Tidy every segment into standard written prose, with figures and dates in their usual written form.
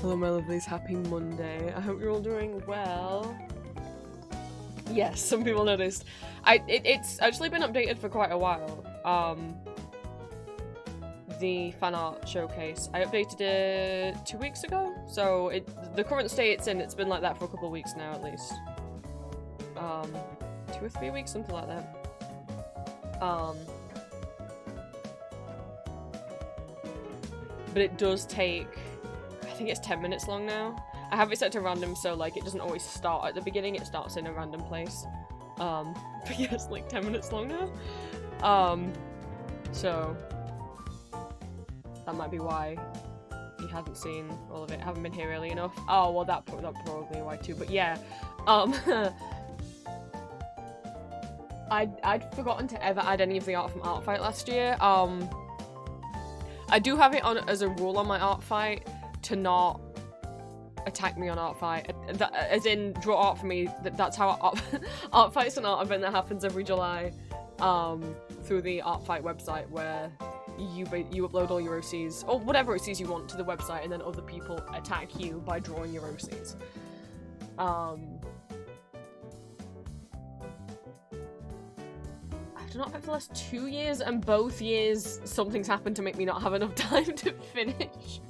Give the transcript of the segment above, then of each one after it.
Hello my lovelies, happy Monday. I hope you're all doing well. Yes, some people noticed. It's actually been updated for quite a while. The fan art showcase. I updated it 2 weeks ago, so the current state it's in, it's been like that for a couple of weeks now at least. 2 or 3 weeks, something like that. But it does take, I think it's 10 minutes long now. I have it set to random, so like it doesn't always start at the beginning, it starts in a random place. But yeah, it's like 10 minutes long now. So that might be why you haven't seen all of it, haven't been here early enough. Oh, well that's probably why too, but yeah. I'd forgotten to ever add any of the art from Artfight last year. I do have it on as a rule on my Artfight to not attack me on Artfight, as in draw art for me. That's how Artfight's an art event that happens every July through the Artfight website, where you upload all your OCs, or whatever OCs you want, to the website, and then other people attack you by drawing your OCs. I've done Artfight for the last 2 years, and both years something's happened to make me not have enough time to finish.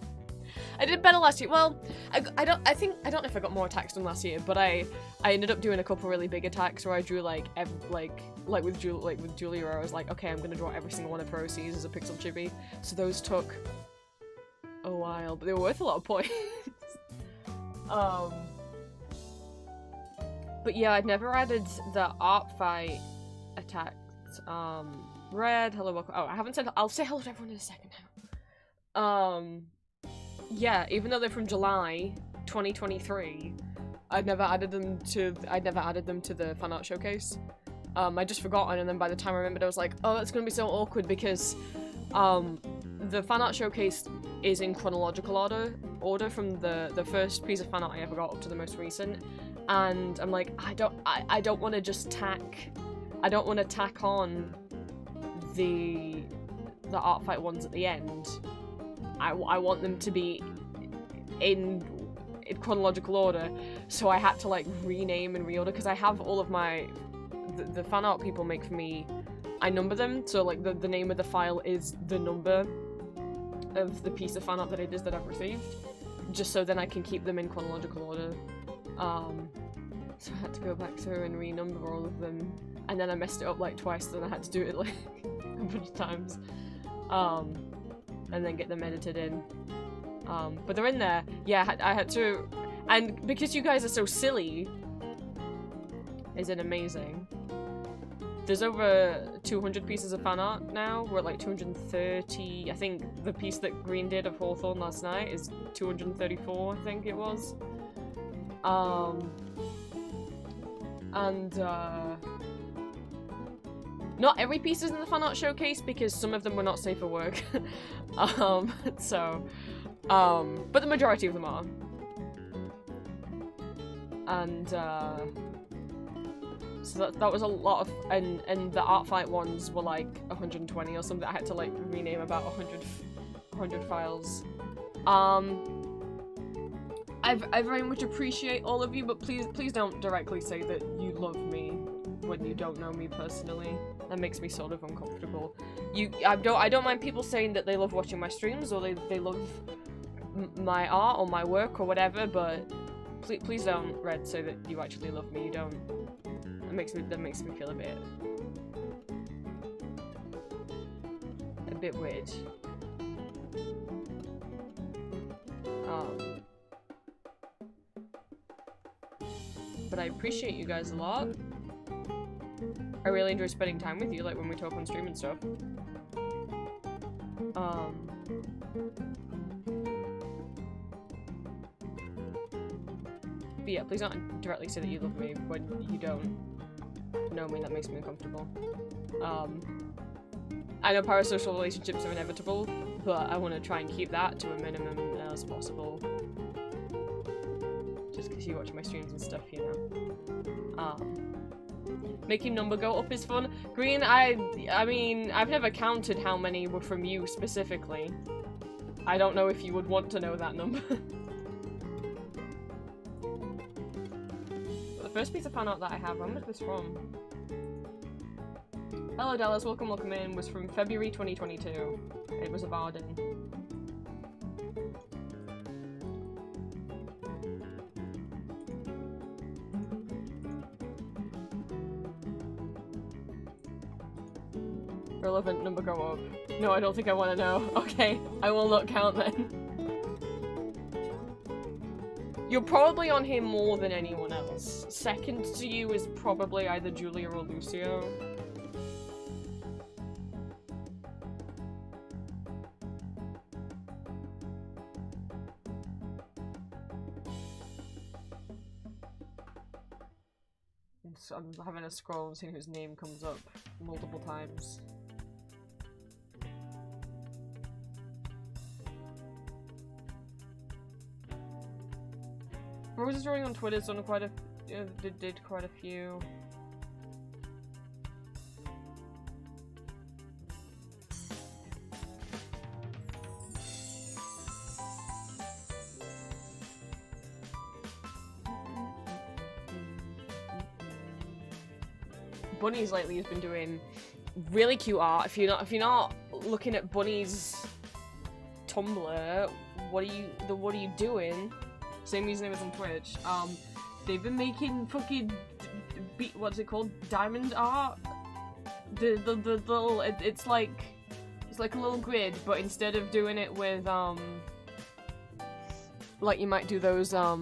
I did better last year. Well, I don't know if I got more attacks done last year, but I ended up doing a couple really big attacks where I drew like with Julia, where I was like, okay, I'm gonna draw every single one of her OCs as a pixel chibi. So those took a while, but they were worth a lot of points. But yeah, I'd never added the Artfight attacks. Red, hello, welcome. Oh, I haven't said. I'll say hello to everyone in a second now. Yeah, even though they're from July 2023, I'd never added them to the fan art showcase. I just forgotten, and then by the time I remembered, I was like, oh, that's gonna be so awkward because the fan art showcase is in chronological order from the first piece of fan art I ever got up to the most recent, and I'm like, I don't want to just tack on the Artfight ones at the end. I want them to be in chronological order, so I had to like rename and reorder, because I have all of the fan art people make for me. I number them, so like the name of the file is the number of the piece of fan art that it is that I've received, just so then I can keep them in chronological order. So I had to go back through and renumber all of them, and then I messed it up like twice, then I had to do it like a bunch of times. And then get them edited in. But they're in there. Yeah, I had to... And because you guys are so silly, is it amazing? There's over 200 pieces of fan art now. We're at like 230. I think the piece that Green did of Hawthorne last night is 234, I think it was. Not every piece is in the fan art showcase because some of them were not safe for work. But the majority of them are. And so that was a lot of, and the Artfight ones were like 120 or something. I had to like rename about 100 files. I very much appreciate all of you, but please don't directly say that you love me when you don't know me personally. That makes me sort of uncomfortable. I don't mind people saying that they love watching my streams, or they love my art or my work or whatever, but please don't, Red, say that you actually love me. You don't. That makes me feel a bit weird. But I appreciate you guys a lot. I really enjoy spending time with you, like when we talk on stream and stuff. But yeah, please don't directly say that you love me when you don't know me. That makes me uncomfortable. I know parasocial relationships are inevitable, but I want to try and keep that to a minimum as possible. Just because you watch my streams and stuff, you know. Making number go up is fun. Green, I mean, I've never counted how many were from you specifically. I don't know if you would want to know that number. first piece of fan art that I have. When was this from? Hello Dallas, welcome in. Was from February 2022. It was a Bardin. Relevant number go up. No, I don't think I want to know. Okay, I will not count then. You're probably on here more than anyone else. Second to you is probably either Julia or Lucio. So I'm having a scroll and seeing whose name comes up multiple times. Rose's drawing on Twitter's done quite a did quite a few. Bunnies lately has been doing really cute art. If you're not looking at Bunny's Tumblr, what are you doing? Same username as on Twitch. They've been making fucking what's it called? Diamond art. The little it's like a little grid, but instead of doing it with like you might do those what are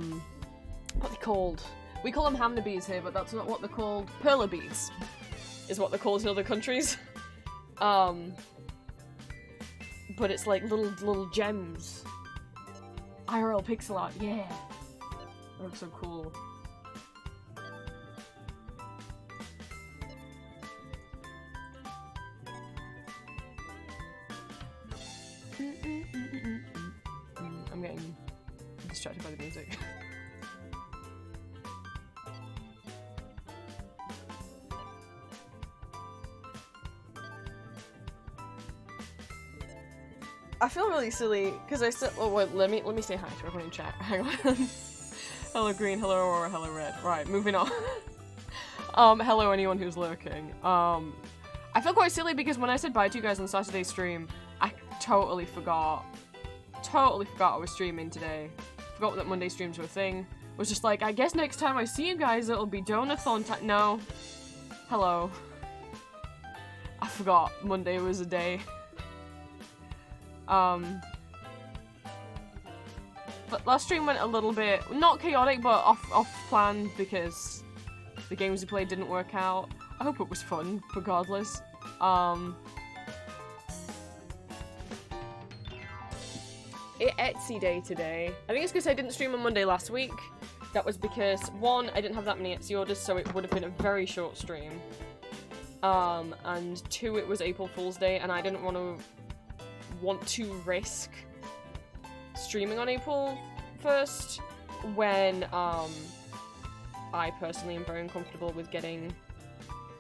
they called? We call them hammer beads here, but that's not what they're called. Perla beads is what they're called in other countries. But it's like little gems. IRL pixel art, yeah. That looks so cool. I'm getting distracted by the music. I feel really silly because I said, oh wait, let me say hi to everyone in chat. Hang on. Hello green, hello Aurora, hello red. Right, moving on. Hello anyone who's lurking. I feel quite silly because when I said bye to you guys on Saturday's stream, I totally forgot I was streaming today. Forgot that Monday streams were a thing. Was just like, I guess next time I see you guys it'll be donathon time. No. Hello. I forgot Monday was a day. But last stream went a little bit, not chaotic, but off plan because the games we played didn't work out. I hope it was fun, regardless. Etsy day today. I think it's because I didn't stream on Monday last week. That was because, one, I didn't have that many Etsy orders, so it would have been a very short stream. And two, it was April Fool's Day, and I didn't want to risk streaming on April 1st when I personally am very uncomfortable with getting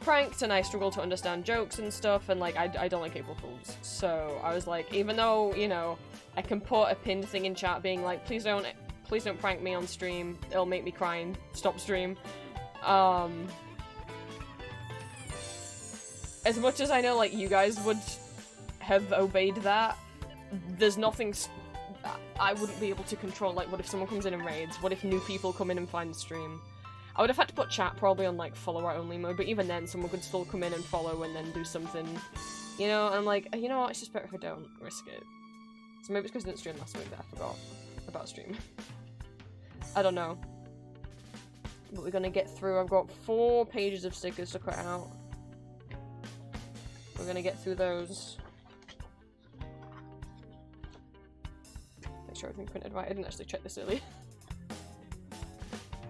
pranked and I struggle to understand jokes and stuff, and like I don't like April Fools. So I was like, even though, you know, I can put a pinned thing in chat being like, please don't prank me on stream, it'll make me cry and stop stream. As much as I know like you guys would have obeyed that, there's nothing I wouldn't be able to control. Like, what if someone comes in and raids? What if new people come in and find the stream? I would have had to put chat probably on like follower only mode, but even then someone could still come in and follow and then do something, you know, and like, you know what, it's just better if I don't risk it. So maybe it's because I didn't stream last week that I forgot about stream. I don't know. But we're gonna get through. I've got 4 pages of stickers to cut out. We're gonna get through those. Make sure everything printed right. I didn't actually check this earlier.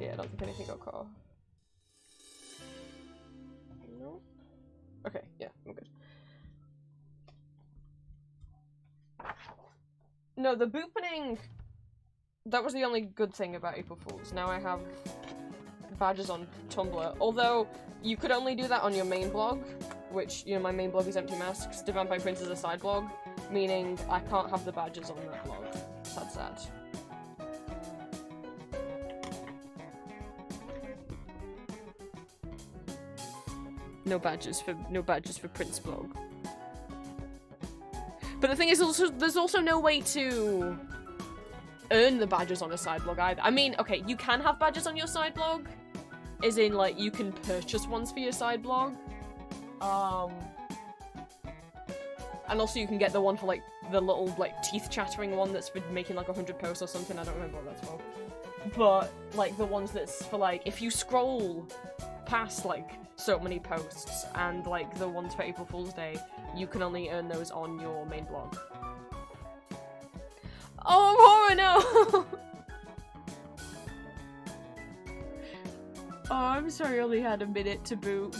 Yeah, I don't think anything got cut off. No? Okay, yeah, I'm good. No, the boopening, that was the only good thing about April Fools. Now I have badges on Tumblr. Although, you could only do that on your main blog, which, you know, my main blog is Empty Masks. The Vampire Prince is a side blog, meaning I can't have the badges on that blog. That's sad. No badges for Prince Blog. But the thing is, there's also no way to earn the badges on a side blog either. I mean, okay, you can have badges on your side blog, as in, like, you can purchase ones for your side blog. And also you can get the one for, like, the little, like, teeth chattering one that's for making, like, 100 posts or something. I don't remember what that's for. But, like, the ones that's for, like, if you scroll past, like, so many posts and, like, the ones for April Fool's Day, you can only earn those on your main blog. Oh, horror, no! Oh, I'm sorry I only had a minute to boot.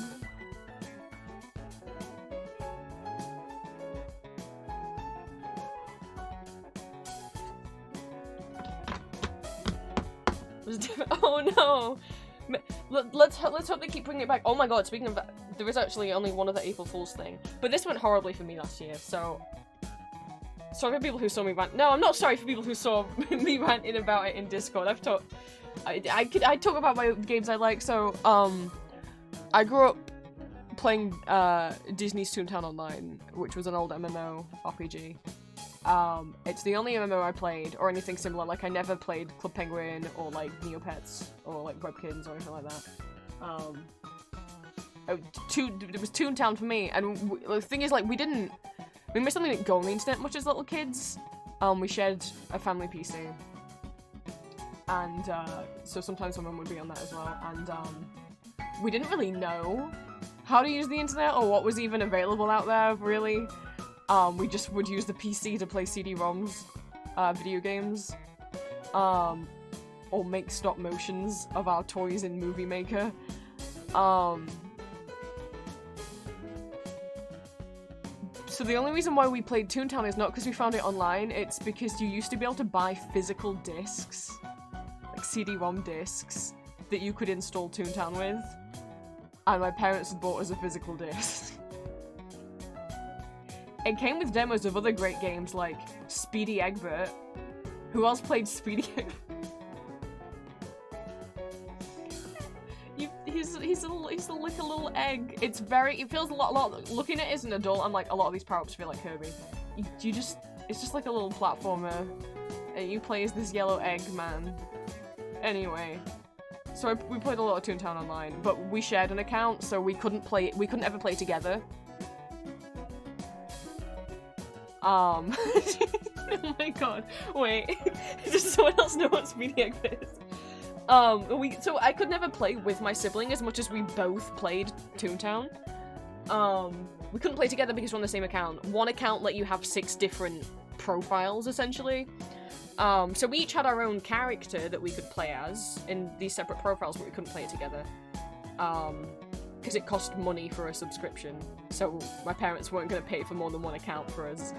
Oh no! Let's hope they keep bringing it back. Oh my god, speaking of that, there is actually only one other April Fool's thing. But this went horribly for me last year, so... Sorry for people who saw me rant. No, I'm not sorry for people who saw me ranting about it in Discord. I talk about my games I like, so, I grew up playing, Disney's Toontown Online, which was an old MMO RPG. It's the only MMO I played, or anything similar. Like, I never played Club Penguin, or, like, Neopets, or, like, Webkins, or anything like that. It was Toontown for me, and the thing is, like, we missed something didn't go on the internet much as little kids. We shared a family PC. And, so sometimes my mum would be on that as well, and, we didn't really know how to use the internet, or what was even available out there, really. We just would use the PC to play CD-ROMs, video games, or make stop motions of our toys in Movie Maker. So the only reason why we played Toontown is not because we found it online, it's because you used to be able to buy physical discs, like CD-ROM discs, that you could install Toontown with, and my parents had bought us a physical disc. It came with demos of other great games like Speedy Egbert. Who else played Speedy Egbert? He's like a little egg. It feels a lot, looking at it as an adult, I'm like, a lot of these power-ups feel like Kirby. It's just like a little platformer, and you play as this yellow egg man. Anyway, so we played a lot of Toontown Online, but we shared an account, so we couldn't ever play together. Oh my god, wait, does someone else know what Speedy Egbert is? So I could never play with my sibling as much as we both played Toontown. We couldn't play together because we're on the same account. One account let you have 6 different profiles, essentially. So we each had our own character that we could play as in these separate profiles, but we couldn't play it together. Because it cost money for a subscription, so my parents weren't going to pay for more than one account for us.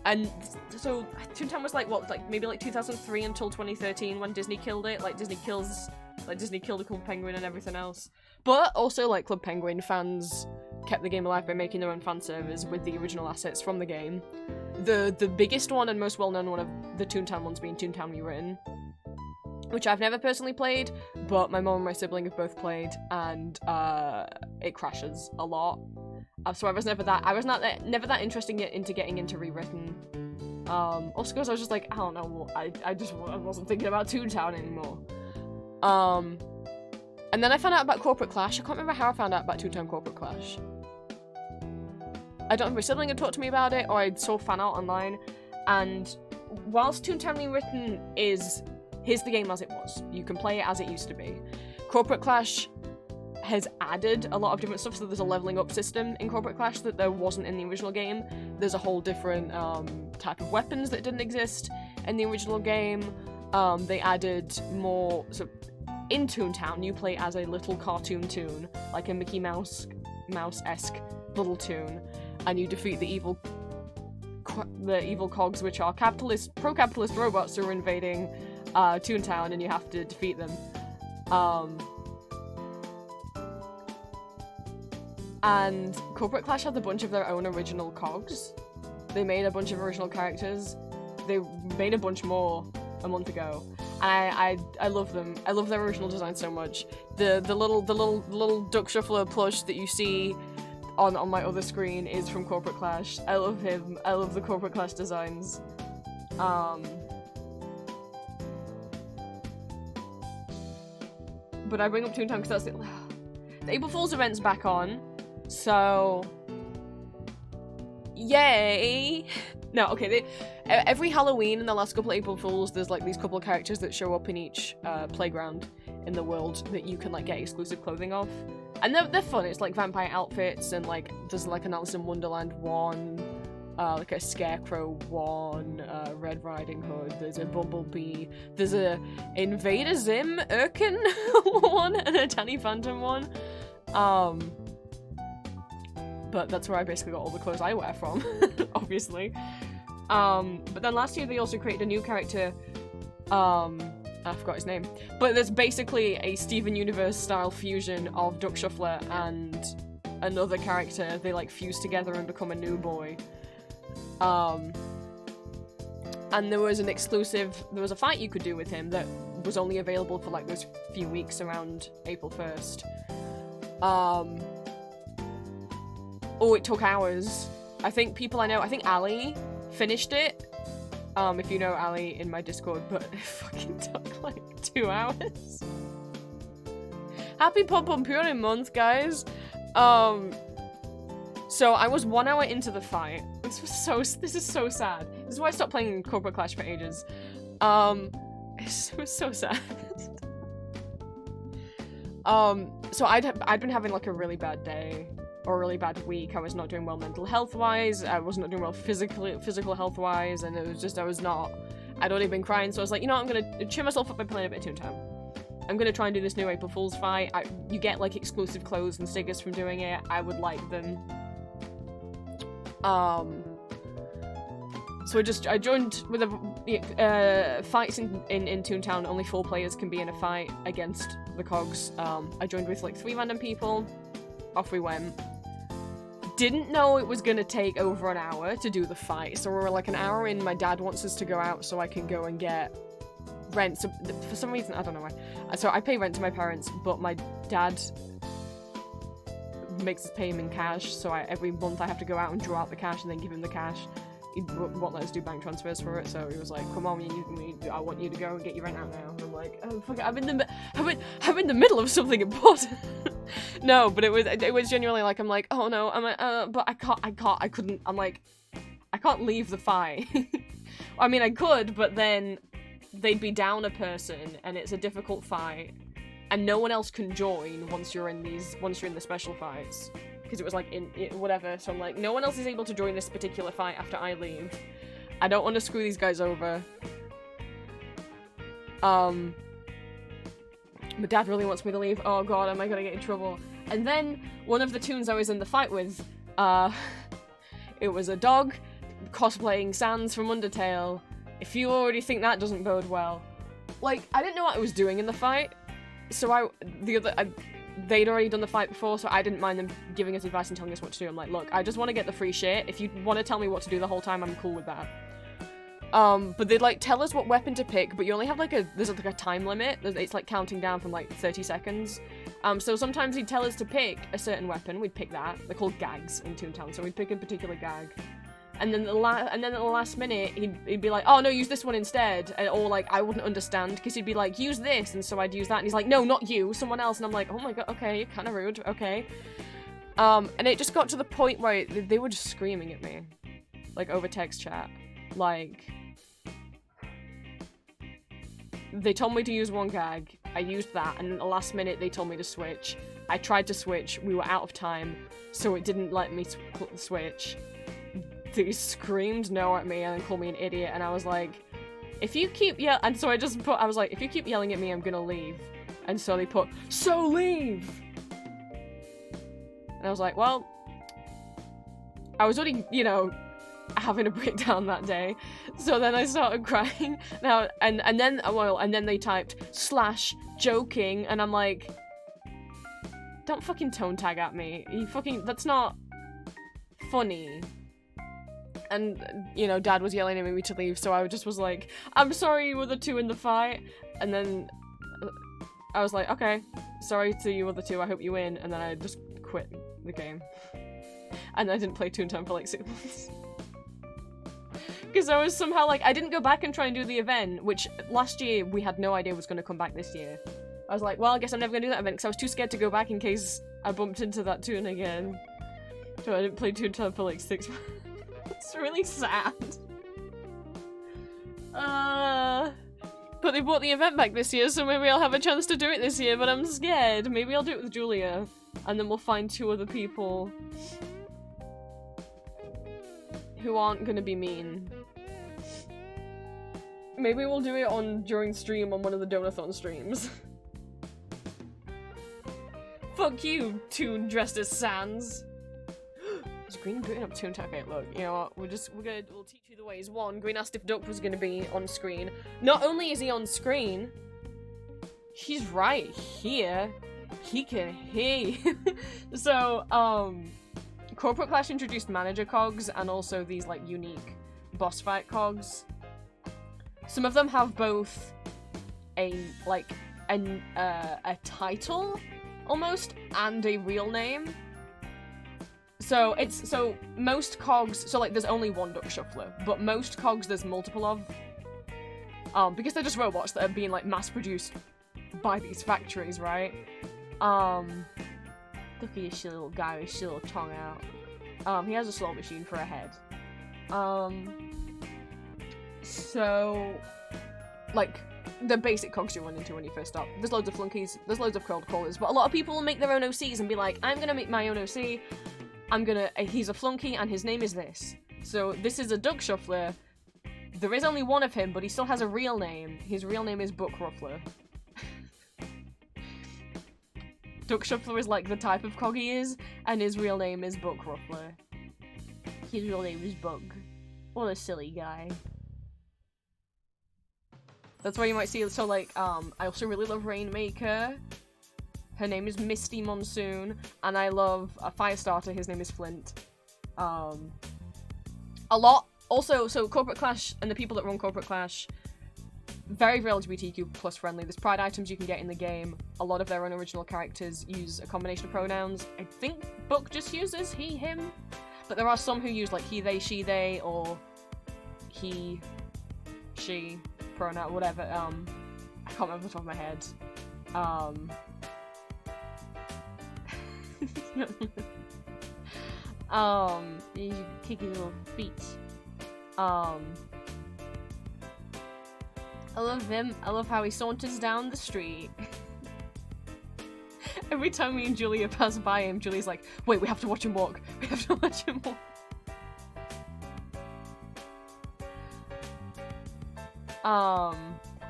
And so Toontown was like, what, like maybe like 2003 until 2013 when Disney killed it, Disney killed the Club Penguin and everything else. But also, like, Club Penguin fans kept the game alive by making their own fan servers with the original assets from the game. The biggest one and most well-known one of the Toontown ones being Toontown Rewritten, which I've never personally played, but my mom and my sibling have both played, and it crashes a lot. So I was never that interested into getting into Rewritten. Also because I was just like, I don't know, I wasn't thinking about Toontown anymore. And then I found out about Corporate Clash. I can't remember how I found out about Toontown Corporate Clash. I don't know if my sibling had talked to me about it, or I saw fan art online, and whilst Toontown Rewritten here's the game as it was. You can play it as it used to be. Corporate Clash has added a lot of different stuff, so there's a leveling up system in Corporate Clash that there wasn't in the original game. There's a whole different type of weapons that didn't exist in the original game. They added more, so in Toontown you play as a little cartoon toon, like a Mickey Mouse-esque little toon, and you defeat the evil cogs, which are pro-capitalist robots who are invading Toontown, and you have to defeat them. And Corporate Clash had a bunch of their own original cogs. They made a bunch of original characters. They made a bunch more a month ago. I love them. I love their original design so much. The little duck shuffler plush that you see on my other screen is from Corporate Clash. I love him. I love the Corporate Clash designs. But I bring up Toontown because that's the April Fool's event's back on, so yay! No, okay. Every Halloween in the last couple of April Fools, there's like these couple of characters that show up in each playground in the world that you can like get exclusive clothing off, and they're fun. It's like vampire outfits, and like there's like an Alice in Wonderland one, like a Scarecrow one, Red Riding Hood. There's a Bumblebee. There's a Invader Zim Irken one and a Danny Phantom one. But that's where I basically got all the clothes I wear from, obviously. But then last year they also created a new character, I forgot his name, but there's basically a Steven Universe style fusion of Duck Shuffler and another character. They like fuse together and become a new boy. And there was an exclusive, there was a fight you could do with him that was only available for like those few weeks around April 1st. Oh, it took hours. I think people I know, I think Ali finished it. If you know Ali in my Discord, but it fucking took like 2 hours. Happy Pom Pom Purin month, guys. So I was 1 hour into the fight. This is so sad. This is why I stopped playing Corporate Clash for ages. It was so sad. So I'd been having like a really bad day. Or a really bad week. I was not doing well mental health wise, I was not doing well physical health wise, and it was just, I'd already been crying, so I was like, you know what, I'm gonna cheer myself up by playing a bit of Toontown. I'm gonna try and do this new April Fool's fight. You get like exclusive clothes and stickers from doing it. I would like them. So I joined with fights in Toontown. Only 4 players can be in a fight against the cogs. I joined with like 3 random people. Off we went. Didn't know it was gonna take over an hour to do the fight, so we're like an hour in. My dad wants us to go out so I can go and get rent. So for some reason, I don't know why. So I pay rent to my parents, but my dad makes us pay him in cash, so every month I have to go out and draw out the cash and then give him the cash. He won't let us do bank transfers for it, so he was like, come on, I want you to go and get your rent out now. And I'm like, oh fuck it, I'm in the middle of something important. No, but it was genuinely like, I'm like, oh no, but I couldn't, I'm like, I can't leave the fight. I mean, I could, but then they'd be down a person, and it's a difficult fight, and no one else can join once you're in the special fights. Because it was like whatever, so I'm like, no one else is able to join this particular fight after I leave. I don't want to screw these guys over. My dad really wants me to leave. Oh god, am I gonna get in trouble? And then one of the toons I was in the fight with, it was a dog cosplaying Sans from Undertale. If you already think that doesn't bode well, like, I didn't know what I was doing in the fight, so they'd already done the fight before, so I didn't mind them giving us advice and telling us what to do. I'm like, look, I just want to get the free shit. If you want to tell me what to do the whole time, I'm cool with that. But they'd like tell us what weapon to pick, but you only have like there's like a time limit. It's like counting down from like 30 seconds. So sometimes he'd tell us to pick a certain weapon. We'd pick that. They're called gags in Toontown, so we'd pick a particular gag. And then at the last minute, he'd be like, oh no, use this one instead. Or like, I wouldn't understand, because he'd be like, use this, and so I'd use that, and he's like, no, not you, someone else. And I'm like, oh my god, okay, you're kind of rude, okay. And it just got to the point where they were just screaming at me. Like, over text chat. Like, they told me to use one gag, I used that, and at the last minute they told me to switch. I tried to switch, we were out of time, so it didn't let me switch. They screamed no at me and then called me an idiot, and I was like, if you keep and so I was like, if you keep yelling at me, I'm gonna leave. And so they put, so leave! And I was like, well, I was already, you know, having a breakdown that day, so then I started crying. Now, and then they typed /joking, and I'm like, don't fucking tone tag at me. That's not funny. and, you know, Dad was yelling at me to leave, so I just was like, I'm sorry you were the two in the fight, and then I was like, okay, sorry to you other two, I hope you win, and then I just quit the game. And I didn't play Toontown for like 6 months. Because I was somehow like, I didn't go back and try and do the event, which last year we had no idea was going to come back this year. I was like, well, I guess I'm never going to do that event, because I was too scared to go back in case I bumped into that Toon again. So I didn't play Toontown for like 6 months. It's really sad. But they brought the event back this year, so maybe I'll have a chance to do it this year, but I'm scared. Maybe I'll do it with Julia, and then we'll find 2 other people who aren't gonna be mean. Maybe we'll do it during stream on one of the Donathon streams. Fuck you, Toon dressed as Sans. Is Green booting up Toontown? Okay, look, you know what, we'll teach you the ways. 1, Green asked if Duck was gonna be on screen. Not only is he on screen, he's right here. He can hear you. So, Corporate Clash introduced manager cogs and also these, like, unique boss fight cogs. Some of them have both a title, almost, and a real name. So most cogs, so like there's only one Duck Shuffler, but most cogs there's multiple of. Because they're just robots that are being like mass produced by these factories, right? Look at this little guy with his little tongue out. He has a slot machine for a head. So like the basic cogs you run into when you first start. There's loads of flunkies, there's loads of cold callers, but a lot of people will make their own OCs and be like, I'm gonna make my own OC. He's a flunky and his name is this. So this is a Duck Shuffler. There is only one of him, but he still has a real name. His real name is Book Ruffler. Duck Shuffler is like the type of cog he is, and his real name is Book Ruffler. His real name is Bug. What a silly guy. That's why you might see, so like, I also really love Rainmaker. Her name is Misty Monsoon, and I love a Firestarter, his name is Flint. A lot, also, so Corporate Clash, and the people that run Corporate Clash, very, very LGBTQ plus friendly. There's pride items you can get in the game. A lot of their own original characters use a combination of pronouns. I think Book just uses he, him, but there are some who use like he, they, she, they, or he, she, pronoun, whatever. I can't remember off the top of my head. You kick his little feet. I love him. I love how he saunters down the street. Every time me and Julia pass by him, Julia's like, wait, we have to watch him walk. We have to watch him walk.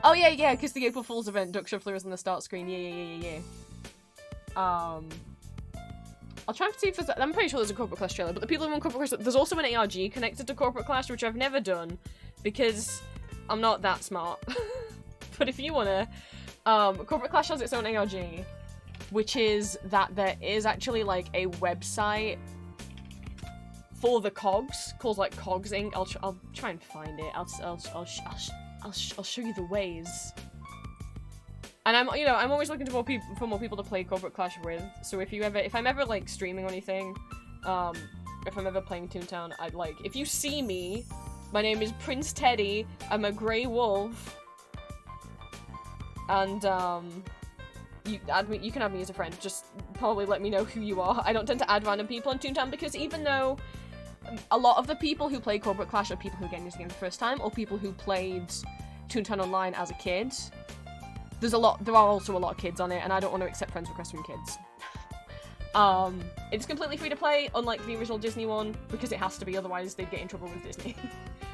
Oh yeah, because the April Fool's event, Duck Shuffler is on the start screen. Yeah. I'll try and see if there's, I'm pretty sure there's a Corporate Clash trailer, but the people who run Corporate Clash, there's also an ARG connected to Corporate Clash, which I've never done, because I'm not that smart. But if you wanna, Corporate Clash has its own ARG, which is that there is actually like a website for the cogs, called like Cogs Inc. I'll try and find it. I'll show you the ways. And I'm always looking for more people to play Corporate Clash with. So if I'm ever like streaming or anything, if I'm ever playing Toontown, I'd like, if you see me, my name is Prince Teddy, I'm a grey wolf, and you can add me as a friend, just probably let me know who you are. I don't tend to add random people on Toontown because even though a lot of the people who play Corporate Clash are people who get into the game for the first time, or people who played Toontown Online as a kid, there are also a lot of kids on it, and I don't want to accept friends requests from kids. It's completely free to play, unlike the original Disney one, because it has to be, otherwise they'd get in trouble with Disney,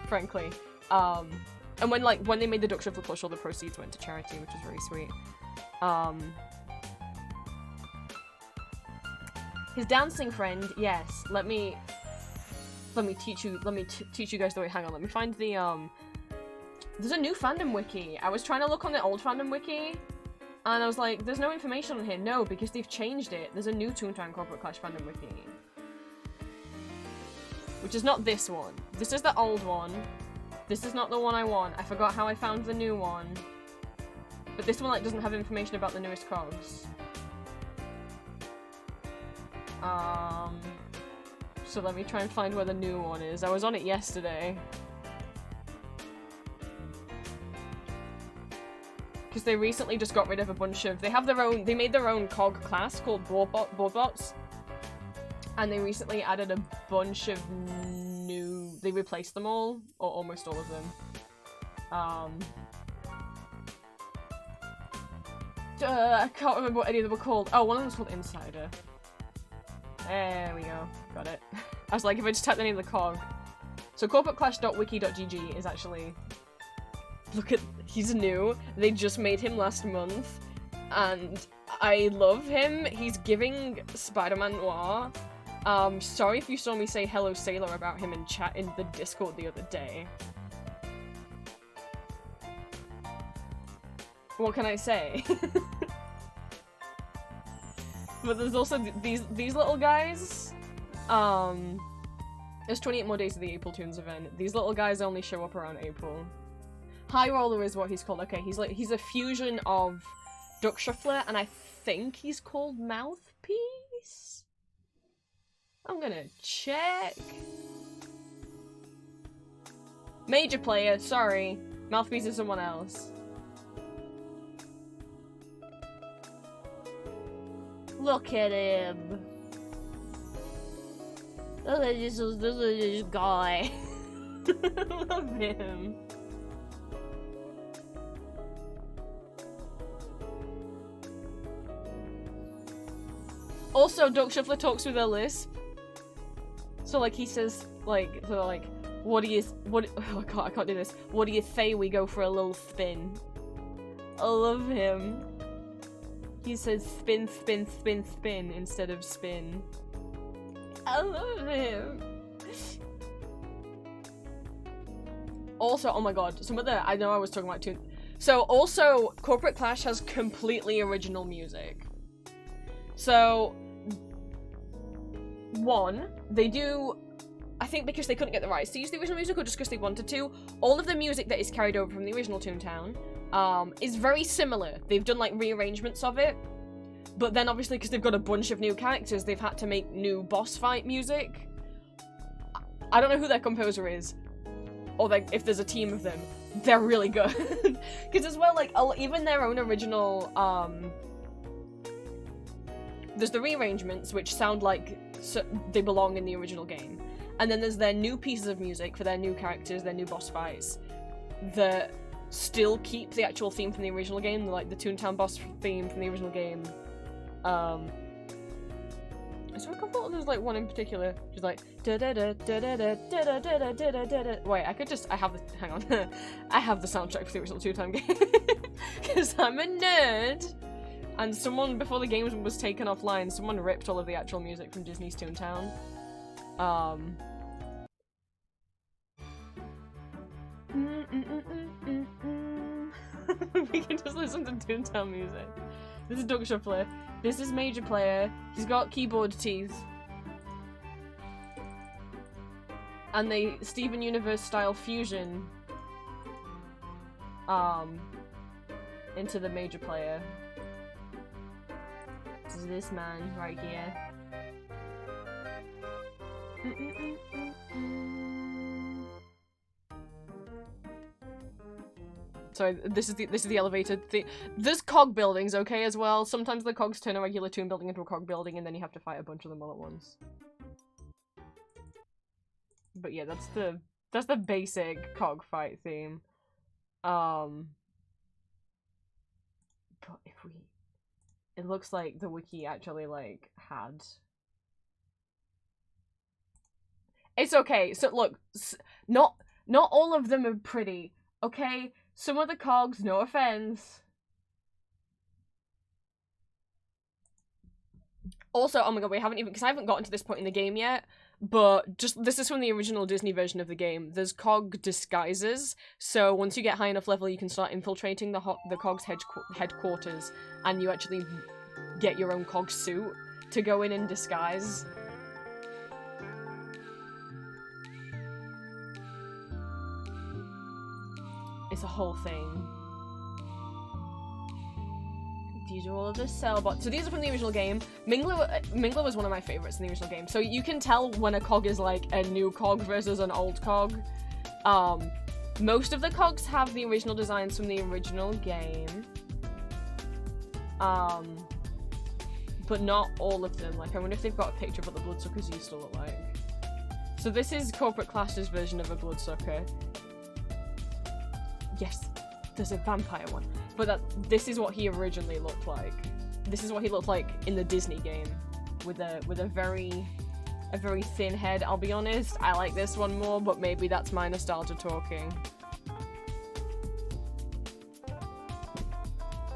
frankly. And when they made the Duck Shuffle plush, all the proceeds went to charity, which is really sweet. His dancing friend, yes. Let me teach you guys the way. Hang on, let me find the there's a new fandom wiki. I was trying to look on the old fandom wiki, and I was like, there's no information on here. No, because they've changed it. There's a new Toontown Corporate Clash fandom wiki. which is not this one. This is the old one. This is not the one I want. I forgot how I found the new one. But this one, like, doesn't have information about the newest cogs. So let me try and find where the new one is. I was on it yesterday. Because they recently just got rid of a bunch of... They made their own cog class called boarbots. And they recently added a bunch of new... They replaced them all, or almost all of them. I can't remember what any of them were called. Oh, one of them was called Insider. There we go. Got it. I was like, if I just type the name of the cog. So corporateclash.wiki.gg is actually... Look at... He's new. They just made him last month. And I love him. He's giving Spider-Man noir. Sorry if you saw me say hello sailor about him in chat in the Discord the other day. What can I say? But there's also these little guys. There's 28 more days of the April Toons event. These little guys only show up around April. High Roller is what he's called. Okay, he's a fusion of Duck Shuffler and I think he's called Mouthpiece? I'm gonna check. Major player, sorry. Mouthpiece is someone else. Look at him. Look at this guy. Love him. Also, Duck Shuffler talks with a lisp. So, like, he says, like, what do you, oh, I can't do this. What do you say we go for a little spin? I love him. He says spin, spin, spin, spin instead of spin. I love him. Also, oh my god, some of the, I know I was talking about too. So, also, Corporate Clash has completely original music. So, one, they do, I think because they couldn't get the rights to use the original music or just because they wanted to, all of the music that is carried over from the original Toontown is very similar. They've done like rearrangements of it, but then obviously because they've got a bunch of new characters, they've had to make new boss fight music. I don't know who their composer is, or like if there's a team of them. They're really good. Because as well, like, even their own original, there's the rearrangements, which sound like they belong in the original game. And then there's their new pieces of music for their new characters, their new boss fights, that still keep the actual theme from the original game, like the Toontown boss theme from the original game. So a couple, there's like one in particular, just like da da da da da da da da da da da. Wait, I could just, I have the, hang on, I have the soundtrack for the original Toontown game, because I'm a nerd. And someone, before the game was taken offline, someone ripped all of the actual music from Disney's Toontown. We can just listen to Toontown music. This is Duck Shuffler. This is Major Player. He's got keyboard teeth. And they Steven Universe style fusion into the Major Player. This is this man right here. Sorry, this is the elevator thing. There's cog buildings, okay, as well. Sometimes the cogs turn a regular toon building into a cog building, and then you have to fight a bunch of them all at once. But yeah, that's the basic cog fight theme. But if it looks like the wiki actually like had. It's okay. So look, not all of them are pretty, okay? Some of the cogs, no offense. Also, oh my god, we haven't even, because I haven't gotten to this point in the game yet, but just, this is from the original Disney version of the game. There's cog disguises, so once you get high enough level, you can start infiltrating the cogs headquarters, and you actually get your own cog suit to go in and disguise. It's a whole thing. These are all of the cell bots. So these are from the original game. Mingler was one of my favorites in the original game. So you can tell when a cog is like a new cog versus an old cog. Most of the cogs have the original designs from the original game. But not all of them. Like, I wonder if they've got a picture of what the bloodsuckers used to look like. So this is Corporate Clash's version of a bloodsucker. Yes, there's a vampire one. But this is what he originally looked like. This is what he looked like in the Disney game. With a very thin head. I'll be honest, I like this one more, but maybe that's my nostalgia talking.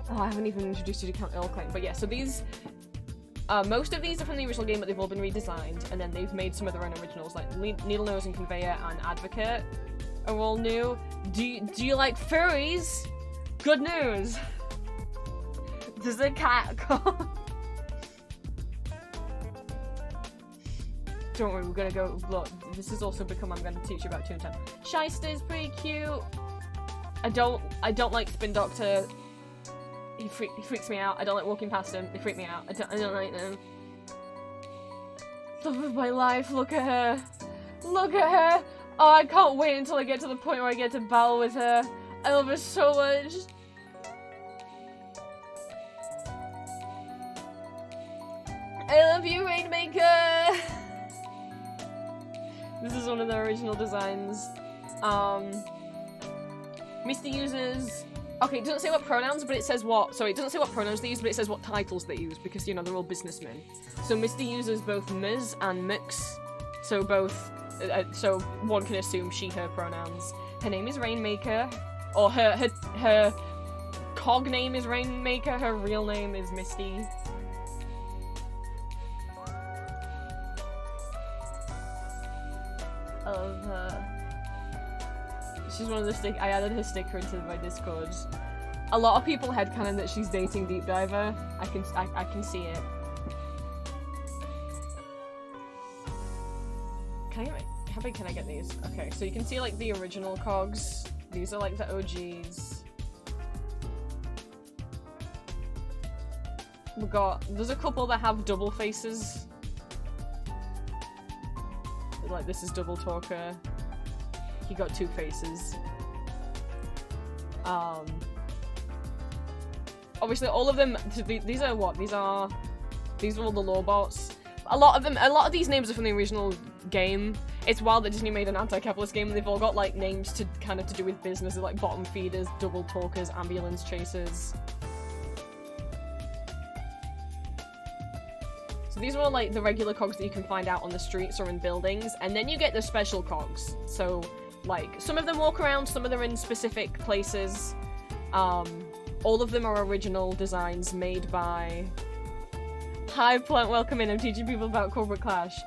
Oh, I haven't even introduced you to Count Earl Claim. But yeah, so these... most of these are from the original game, but they've all been redesigned, and then they've made some of their own originals, like Needle Nose and Conveyor and Advocate are all new. Do you like furries? Good news! There's a cat called... Don't worry, we're gonna go... Look, this has also become... I'm gonna teach you about Toontown. Shyster's pretty cute. I don't like Spin Doctor. He freaks me out. I don't like walking past him. They freak me out. I don't like them. Love of my life. Look at her. Look at her. Oh, I can't wait until I get to the point where I get to battle with her. I love her so much. I love you, Rainmaker. This is one of the original designs. Misty uses... Okay, it doesn't say what pronouns, but it says what... Sorry, it doesn't say what pronouns they use, but it says what titles they use, because, you know, they're all businessmen. So Misty uses both Ms and Mix. So both... so one can assume she, her pronouns. Her name is Rainmaker. Or her cog name is Rainmaker, her real name is Misty. I love her. She's one of the I added her sticker into my Discord. A lot of people headcanon that she's dating Deep Diver. I can see it. How big can I get these? Okay, so you can see like the original cogs. These are like the OGs. There's a couple that have double faces. Like this is Double Talker. He got two faces. Obviously all of them, these are what? These are all the lore bots. A lot of these names are from the original game. It's wild that Disney made an anti-capitalist game and they've all got like names to kind of to do with business, like bottom feeders, double talkers, ambulance chasers. So these are all like the regular cogs that you can find out on the streets or in buildings, and then you get the special cogs. So like some of them walk around, some of them are in specific places. All of them are original designs made by... Hi Plant, welcome in. I'm teaching people about Corporate Clash.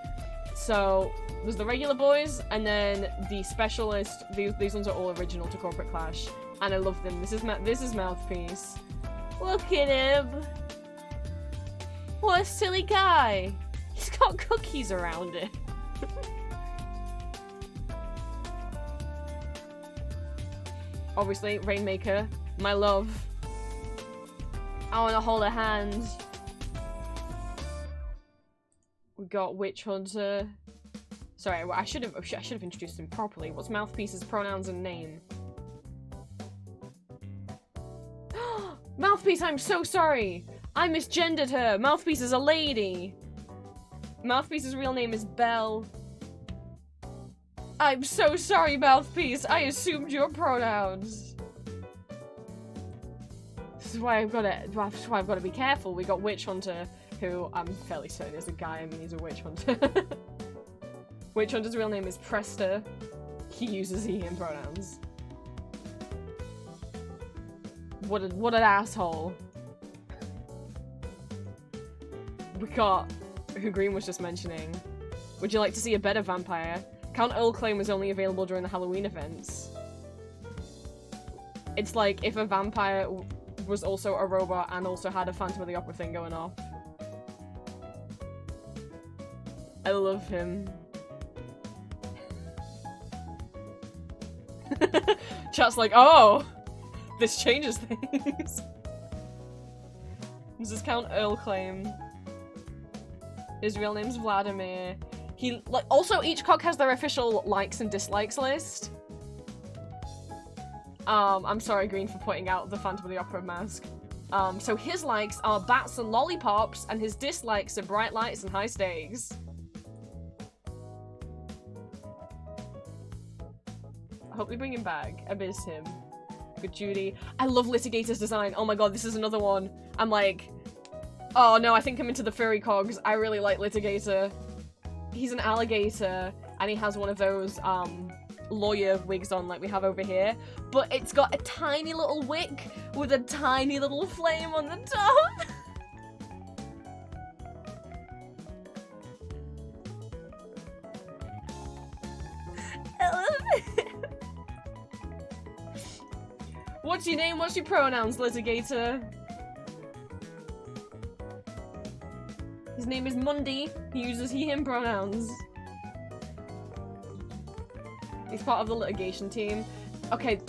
So there's the regular boys, and then the specialist. These ones are all original to Corporate Clash, and I love them. This is Mouthpiece. Look at him. What a silly guy. He's got cookies around it. Obviously, Rainmaker, my love. I want to hold her hand. We got Witch Hunter. Sorry, I should have introduced him properly. What's Mouthpiece's pronouns and name? Mouthpiece, I'm so sorry. I misgendered her. Mouthpiece is a lady. Mouthpiece's real name is Belle. I'm so sorry, Mouthpiece. I assumed your pronouns. This is why I've got to be careful. We got Witch Hunter, who I'm fairly certain is a guy. I mean, he's a witch hunter. Witch Hunter's real name is Presta. He uses he, him pronouns. What an asshole. We got who Green was just mentioning. Would you like to see a better vampire? Count Earl Claim was only available during the Halloween events. It's like if a vampire was also a robot and also had a Phantom of the Opera thing going off. I love him. Chat's like, oh, this changes things. Does this count Earl claim? His real name's Vladimir. He, like, also each cog has their official likes and dislikes list. I'm sorry, Green, for pointing out the Phantom of the Opera mask. So his likes are bats and lollipops, and his dislikes are bright lights and high stakes. I hope they bring him back. I miss him. Good Judy. I love Litigator's design. Oh my god, this is another one. I'm like, oh no, I think I'm into the furry cogs. I really like Litigator. He's an alligator, and he has one of those, lawyer wigs on like we have over here, but it's got a tiny little wick with a tiny little flame on the top. I love it. What's your name? What's your pronouns, Litigator? His name is Mundy. He uses he/him pronouns. He's part of the litigation team. Okay,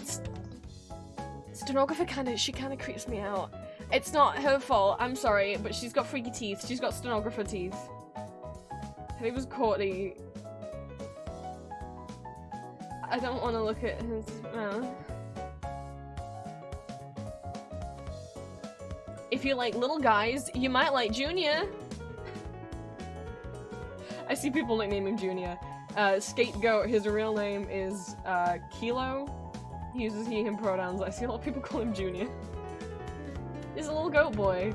stenographer she kind of creeps me out. It's not her fault, I'm sorry, but she's got freaky teeth. She's got stenographer teeth. Her name was Courtney. I don't want to look at his... If you like little guys, you might like Junior. I see people nickname him Junior. Scapegoat, his real name is, Kilo. He uses he/him pronouns. I see a lot of people call him Junior. He's a little goat boy.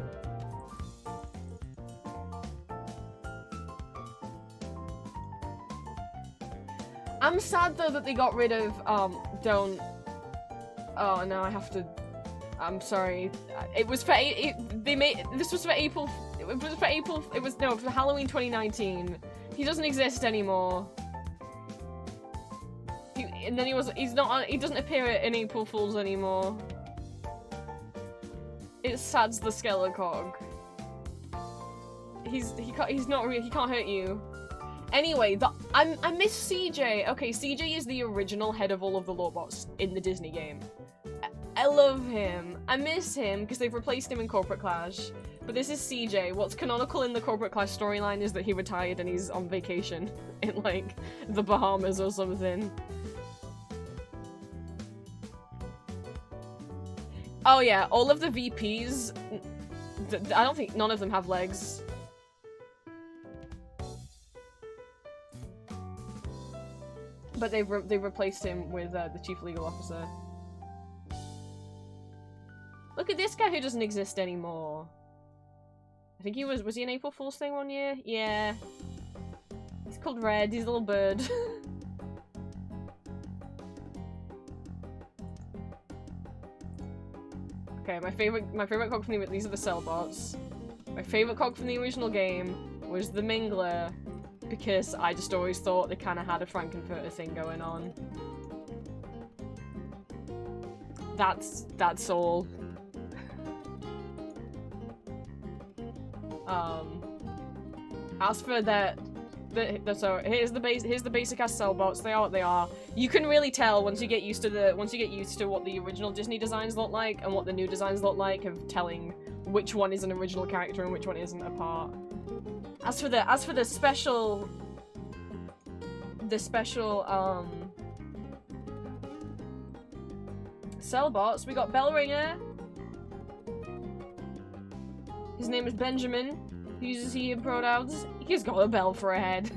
I'm sad though that they got rid of, don't... Oh no, I have to... I'm sorry. It was for... They made... This was for April... It was for April... It was... No, for Halloween 2019. He doesn't exist anymore. And then he's not on, he doesn't appear in April Fools anymore. It's Sad's the Skelecog. He can't hurt you. Anyway, I miss CJ. Okay, CJ is the original head of all of the Lawbots in the Disney game. I love him. I miss him because they've replaced him in Corporate Clash. But this is CJ. What's canonical in the Corporate Clash storyline is that he retired and he's on vacation in, like, the Bahamas or something. Oh yeah, all of the VPs, I don't think none of them have legs. But they've replaced him with the chief legal officer. Look at this guy who doesn't exist anymore. I think he was he an April Fool's thing one year? Yeah. He's called Red, he's a little bird. Okay, my favorite cog from these are the Cellbots. My favorite cog from the original game was the Mingler, because I just always thought they kind of had a Frankenfurter thing going on. That's all. As for so here's the basic ass Cellbots. They are what they are. You can really tell once you get used to what the original Disney designs look like and what the new designs look like, of telling which one is an original character and which one isn't apart. As for the special Cellbots, we got Bellringer. His name is Benjamin. He uses he/him pronouns. He's got a bell for a head.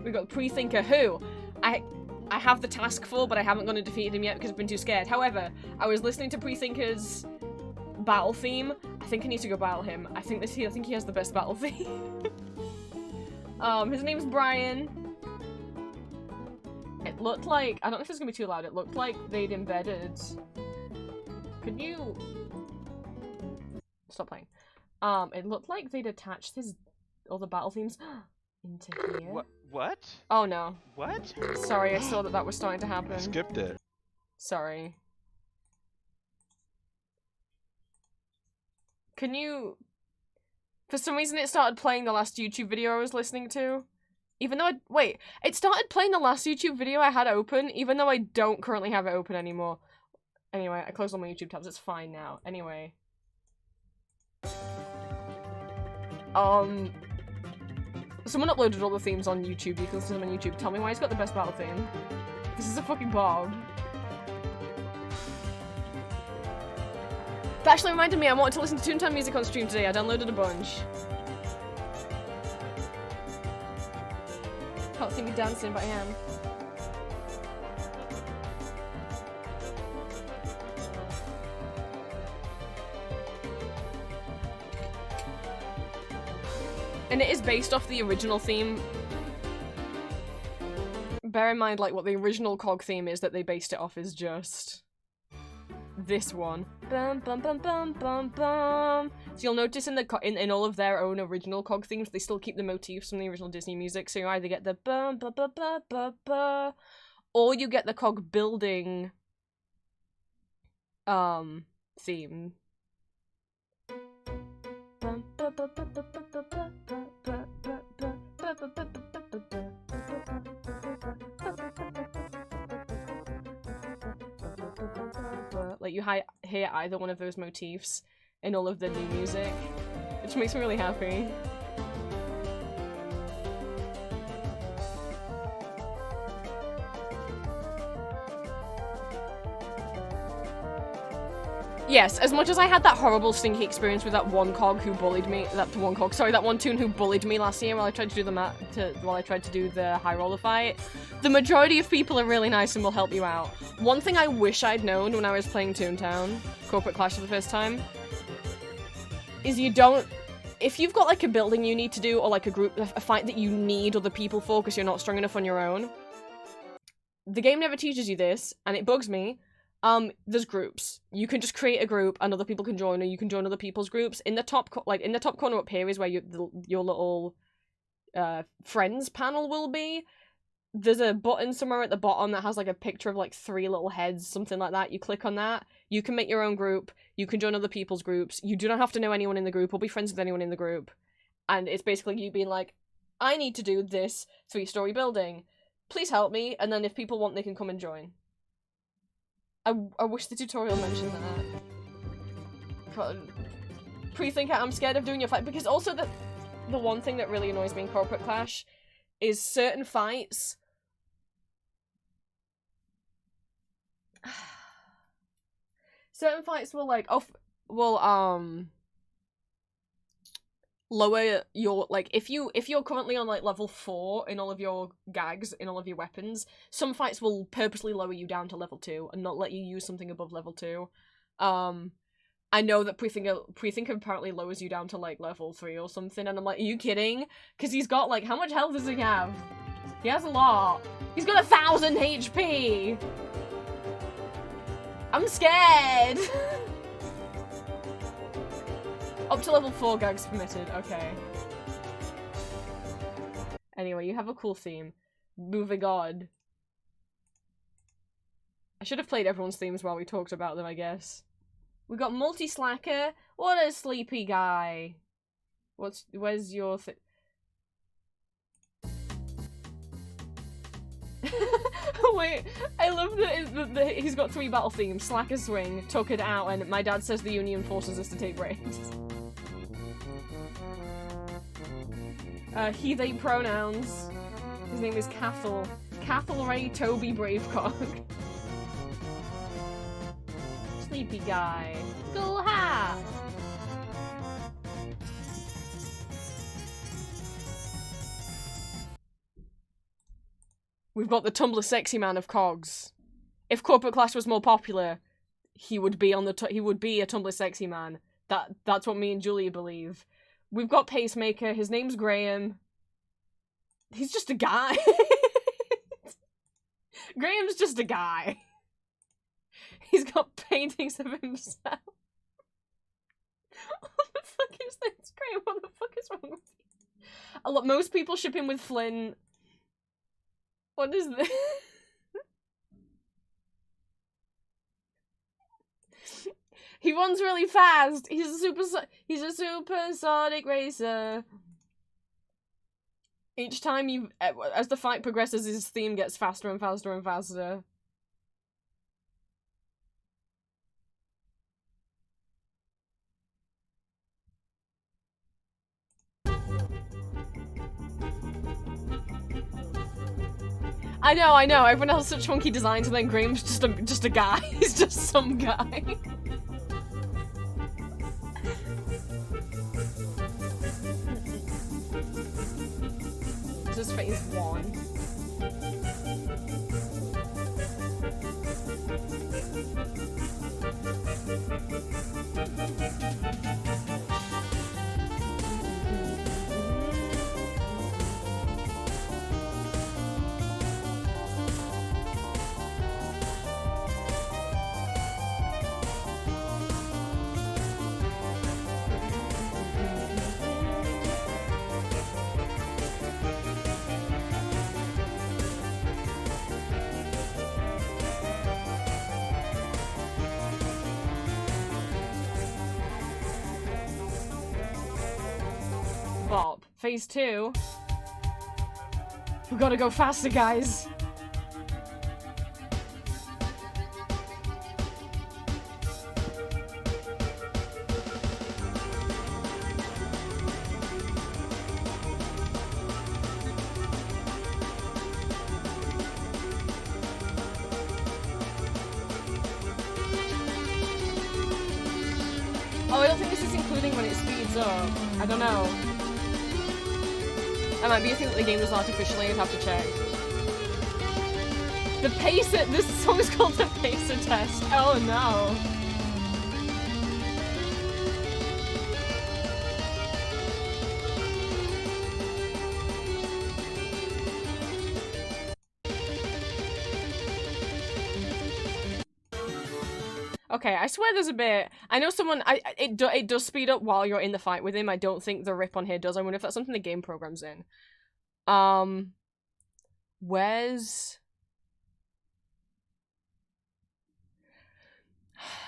We got Pre-Thinker, who I have the task for, but I haven't gone and defeated him yet because I've been too scared. However, I was listening to Pre-Thinker's battle theme. I think I need to go battle him. I think he has the best battle theme. His name's Brian. It looked like, I don't know if it's gonna be too loud, it looked like they'd embedded... Could you... Stop playing. It looked like they'd attached all the battle themes into here. What? Oh no. What? Sorry, I saw that was starting to happen. I skipped it. Sorry. Can you... For some reason it started playing the last YouTube video I was listening to. Even though wait, it started playing the last YouTube video I had open, even though I don't currently have it open anymore. Anyway, I closed all my YouTube tabs, it's fine now. Anyway. Someone uploaded all the themes on YouTube, you can listen to them on YouTube. Tell me why he's got the best battle theme. This is a fucking Bob. That actually reminded me, I wanted to listen to Toontown music on stream today. I downloaded a bunch. Can't see me dancing, but I am. And it is based off the original theme. Bear in mind, like, what the original cog theme is that they based it off is just this one. Bum bum bum bum bum bum. So you'll notice in all of their own original cog themes, they still keep the motifs from the original Disney music. So you either get the bum ba ba ba ba ba, or you get the cog building theme. Like, you hear either one of those motifs in all of the new music, which makes me really happy. Yes, as much as I had that horrible stinky experience with that one cog who bullied me, that one toon who bullied me last year while I tried to do the high roller fight, the majority of people are really nice and will help you out. One thing I wish I'd known when I was playing Toontown, Corporate Clash for the first time, is if you've got like a building you need to do, or like a fight that you need other people for because you're not strong enough on your own, the game never teaches you this, and it bugs me. There's groups. You can just create a group and other people can join, or you can join other people's groups. In the top corner up here is where your little friends panel will be. There's a button somewhere at the bottom that has like a picture of like 3 little heads, something like that. You click on that, you can make your own group, you can join other people's groups. You do not have to know anyone in the group or be friends with anyone in the group. And it's basically you being like, I need to do this 3-story building. Please help me. And then if people want, they can come and join. I wish the tutorial mentioned that. Pre-think I'm scared of doing your fight, because also the one thing that really annoys me in Corporate Clash is certain fights. Certain fights will like lower your, like, if you're currently on like level 4 in all of your gags, in all of your weapons, some fights will purposely lower you down to level 2 and not let you use something above level 2. I know that pre-think apparently lowers you down to like level 3 or something, and I'm like, are you kidding? Because he's got like, how much health does he have? He has a lot. He's got 1,000 HP! I'm scared! Up to level 4 gags permitted, okay. Anyway, you have a cool theme. Moving on. I should have played everyone's themes while we talked about them, I guess. We got Multi-Slacker. What a sleepy guy. Where's your Wait, I love that he's got 3 battle themes. Slacker Swing, Tuck It Out, and my dad says the Union forces us to take breaks. He, they pronouns. His name is Cathal. Cathal Ray Toby Bravecock. Sleepy guy. Cool hat! We've got the Tumblr sexy man of cogs. If Corporate Clash was more popular, he would be a Tumblr sexy man. That's what me and Julia believe. We've got Pacemaker, his name's Graham. He's just a guy. Graham's just a guy. He's got paintings of himself. What the fuck is this? Graham, what the fuck is wrong with you? Most people ship him with Flynn. What is this? He runs really fast. He's a supersonic racer. Each time you, as the fight progresses, his theme gets faster and faster and faster. I know. Everyone has such funky designs, and then Graham's just a guy. He's just some guy. Just phase 1. Bop. Phase 2. We gotta go faster, guys. Oh, I don't think this is including when it speeds up. I don't know. That might be a thing that the game does artificially, I'd have to check. The Pacer- this song is called the Pacer Test. Oh no. Okay, I swear there's a bit. I know someone. It does speed up while you're in the fight with him. I don't think the rip on here does. I wonder if that's something the game programs in. Where's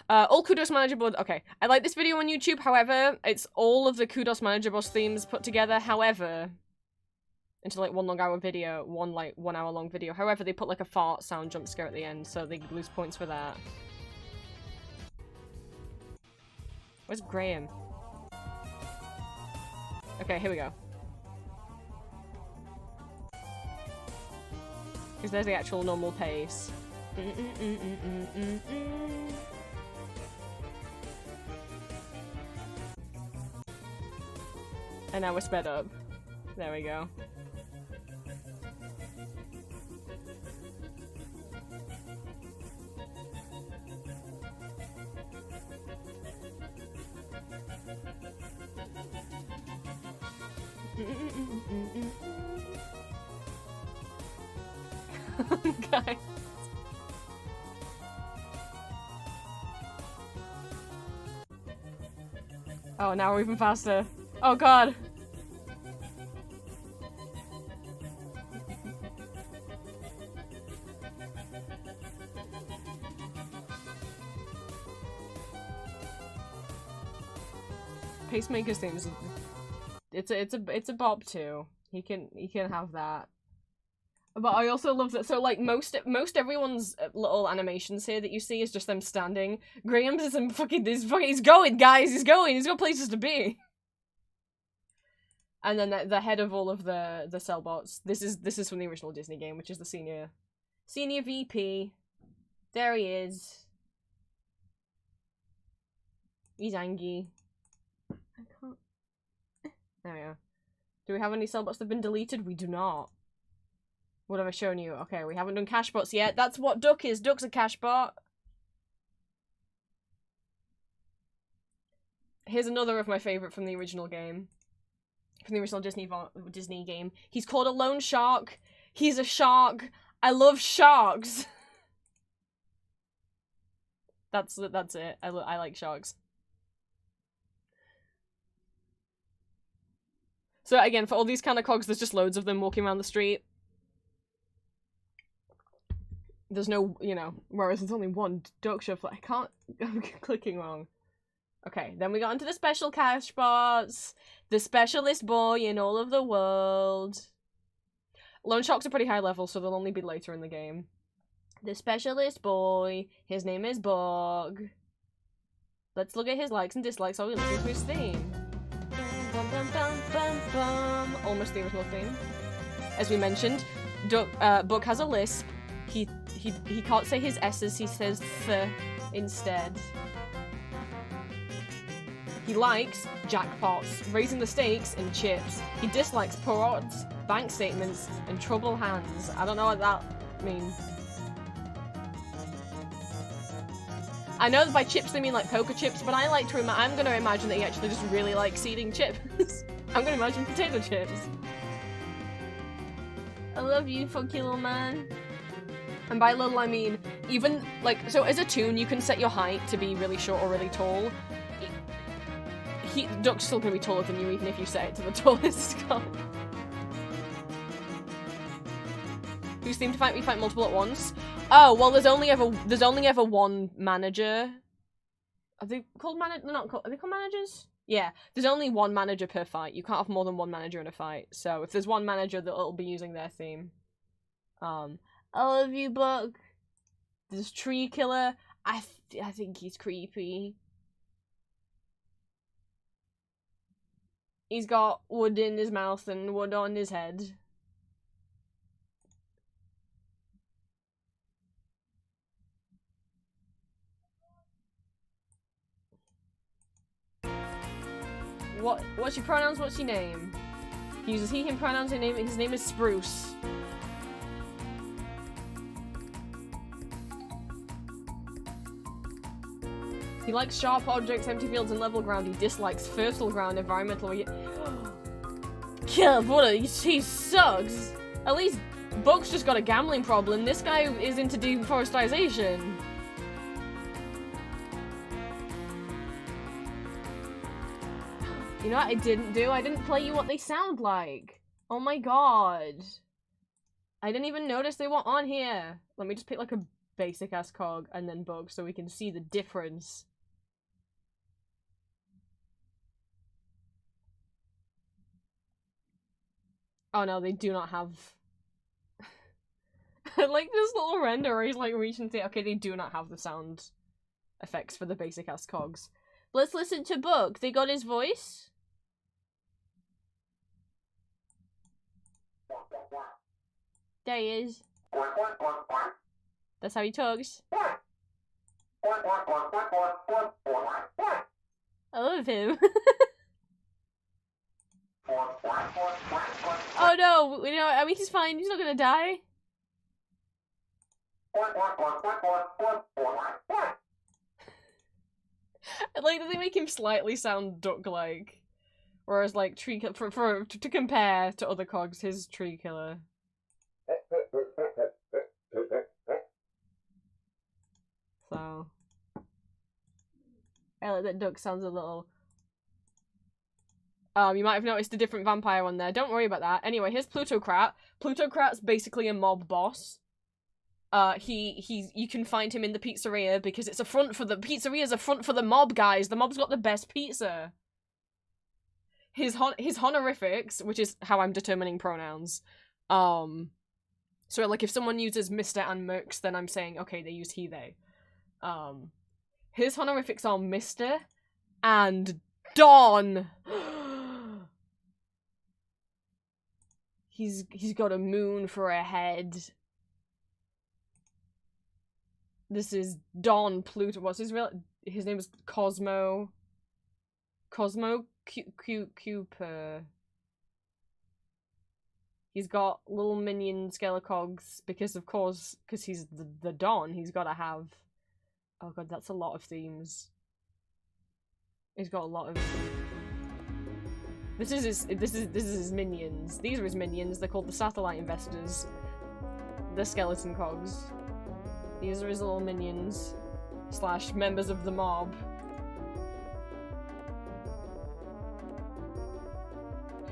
all Kudos Manager board. Okay, I like this video on YouTube. However, it's all of the Kudos Manager boss themes put together. However, into like one long hour video, one 1 hour long video. However, they put like a fart sound jump scare at the end, so they lose points for that. Where's Graham? Okay, here we go. Because there's the actual normal pace. And now we're sped up. There we go. Guys. Oh, now we're even faster. Oh god. Pacemaker's theme is it's a bop too. He can have that. But I also love that. So like most everyone's little animations here that you see is just them standing. Graham's is he's going, guys. He's going. He's got places to be. And then the head of all of the cellbots. This is from the original Disney game, which is the senior VP. There he is. He's angry. I can't. There we are. Do we have any cellbots that have been deleted? We do not. What have I shown you? Okay, we haven't done cashbots yet. That's what Duck is. Duck's a cashbot. Here's another of my favorite from the original game. From the original Disney game. He's called a loan shark. He's a shark. I love sharks. That's it. I like sharks. So again, for all these kind of cogs, there's just loads of them walking around the street. There's no, you know, whereas there's only one duck shuffle. I can't, I'm clicking wrong. Okay, then we got into the special cash bots. The specialist boy in all of the world. Loan Sharks are pretty high level, so they'll only be later in the game. The specialist boy, his name is Bug. Let's look at his likes and dislikes while we listen to his theme. Bum, bum, bum, bum, bum. Almost the original theme. As we mentioned, Bug has a lisp. He can't say his S's, he says th instead. He likes jackpots, raising the stakes, and chips. He dislikes poor odds, bank statements, and trouble hands. I don't know what that means. I know that by chips they mean like poker chips, but I like to I'm gonna imagine that he actually just really likes eating chips. I'm gonna imagine potato chips. I love you, funky little man. And by little I mean, even, like, so as a toon you can set your height to be really short or really tall. Duck's still gonna be taller than you even if you set it to the tallest guy. Who's themed to fight? We fight multiple at once. Oh, well there's only ever one manager. Are they called are they called managers? Yeah, there's only one manager per fight. You can't have more than one manager in a fight. So if there's one manager, that'll be using their theme. I love you, Buck. There's Tree Killer. I think he's creepy. He's got wood in his mouth and wood on his head. What's your pronouns? What's your name? He uses he, him pronouns. His name is Spruce. He likes sharp objects, empty fields, and level ground. He dislikes fertile ground, environmental. Yeah, what he sucks. At least Bug's just got a gambling problem. This guy is into deforestation. You know what I didn't do? I didn't play you what they sound like. Oh my god. I didn't even notice they were on here. Let me just pick like a basic ass cog and then Bug so we can see the difference. Oh no, they do not have... like this little render where he's like reaching to... Okay, they do not have the sound effects for the basic ass cogs. Let's listen to Bug. They got his voice. There he is. That's how he talks. I love him. Oh no, you know, I mean he's fine, he's not gonna die. Like, does it make him slightly sound duck-like? Whereas like to compare to other cogs, his Tree Killer. So I like that duck sounds a little... you might have noticed a different vampire one there. Don't worry about that. Anyway, here's Plutocrat. Plutocrat's basically a mob boss. You can find him in the pizzeria because it's a front for the pizzeria's a front for the mob, guys. The mob's got the best pizza. His honorifics, which is how I'm determining pronouns. So like if someone uses Mr. and Mercs, then I'm saying okay, they use he, they. His honorifics are Mr. and Don. He's got a moon for a head. This is Don Pluto. What's his real? His name is Cosmo. Cosmo Cooper. He's got little minion Skelecogs because, of course, because he's the Don. He's got to have. Oh god, that's a lot of themes. He's got a lot of. This is his minions. These are his minions. They're called the Satellite Investors. The Skeleton Cogs. These are his little minions / members of the mob.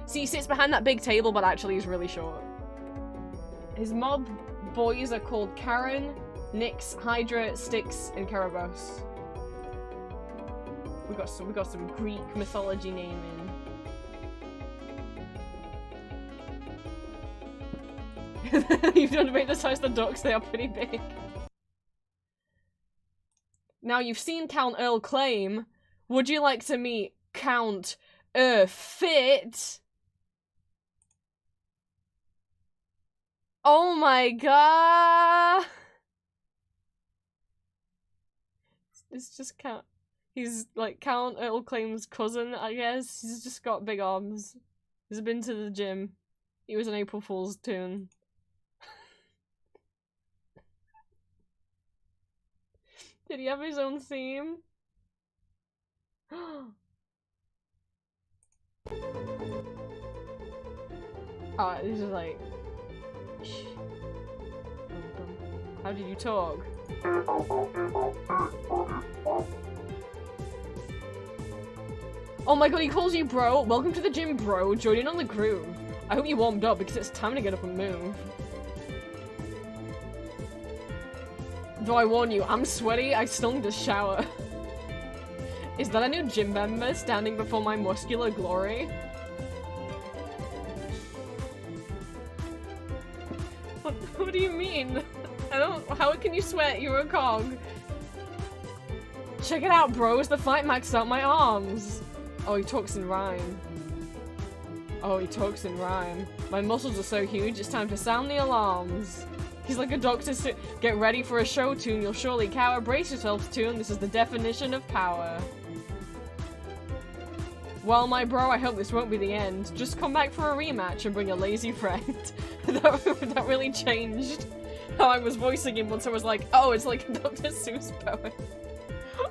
See, he sits behind that big table, but actually he's really short. His mob boys are called Karen, Nyx, Hydra, Styx, and Karabos. We got some Greek mythology naming. You've done debate the size of the ducks, they are pretty big. Now you've seen Count Earl claim. Would you like to meet Count Fit? Oh my god! It's just Count. He's like Count Earl Claim's cousin, I guess. He's just got big arms. He's been to the gym. He was an April Fool's tune. Did he have his own theme? Oh, this is like... How did you talk? Oh my god, he calls you bro. Welcome to the gym, bro. Join in on the groove. I hope you warmed up because it's time to get up and move. Though I warn you, I'm sweaty, I still need a shower. Is that a new gym member standing before my muscular glory? What do you mean? How can you sweat? You're a cog. Check it out, bros. The fight maxed out my arms. Oh, he talks in rhyme. Oh, he talks in rhyme. My muscles are so huge, it's time to sound the alarms. He's like a doctor. Get ready for a show tune. You'll surely cower. Brace yourselves, tune. This is the definition of power. Well, my bro, I hope this won't be the end. Just come back for a rematch and bring a lazy friend. that really changed how I was voicing him once I was like, oh, it's like a Dr. Seuss poem.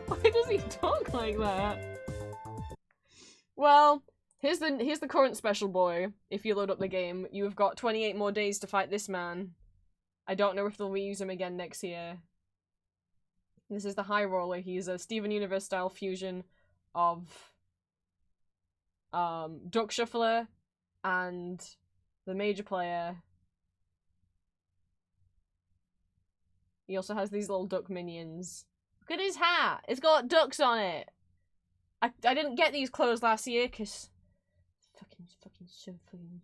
Why does he talk like that? Well, here's the current special boy. If you load up the game, you have got 28 more days to fight this man. I don't know if they'll reuse him again next year. This is the High Roller. He's a Steven Universe style fusion of Duck Shuffler and the Major Player. He also has these little duck minions. Look at his hat! It's got ducks on it! I didn't get these clothes last year because fucking so fucking.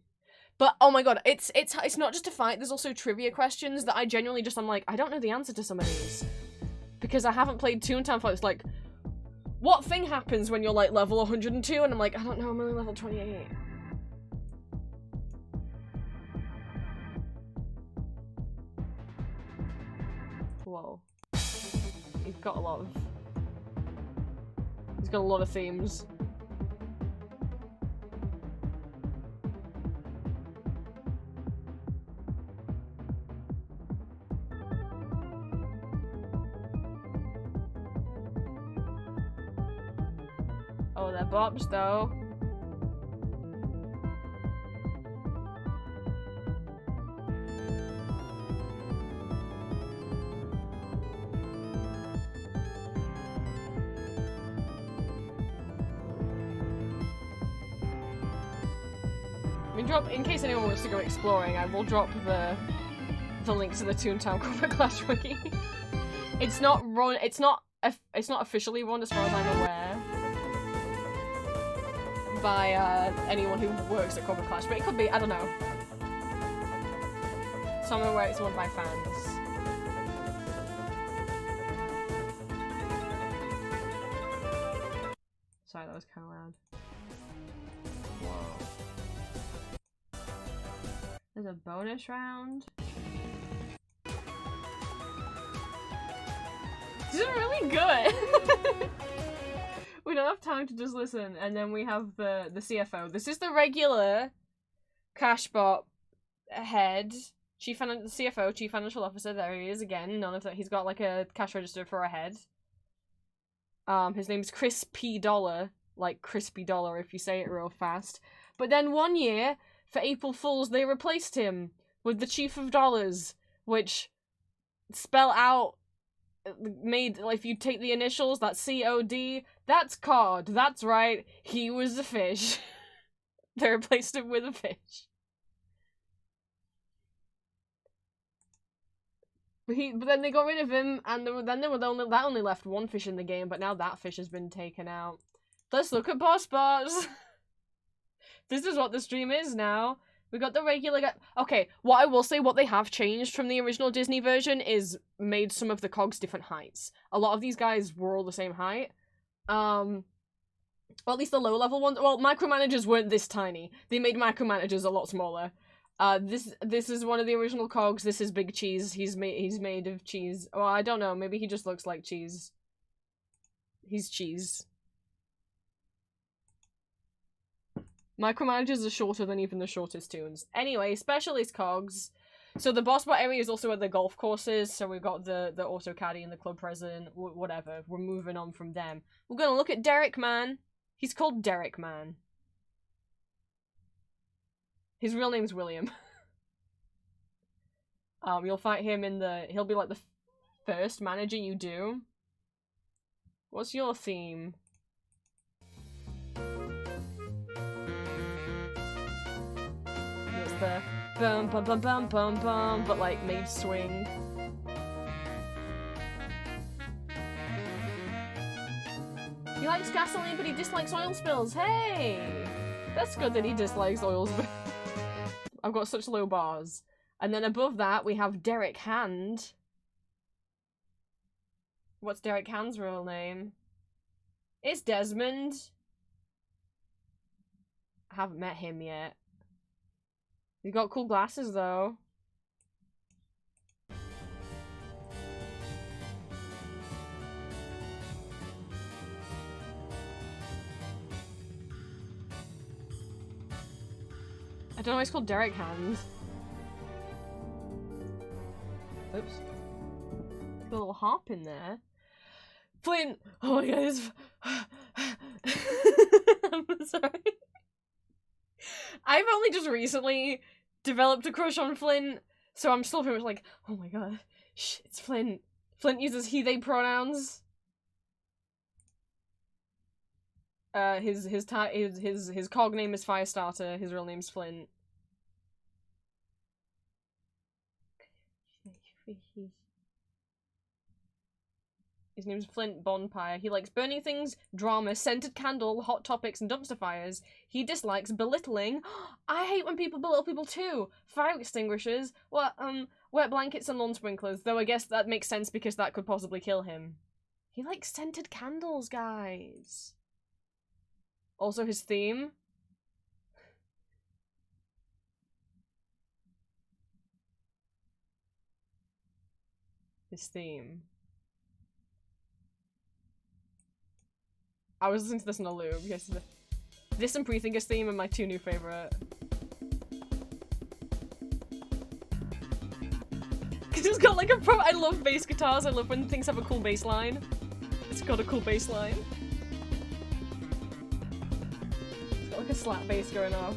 But oh my god, it's not just a fight. There's also trivia questions that I genuinely just I'm like I don't know the answer to some of these because I haven't played Toontown for. It's like, what thing happens when you're like level 102? And I'm like, I don't know. I'm only level 28. Whoa, he's got a lot of. He's got a lot of themes. Oh, they're bops though. I mean, in case anyone wants to go exploring, I will drop the link to the Toontown Corporate Clash wiki. It's not run. It's not officially run, as far as I'm aware, by anyone who works at Corporate Clash, but it could be. I don't know. So I'm aware it's run by fans. Sorry, that was kind of loud. Whoa. There's a bonus round. This is really good. We don't have time to just listen, and then we have the CFO. This is the regular Cashbot head, CFO, Chief Financial Officer. There he is again. None of that. He's got like a cash register for a head. His name's Chris P. Dollar, like Crispy Dollar if you say it real fast. But then one year, for April Fools, they replaced him with the Chief of Dollars, which spell out, made, if you take the initials, that's C-O-D, that's Cod, that's right, he was a fish. They replaced him with a fish. But then they got rid of him, and that only left one fish in the game, but now that fish has been taken out. Let's look at Boss Boss! This is what the stream is now. We got the regular guy. Okay, what I will say, what they have changed from the original Disney version is made some of the cogs different heights. A lot of these guys were all the same height. Or at least the low-level ones. Well, micromanagers weren't this tiny. They made micromanagers a lot smaller. This is one of the original cogs. This is Big Cheese. He's made of cheese. Well, I don't know. Maybe he just looks like cheese. He's cheese. Micromanagers are shorter than even the shortest toons. Anyway, specialist cogs. So the boss bot area is also where the golf course is. So we've got the auto caddy and the club president. Whatever. We're moving on from them. We're gonna look at Derek Man. He's called Derek Man. His real name's William. You'll fight him in the... He'll be like the first manager you do. What's your theme? It's the bum bum bum bum bum bum, but like made swing. He likes gasoline, but he dislikes oil spills. Hey! That's good that he dislikes oil spills. I've got such low bars. And then above that, we have Derek Hand. What's Derek Hand's real name? It's Desmond. I haven't met him yet. He's got cool glasses, though. I don't know why it's called Derek Hand. Oops. A little harp in there. Flint! Oh my god, I'm sorry. I've only just recently developed a crush on Flint, so I'm still very much like, oh my god, shh, it's Flint. Flint uses he, they pronouns. His cog name is Firestarter, his real name's Flint. His name's Flint Bonfire. He likes burning things, drama, scented candle, hot topics, and dumpster fires. He dislikes belittling. I hate when people belittle people too. Fire extinguishers, wet blankets and lawn sprinklers. Though I guess that makes sense because that could possibly kill him. He likes scented candles, guys. Also his theme. His theme. I was listening to this in a loop. Yes, this and Prethinker's theme are my two new favorite. Cause it's got like a I love bass guitars. I love when things have a cool bass line. It's got a cool bass line. It's got like a slap bass going off.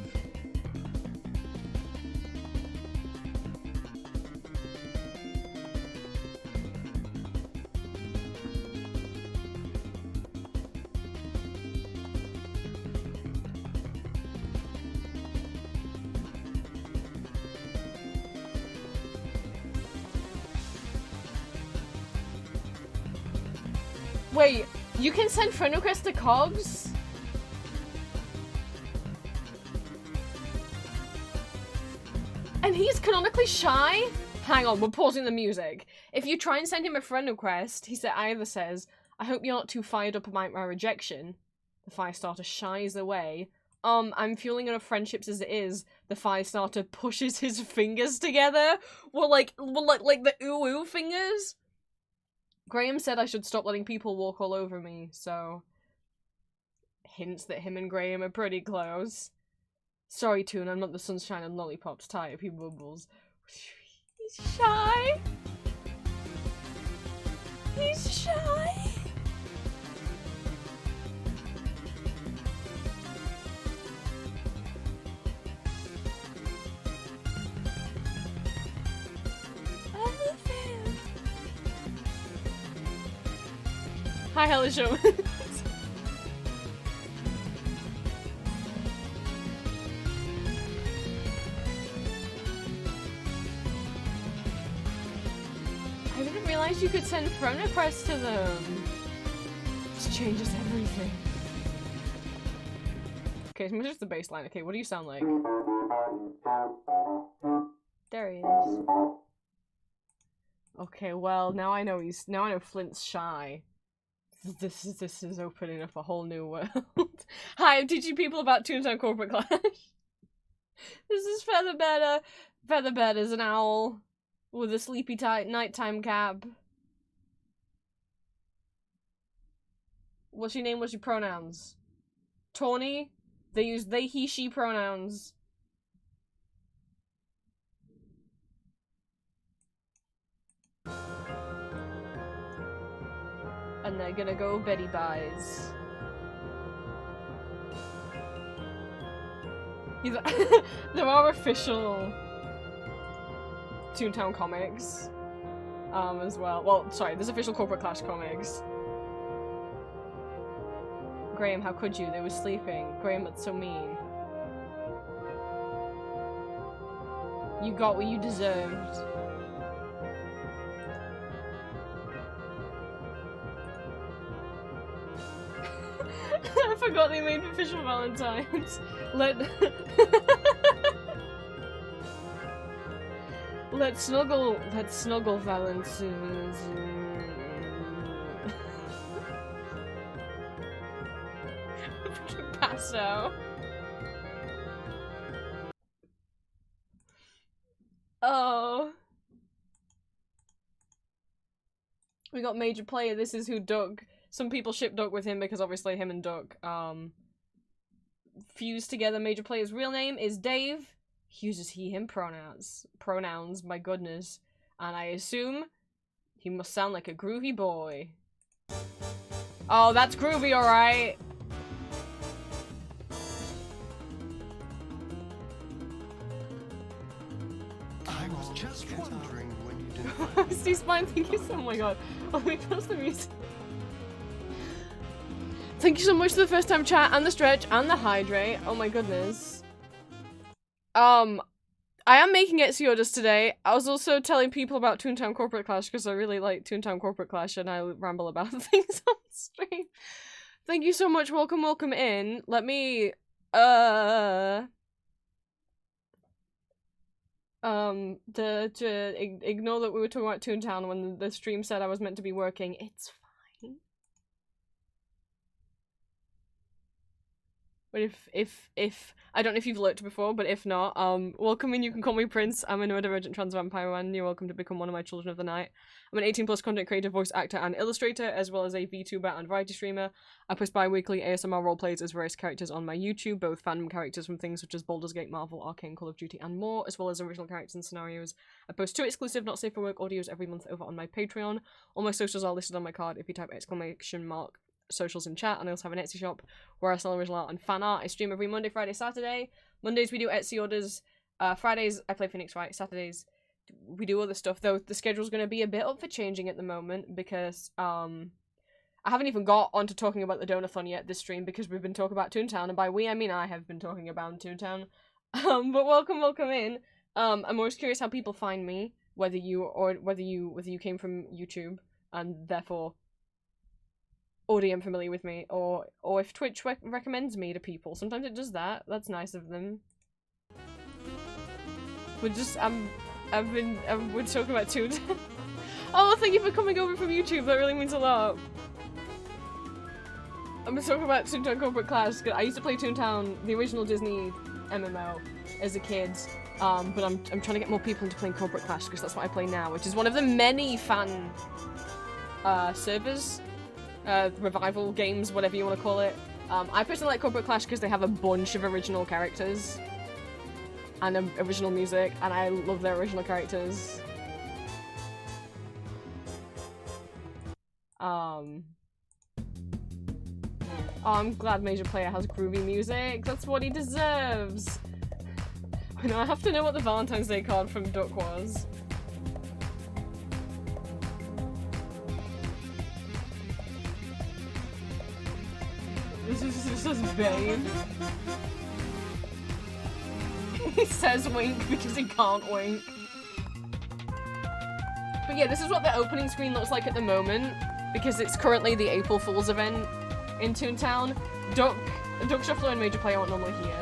Wait, you can send friend requests to cogs? And he's canonically shy? Hang on, we're pausing the music. If you try and send him a friend request, he either says, I hope you're not too fired up about my rejection. The Firestarter shies away. I'm fueling enough friendships as it is. The Firestarter pushes his fingers together. Well, like the ooh-ooh fingers? Graham said I should stop letting people walk all over me, so... Hints that him and Graham are pretty close. Sorry, Toon, I'm not the sunshine and lollipops type, he bubbles. He's shy. He's shy. Hi, Hello Showman. I didn't realize you could send friend requests to them. This changes everything. Okay, it's just the bass line. Okay, what do you sound like? There he is. Okay, well, now I know Flint's shy. This is opening up a whole new world. Hi, I'm teaching people about Toontown Corporate Clash. This is Featherbed. Featherbed is an owl with a sleepy nighttime cap. What's your name? What's your pronouns? Tawny? They use they, he, she pronouns. And they're gonna go Betty Buys. There are official Toontown comics as well. Well, sorry, there's official Corporate Clash comics. Graham, how could you? They were sleeping. Graham, that's so mean. You got what you deserved. I forgot they made official Valentines. Let's snuggle Valentines. Paso. Oh. We got Major Player. This is who Duck. Some people ship Duck with him because obviously him and Duck fused together. Major Player's real name is Dave. He uses he, him pronouns, my goodness. And I assume he must sound like a groovy boy. Oh, that's groovy, alright. I was just wondering when you did. Steve Spine, thank you so much. Oh my god. Let me post the music. Thank you so much for the first time chat and the stretch and the hydrate. Oh my goodness. I am making Etsy orders today. I was also telling people about Toontown Corporate Clash because I really like Toontown Corporate Clash and I ramble about things on stream. Thank you so much. Welcome in. Let me ignore that we were talking about Toontown when the stream said I was meant to be working. It's fine. But if I don't know if you've looked before, but if not, welcome in. You can call me Prince. I'm a neurodivergent trans vampire man. You're welcome to become one of my children of the night. I'm an 18+ content creator, voice actor, and illustrator, as well as a VTuber and variety streamer. I post bi-weekly ASMR roleplays as various characters on my YouTube, both fandom characters from things such as Baldur's Gate, Marvel, Arcane, Call of Duty, and more, as well as original characters and scenarios. I post 2 exclusive Not Safe for Work audios every month over on my Patreon. All my socials are listed on my card if you type !! Socials in chat, and I also have an Etsy shop where I sell original art and fan art. I stream every Monday, Friday, Saturday. Mondays we do Etsy orders. Fridays I play Phoenix Wright. Saturdays we do other stuff, though the schedule's going to be a bit up for changing at the moment because I haven't even got onto talking about the Donathon yet this stream because we've been talking about Toontown, and by we I mean I have been talking about Toontown. But welcome in. I'm always curious how people find me, whether you came from YouTube and therefore already am familiar with me, or if Twitch recommends me to people. Sometimes it does that. That's nice of them. We're talking about Toontown. Oh, thank you for coming over from YouTube. That really means a lot. I'm talking about Toontown Corporate Clash. I used to play Toontown, the original Disney MMO, as a kid. But I'm trying to get more people into playing Corporate Clash because that's what I play now, which is one of the many fan servers. Revival games, whatever you want to call it. I personally like Corporate Clash because they have a bunch of original characters and original music, and I love their original characters. Oh, I'm glad Major Player has groovy music. That's what he deserves. I know, I have to know what the Valentine's Day card from Duck was. This is Bane. He says wink because he can't wink. But yeah, this is what the opening screen looks like at the moment, because it's currently the April Fool's event in Toontown. Duck Duck Shuffler and Major Player aren't normally here.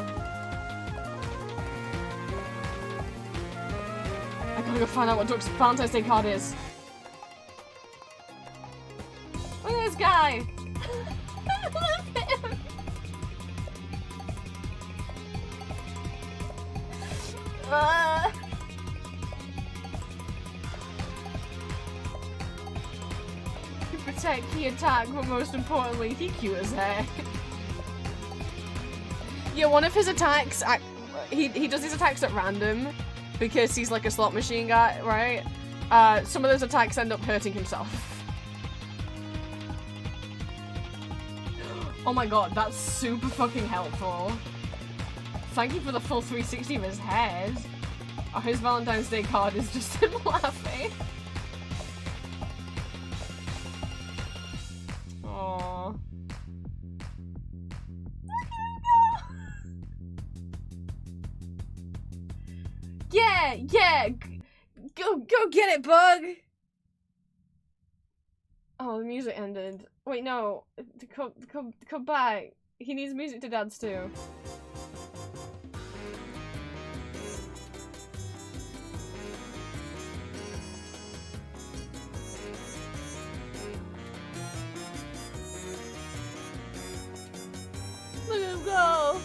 I gotta go find out what Duck's Valentine's Day card is. Look at this guy! Look at him! You protect, he attack, but most importantly, he cute as heck. Yeah, one of his attacks, he does his attacks at random because he's like a slot machine guy, right? Some of those attacks end up hurting himself. Oh my god, that's super fucking helpful. Thank you for the full 360 of his head. Oh, his Valentine's Day card is just him laughing. Aww. Yeah, yeah! Go get it, bug! Oh, the music ended. Wait, no. Come back. He needs music to dance to. Look at him go!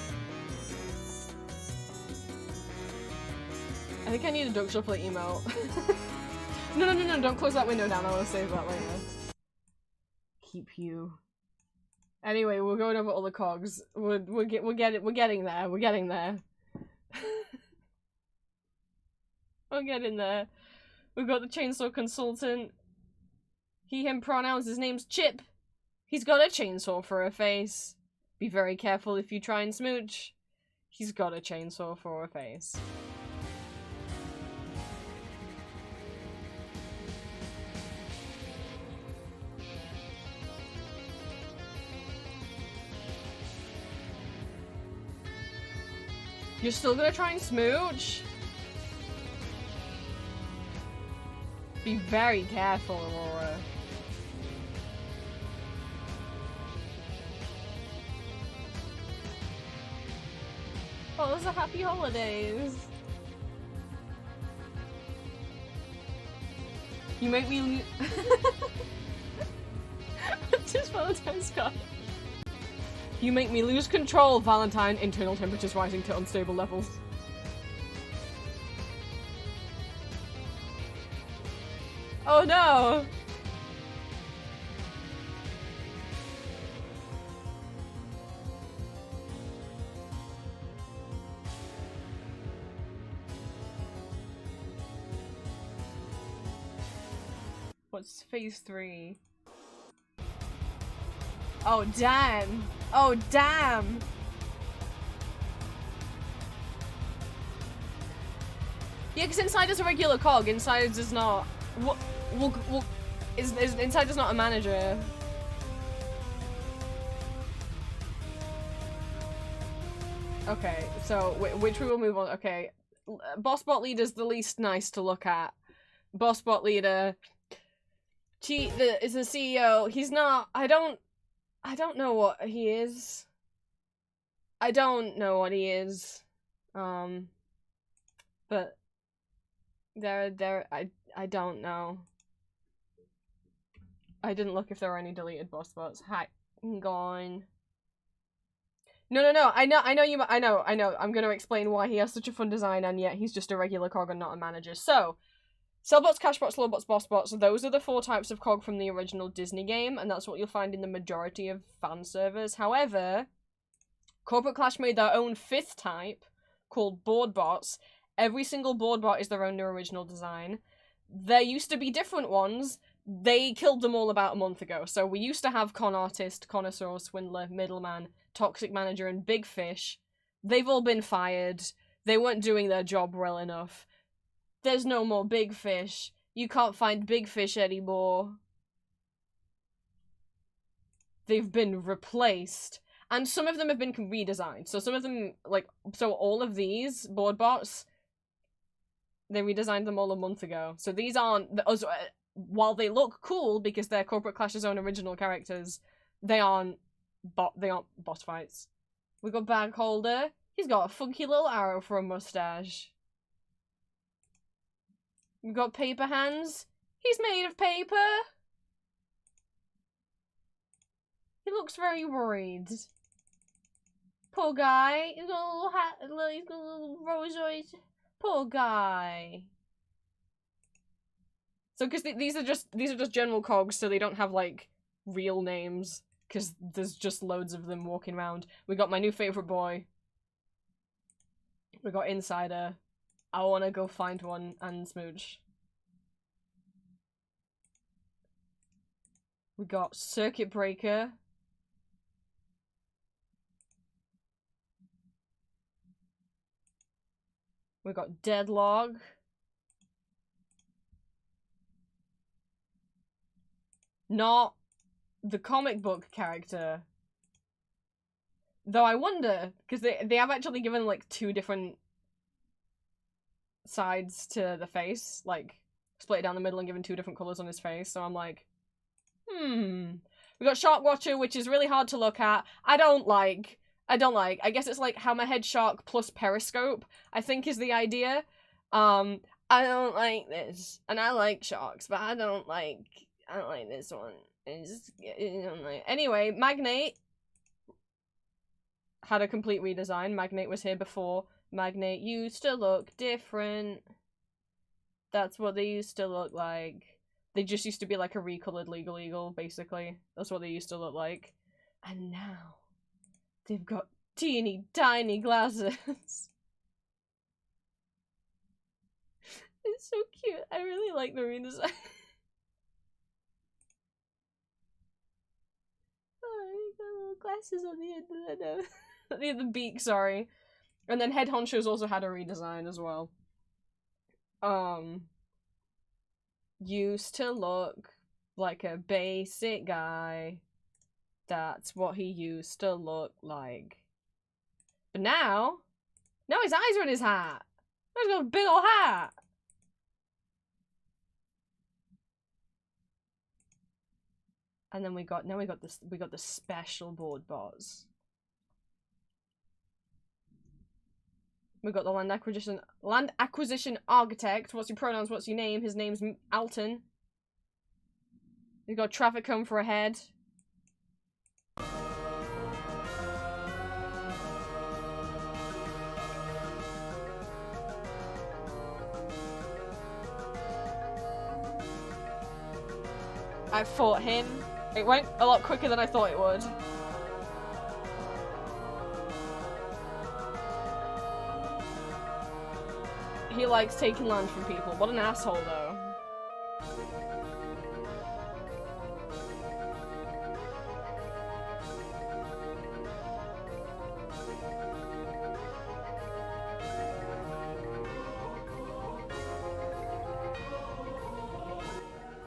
I think I need a Duck Shuffler emote. No, don't close that window down. I want to save that later. Keep you. Anyway, we're going over all the cogs. We're getting there. We're getting there. We're getting there. We've got the chainsaw consultant. He, him pronouns. His name's Chip. He's got a chainsaw for a face. Be very careful if you try and smooch. He's got a chainsaw for a face. You're still gonna try and smooch? Be very careful, Aurora. Oh, those are happy holidays. You make me What's his Valentine's card? You make me lose control, Valentine. Internal temperatures rising to unstable levels. Oh no! What's phase 3? Oh damn! Oh damn! Yeah, because inside is a regular cog. Inside is not. What? Inside is not a manager. Okay, so which we will move on. Okay, boss bot leader's the least nice to look at. Boss bot leader. Is the CEO. He's not. I don't know what he is. I don't know what he is. But I don't know. I didn't look if there were any deleted boss bots. Hi, gone. No. I know. I'm gonna explain why he has such a fun design and yet he's just a regular cog and not a manager. So, Cellbots, Cashbots, Slowbots, Bossbots, those are the 4 types of cog from the original Disney game, and that's what you'll find in the majority of fan servers. However, Corporate Clash made their own 5th type, called Board Bots. Every single Board Bot is their own original design. There used to be different ones. They killed them all about a month ago. So we used to have Con Artist, Connoisseur, Swindler, Middleman, Toxic Manager, and Big Fish. They've all been fired. They weren't doing their job well enough. There's no more Big Fish. You can't find Big Fish anymore. They've been replaced. And some of them have been redesigned. So some of them, so all of these board bots, they redesigned them all a month ago. So these aren't, while they look cool because they're Corporate Clash's own original characters, they aren't boss fights. We got Bag Holder. He's got a funky little arrow for a mustache. We got Paper Hands. He's made of paper. He looks very worried. Poor guy. He's got a little hat. He's got a little rose eyes. Poor guy. So, because these are just general cogs, so they don't have like real names. Because there's just loads of them walking around. We got my new favorite boy. We got Insider. I want to go find one and smooch. We got Circuit Breaker. We got Deadlog. Not the comic book character. Though I wonder, because they have actually given like 2 different sides to the face, like split it down the middle and given 2 different colours on his face, so I'm like, We got Shark Watcher, which is really hard to look at. I don't like. I guess it's like Hammerhead Shark plus Periscope, I think is the idea. I don't like this. And I like sharks, but I don't like this one. Anyway, Magnate had a complete redesign. Magnate was here before. Magnate used to look different. That's what they used to look like. They just used to be like a recolored Legal Eagle, basically. That's what they used to look like. And now, they've got teeny tiny glasses. It's so cute. I really like the redesign. Oh, you got little glasses on the end of the nose. At the end of the beak, sorry. And then Head Honcho's also had a redesign as well. Used to look like a basic guy. That's what he used to look like. But now his eyes are in his hat. He's got a big old hat. And then we got the special board bots. We got the land acquisition architect. What's your pronouns? What's your name? His name's Alton. We got traffic cone for a head. I fought him. It went a lot quicker than I thought it would. He likes taking land from people. What an asshole, though.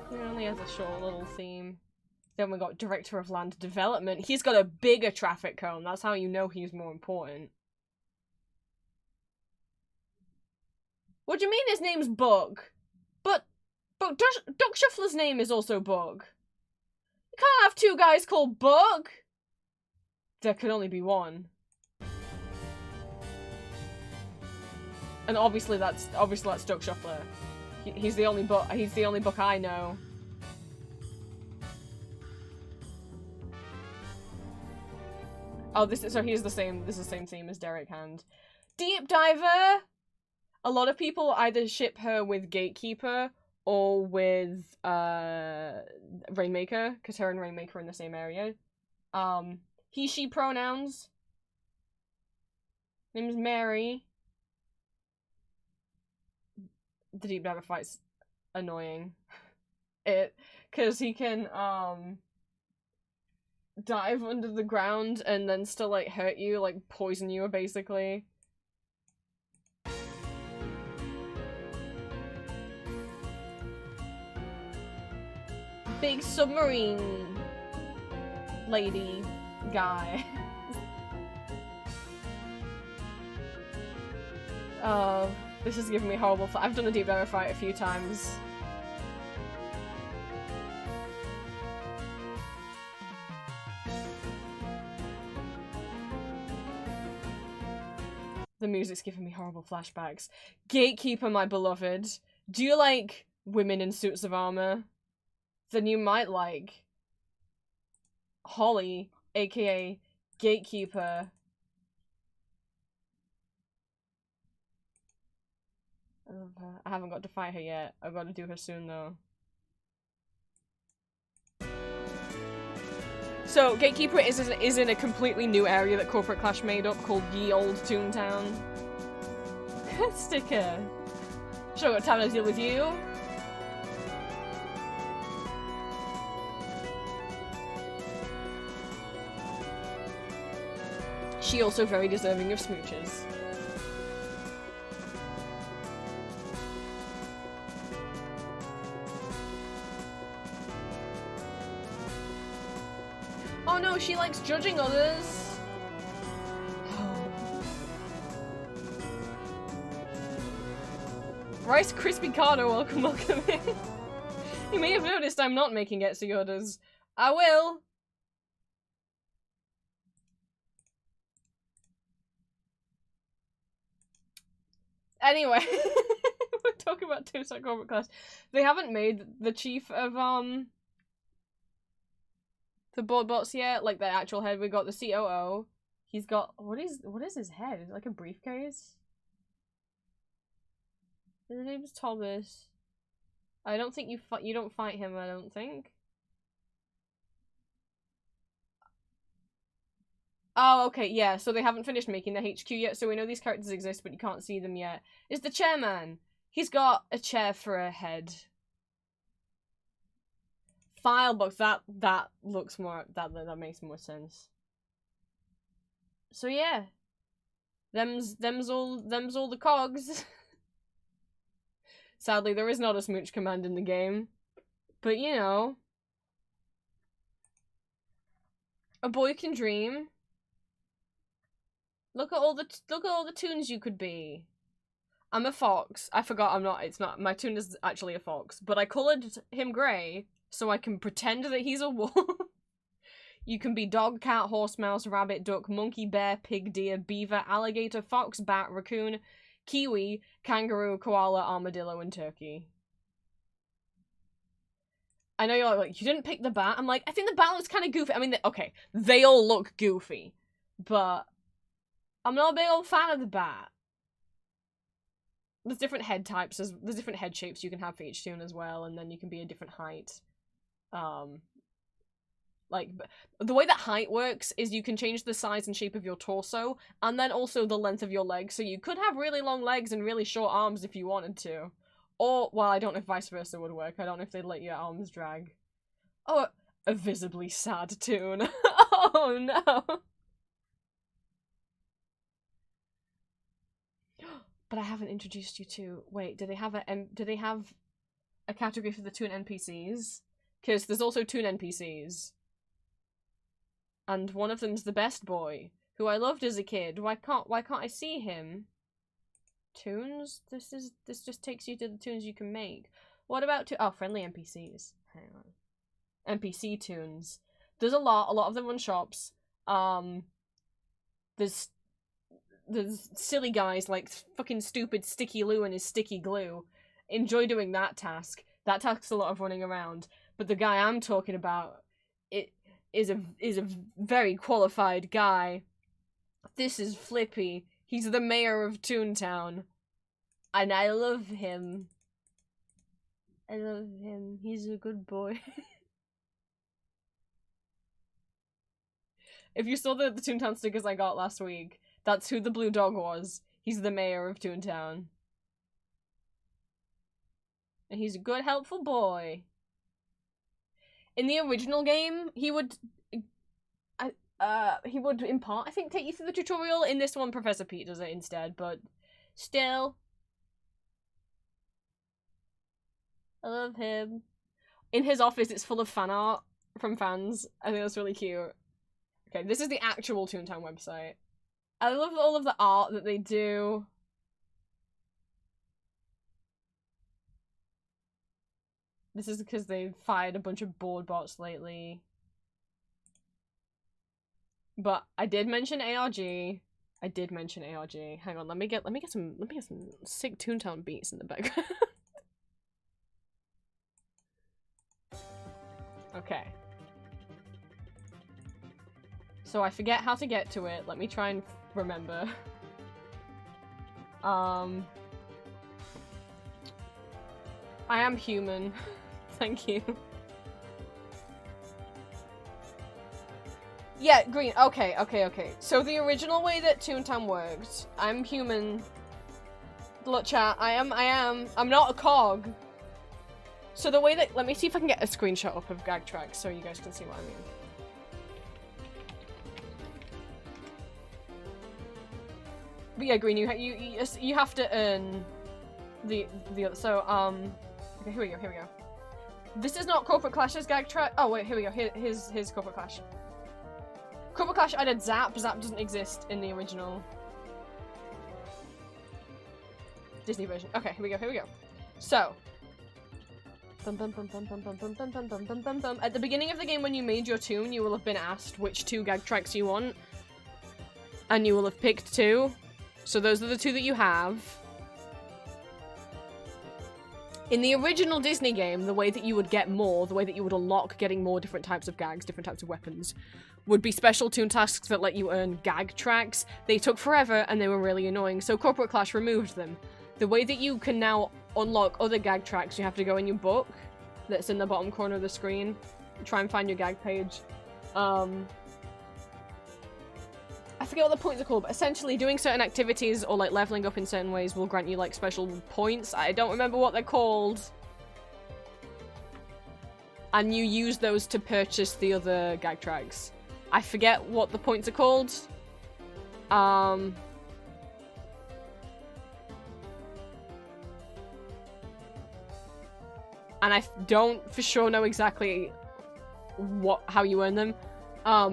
He only has a short little theme. Then we got Director of Land Development. He's got a bigger traffic cone. That's how you know he's more important. What do you mean his name's Bug? But Duck Shuffler's name is also Bug. You can't have 2 guys called Bug. There could only be one. And obviously that's Duck Shuffler. He's the only Buck I know. Oh, this is the same theme as Derek Hand. Deep Diver! A lot of people either ship her with Gatekeeper or with Rainmaker, because her and Rainmaker are in the same area. He, she pronouns. Name's Mary. The Deep Diver fight's annoying. Because he can, dive under the ground and then still, like, hurt you, like, poison you, basically. Big submarine lady guy. Oh, this is giving me horrible I've done the Deep Diver fight a few times. The music's giving me horrible flashbacks. Gatekeeper, my beloved. Do you like women in suits of armor? Then you might like Holly, aka Gatekeeper. I love her. I haven't got to fight her yet. I've got to do her soon though. So, Gatekeeper is in a completely new area that Corporate Clash made up called Ye Old Toontown. Sticker. Sure, what time to deal with you? She also very deserving of smooches. Oh no, she likes judging others. Rice Krispy Cardo, welcome in. You may have noticed I'm not making Etsy orders. I will. Anyway, we're talking about Toontown Corporate Clash. They haven't made the chief of the board bots yet, like the actual head. We got the COO. He's got what is his head? Is it like a briefcase? His name's Thomas. I don't think you don't fight him. I don't think. Oh, okay, yeah. So they haven't finished making the HQ yet. So we know these characters exist, but you can't see them yet. Is the chairman? He's got a chair for a head. File box. That looks more. That makes more sense. So yeah, them's all the cogs. Sadly, there is not a smooch command in the game, but you know, a boy can dream. Look at all the toons you could be. I'm a fox. I forgot I'm not. It's not. My toon is actually a fox, but I colored him grey so I can pretend that he's a wolf. You can be dog, cat, horse, mouse, rabbit, duck, monkey, bear, pig, deer, beaver, alligator, fox, bat, raccoon, kiwi, kangaroo, koala, armadillo, and turkey. I know you're like, you didn't pick the bat. I'm like, I think the bat looks kind of goofy. I mean, okay, they all look goofy, but I'm not a big old fan of the bat. There's different head types, there's different head shapes you can have for each toon as well, and then you can be a different height. Like, the way that height works is you can change the size and shape of your torso, and then also the length of your legs, so you could have really long legs and really short arms if you wanted to. Or, well, I don't know if vice versa would work. I don't know if they'd let your arms drag. Oh, a visibly sad toon. Oh no! But I haven't introduced you to... Wait, do they have a category for the toon NPCs? Because there's also toon NPCs. And one of them's the best boy, who I loved as a kid. Why can't I see him? Toons? This just takes you to the toons you can make. What about friendly NPCs. Hang on. NPC toons. There's a lot of them run shops. There's silly guys like fucking stupid Sticky Lou and his sticky glue. Enjoy doing that task. That task's a lot of running around. But the guy I'm talking about is a very qualified guy. This is Flippy. He's the mayor of Toontown. And I love him. I love him. He's a good boy. If you saw the Toontown stickers I got last week, that's who the blue dog was. He's the mayor of Toontown. And he's a good, helpful boy. In the original game, he would in part, I think, take you through the tutorial. In this one, Professor Pete does it instead, but still. I love him. In his office, it's full of fan art from fans. I think that's really cute. Okay, this is the actual Toontown website. I love all of the art that they do. This is because they've fired a bunch of board bots lately. But I did mention ARG. I did mention ARG. Hang on, let me get some sick Toontown beats in the background. Okay. So I forget how to get to it. Let me try and remember. I am human. Thank you. Yeah, green. Okay. So the original way that Toontown worked, I'm human. Look, chat, I'm not a cog. So the way that, let me see if I can get a screenshot up of gag tracks so you guys can see what I mean. But yeah, green, you have to earn the other, so, okay, here we go. This is not Corporate Clash's gag track. Oh wait, here we go, here's Corporate Clash. Corporate Clash added Zap doesn't exist in the original Disney version. Okay, here we go. So, at the beginning of the game when you made your tune, you will have been asked which 2 gag tracks you want. And you will have picked 2. So those are the 2 that you have. In the original Disney game, the way that you would get more, the way that you would unlock getting more different types of gags, different types of weapons, would be special tune tasks that let you earn gag tracks. They took forever and they were really annoying, so Corporate Clash removed them. The way that you can now unlock other gag tracks, you have to go in your book that's in the bottom corner of the screen, try and find your gag page. I forget what the points are called, but essentially doing certain activities or like leveling up in certain ways will grant you like special points. I don't remember what they're called. And you use those to purchase the other gag tracks. I forget what the points are called. And I don't for sure know exactly how you earn them.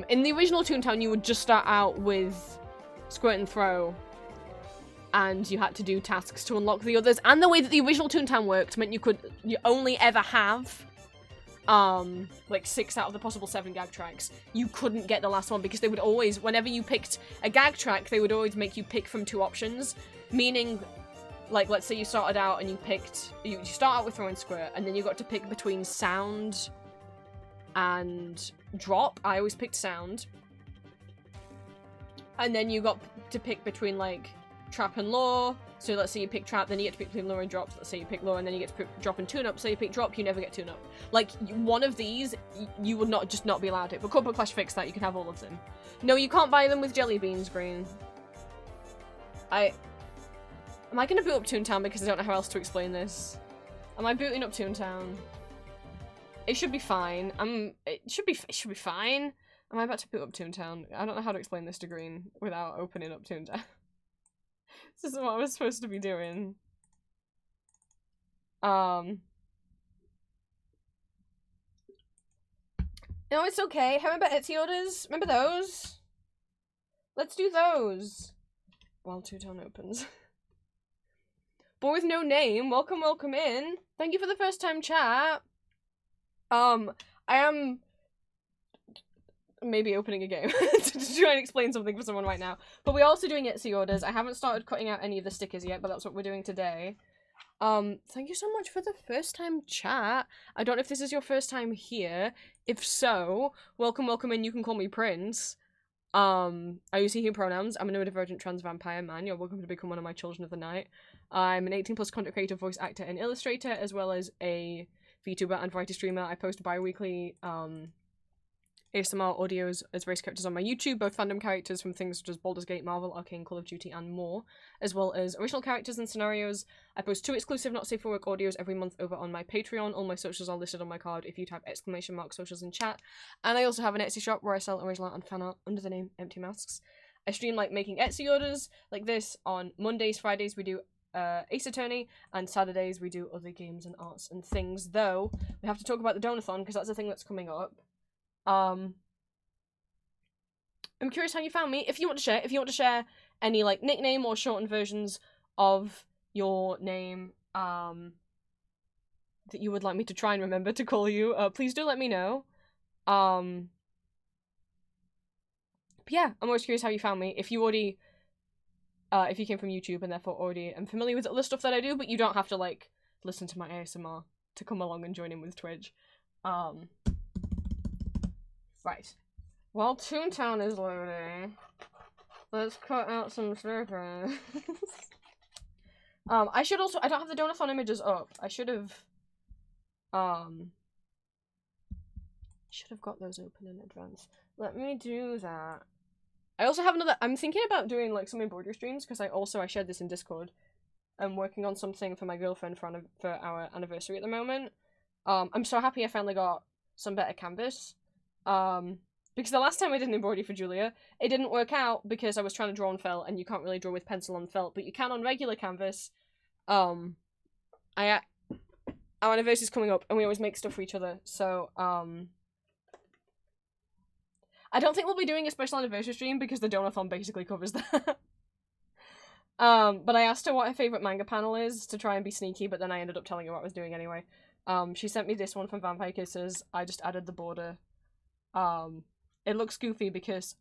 In the original Toontown, you would just start out with Squirt and Throw, and you had to do tasks to unlock the others. And the way that the original Toontown worked meant you only ever have like 6 out of the possible 7 gag tracks. You couldn't get the last one because they would always, whenever you picked a gag track, they would always make you pick from 2 options, meaning, like, let's say you started out and you start out with Throw and Squirt, and then you got to pick between sound and drop. I always picked sound. And then you got to pick between, like, trap and lure. So let's say you pick trap, then you get to pick between lure and drop. Let's say you pick lure, and then you get to pick drop and tune-up. So you pick drop, you never get tune-up. Like, one of these, you would not be allowed it. But Corporate Clash fixed that, you can have all of them. No, you can't buy them with jelly beans, green. Am I gonna boot up Toontown because I don't know how else to explain this? Am I booting up Toontown? It should be fine. It should be fine. Am I about to boot up Toontown? I don't know how to explain this to green without opening up Toontown. This isn't what I was supposed to be doing. No, it's okay. How about Etsy orders? Remember those? Let's do those. While Toontown opens. Boy with no name, welcome in. Thank you for the first time chat. I am maybe opening a game to try and explain something for someone right now. But we're also doing Etsy orders. I haven't started cutting out any of the stickers yet, but that's what we're doing today. Thank you so much for the first time chat. I don't know if this is your first time here. If so, welcome in. You can call me Prince. I use he, him pronouns. I'm a neurodivergent trans vampire man. You're welcome to become one of my children of the night. I'm an 18+ content creator, voice actor, and illustrator, as well as a VTuber and variety streamer. I post bi-weekly ASMR audios as race characters on my YouTube, both fandom characters from things such as Baldur's Gate, Marvel, Arcane, Call of Duty, and more, as well as original characters and scenarios. I post 2 exclusive Not Safe for Work audios every month over on my Patreon. All my socials are listed on my card if you type !socials in chat. And I also have an Etsy shop where I sell original art and fan art under the name Empty Masks. I stream like making Etsy orders like this on Mondays, Fridays we do Ace Attorney, and Saturdays we do other games and arts and things, though we have to talk about the Donathon because that's the thing that's coming up. I'm curious how you found me. If you want to share any like nickname or shortened versions of your name that you would like me to try and remember to call you, please do let me know. But yeah, I'm always curious how you found me. If you already if you came from YouTube and therefore already am familiar with other stuff that I do, but you don't have to, like, listen to my ASMR to come along and join in with Twitch. Right. While Toontown is loading, let's cut out some surface. I should also- I don't have the Donathon images up. I should have got those open in advance. Let me do that. I also have another- I'm thinking about doing, like, some embroidery streams, because I shared this in Discord. I'm working on something for my girlfriend for our anniversary at the moment. I'm so happy I finally got some better canvas. Because the last time I did an embroidery for Julia, it didn't work out because I was trying to draw on felt, and you can't really draw with pencil on felt, but you can on regular canvas. Our anniversary's coming up, and we always make stuff for each other, so, I don't think we'll be doing a special anniversary stream because the Donathon basically covers that. But I asked her what her favourite manga panel is to try and be sneaky, but then I ended up telling her what I was doing anyway. She sent me this one from Vampire Kisses. I just added the border. It looks goofy because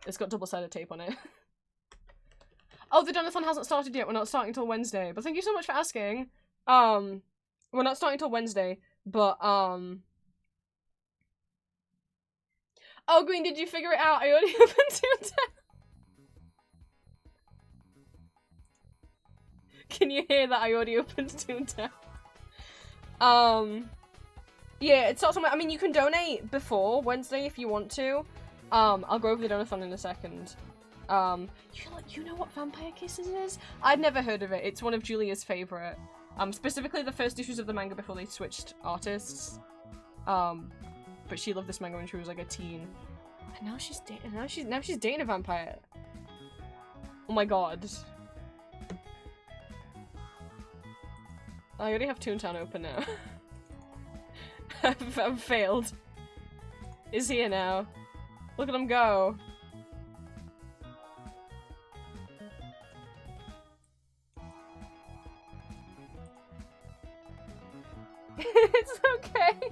it's got double-sided tape on it. Oh, the Donathon hasn't started yet. We're not starting till Wednesday. But thank you so much for asking. We're not starting till Wednesday, but oh, Green, did you figure it out? I already opened Toontown. Can you hear that? I already opened Toontown. Yeah, it's not something- I mean, you can donate before Wednesday if you want to. I'll go over the Donathon in a second. You know what Vampire Kisses is? I'd never heard of it. It's one of Julia's favourite. Specifically the first issues of the manga before they switched artists. But she loved this manga when she was like a teen. And now she's dating a vampire. Oh my god. I already have Toontown open now. I've failed. Is here now. Look at him go. It's okay.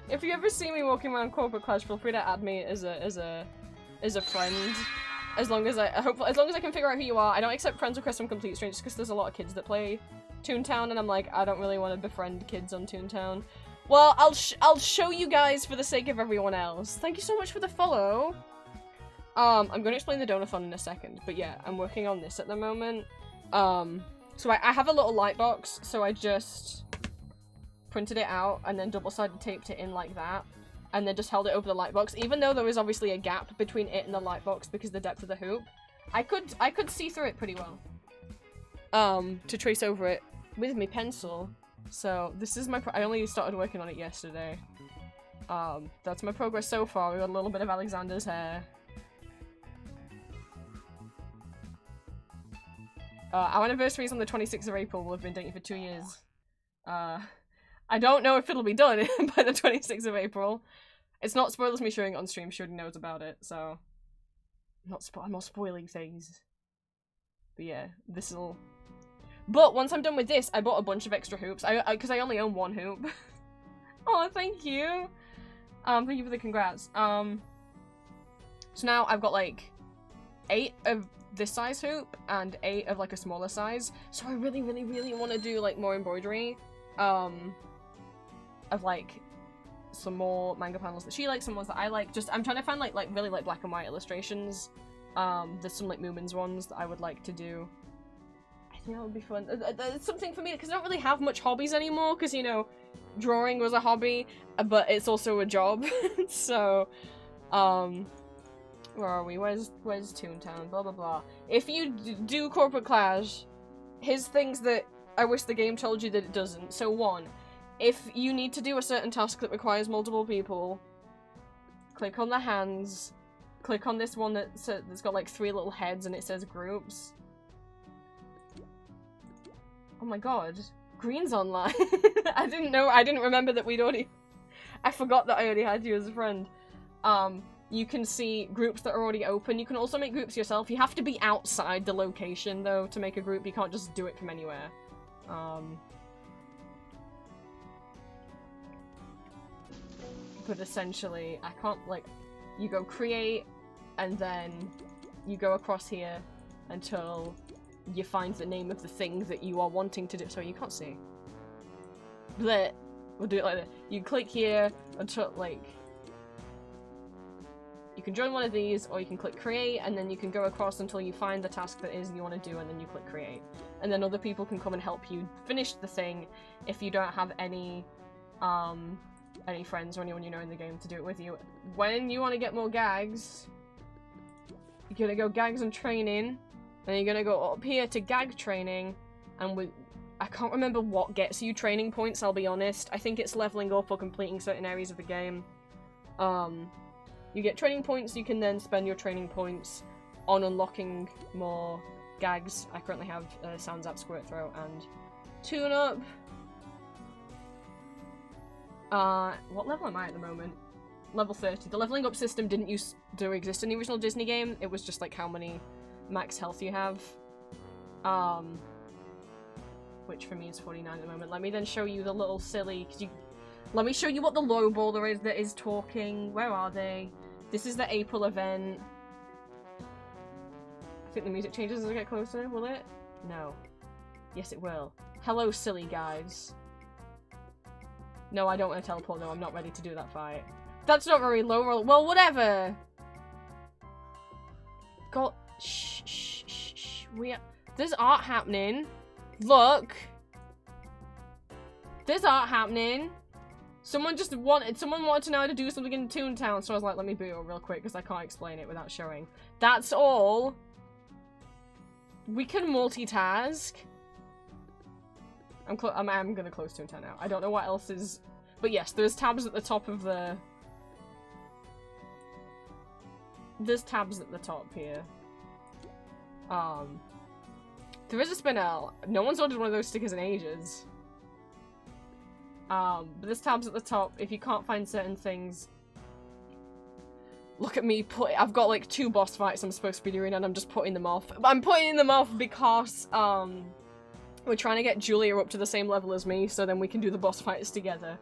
If you ever see me walking around Corporate Clash, feel free to add me as a friend. As long as I can figure out who you are. I don't accept friends requests from complete strangers because there's a lot of kids that play Toontown, and I'm like, I don't really want to befriend kids on Toontown. Well, I'll show you guys for the sake of everyone else. Thank you so much for the follow. I'm going to explain the Donathon in a second, but yeah, I'm working on this at the moment. So I have a little light box, so I just printed it out and then double-sided taped it in like that, and then just held it over the light box, even though there was obviously a gap between it and the light box because of the depth of the hoop. I could see through it pretty well. To trace over it with my pencil. So this is I only started working on it yesterday. That's my progress so far. We got a little bit of Alexander's hair. Our anniversary is on the 26th of April. We've been dating for 2 years. I don't know if it'll be done by the 26th of April. It's not spoilers me showing it on stream. She already knows about it, so I'm not spoiling things. But yeah, this'll. But once I'm done with this, I bought a bunch of extra hoops. Because I only own one hoop. Oh, thank you. Thank you for the congrats. So now I've got like 8 of this size hoop and 8 of like a smaller size. So I really, really, really want to do like more embroidery. Of like some more manga panels that she likes, some ones that I like. Just I'm trying to find like really like black and white illustrations. There's some like Moomins ones that I would like to do. I think that would be fun. It's something for me because I don't really have much hobbies anymore. Because you know, drawing was a hobby, but it's also a job. So, where are we? Where's Toontown? Blah blah blah. If you do Corporate Clash, here's things that I wish the game told you that it doesn't. So 1. If you need to do a certain task that requires multiple people, click on the hands, click on this one that's got like 3 little heads and it says groups. Oh my god, Green's online. I didn't remember that we'd already, I forgot that I already had you as a friend. You can see groups that are already open. You can also make groups yourself. You have to be outside the location though to make a group. You can't just do it from anywhere. But essentially, I can't, like, you go create, and then you go across here until you find the name of the thing that you are wanting to do. Sorry, you can't see. Bleh. We'll do it like that. You click here until, like... You can join one of these, or you can click create, and then you can go across until you find the task that is you want to do, and then you click create. And then other people can come and help you finish the thing if you don't have any friends or anyone you know in the game to do it with you. When you want to get more gags, you're gonna go gags and training, and you're gonna go up here to gag training, and I can't remember what gets you training points, I'll be honest. I think it's leveling up or completing certain areas of the game. You get training points, you can then spend your training points on unlocking more gags. I currently have Sound Zap, Squirt Throat, and Tune Up. What level am I at the moment? Level 30. The leveling up system didn't used to exist in the original Disney game. It was just like how many max health you have. Which for me is 49 at the moment. Let me then show you the little silly, let me show you what the low baller is that is talking. Where are they? This is the April event. I think the music changes as I get closer, will it? No. Yes, it will. Hello, silly guys. No, I don't want to teleport though, I'm not ready to do that fight. That's not very low roll. Well, whatever! God, shh. There's art happening. Look! There's art happening. Someone wanted to know how to do something in Toontown, so I was like, let me boot it real quick, because I can't explain it without showing. That's all. We can multitask. I'm gonna close Toontown now. I don't know what else is... But yes, there's tabs at the top of the... There's tabs at the top here. There is a spinner. No one's ordered one of those stickers in ages. But there's tabs at the top. If you can't find certain things... Look at me I've got like 2 boss fights I'm supposed to be doing and I'm just putting them off. I'm putting them off because, we're trying to get Julia up to the same level as me, so then we can do the boss fights together.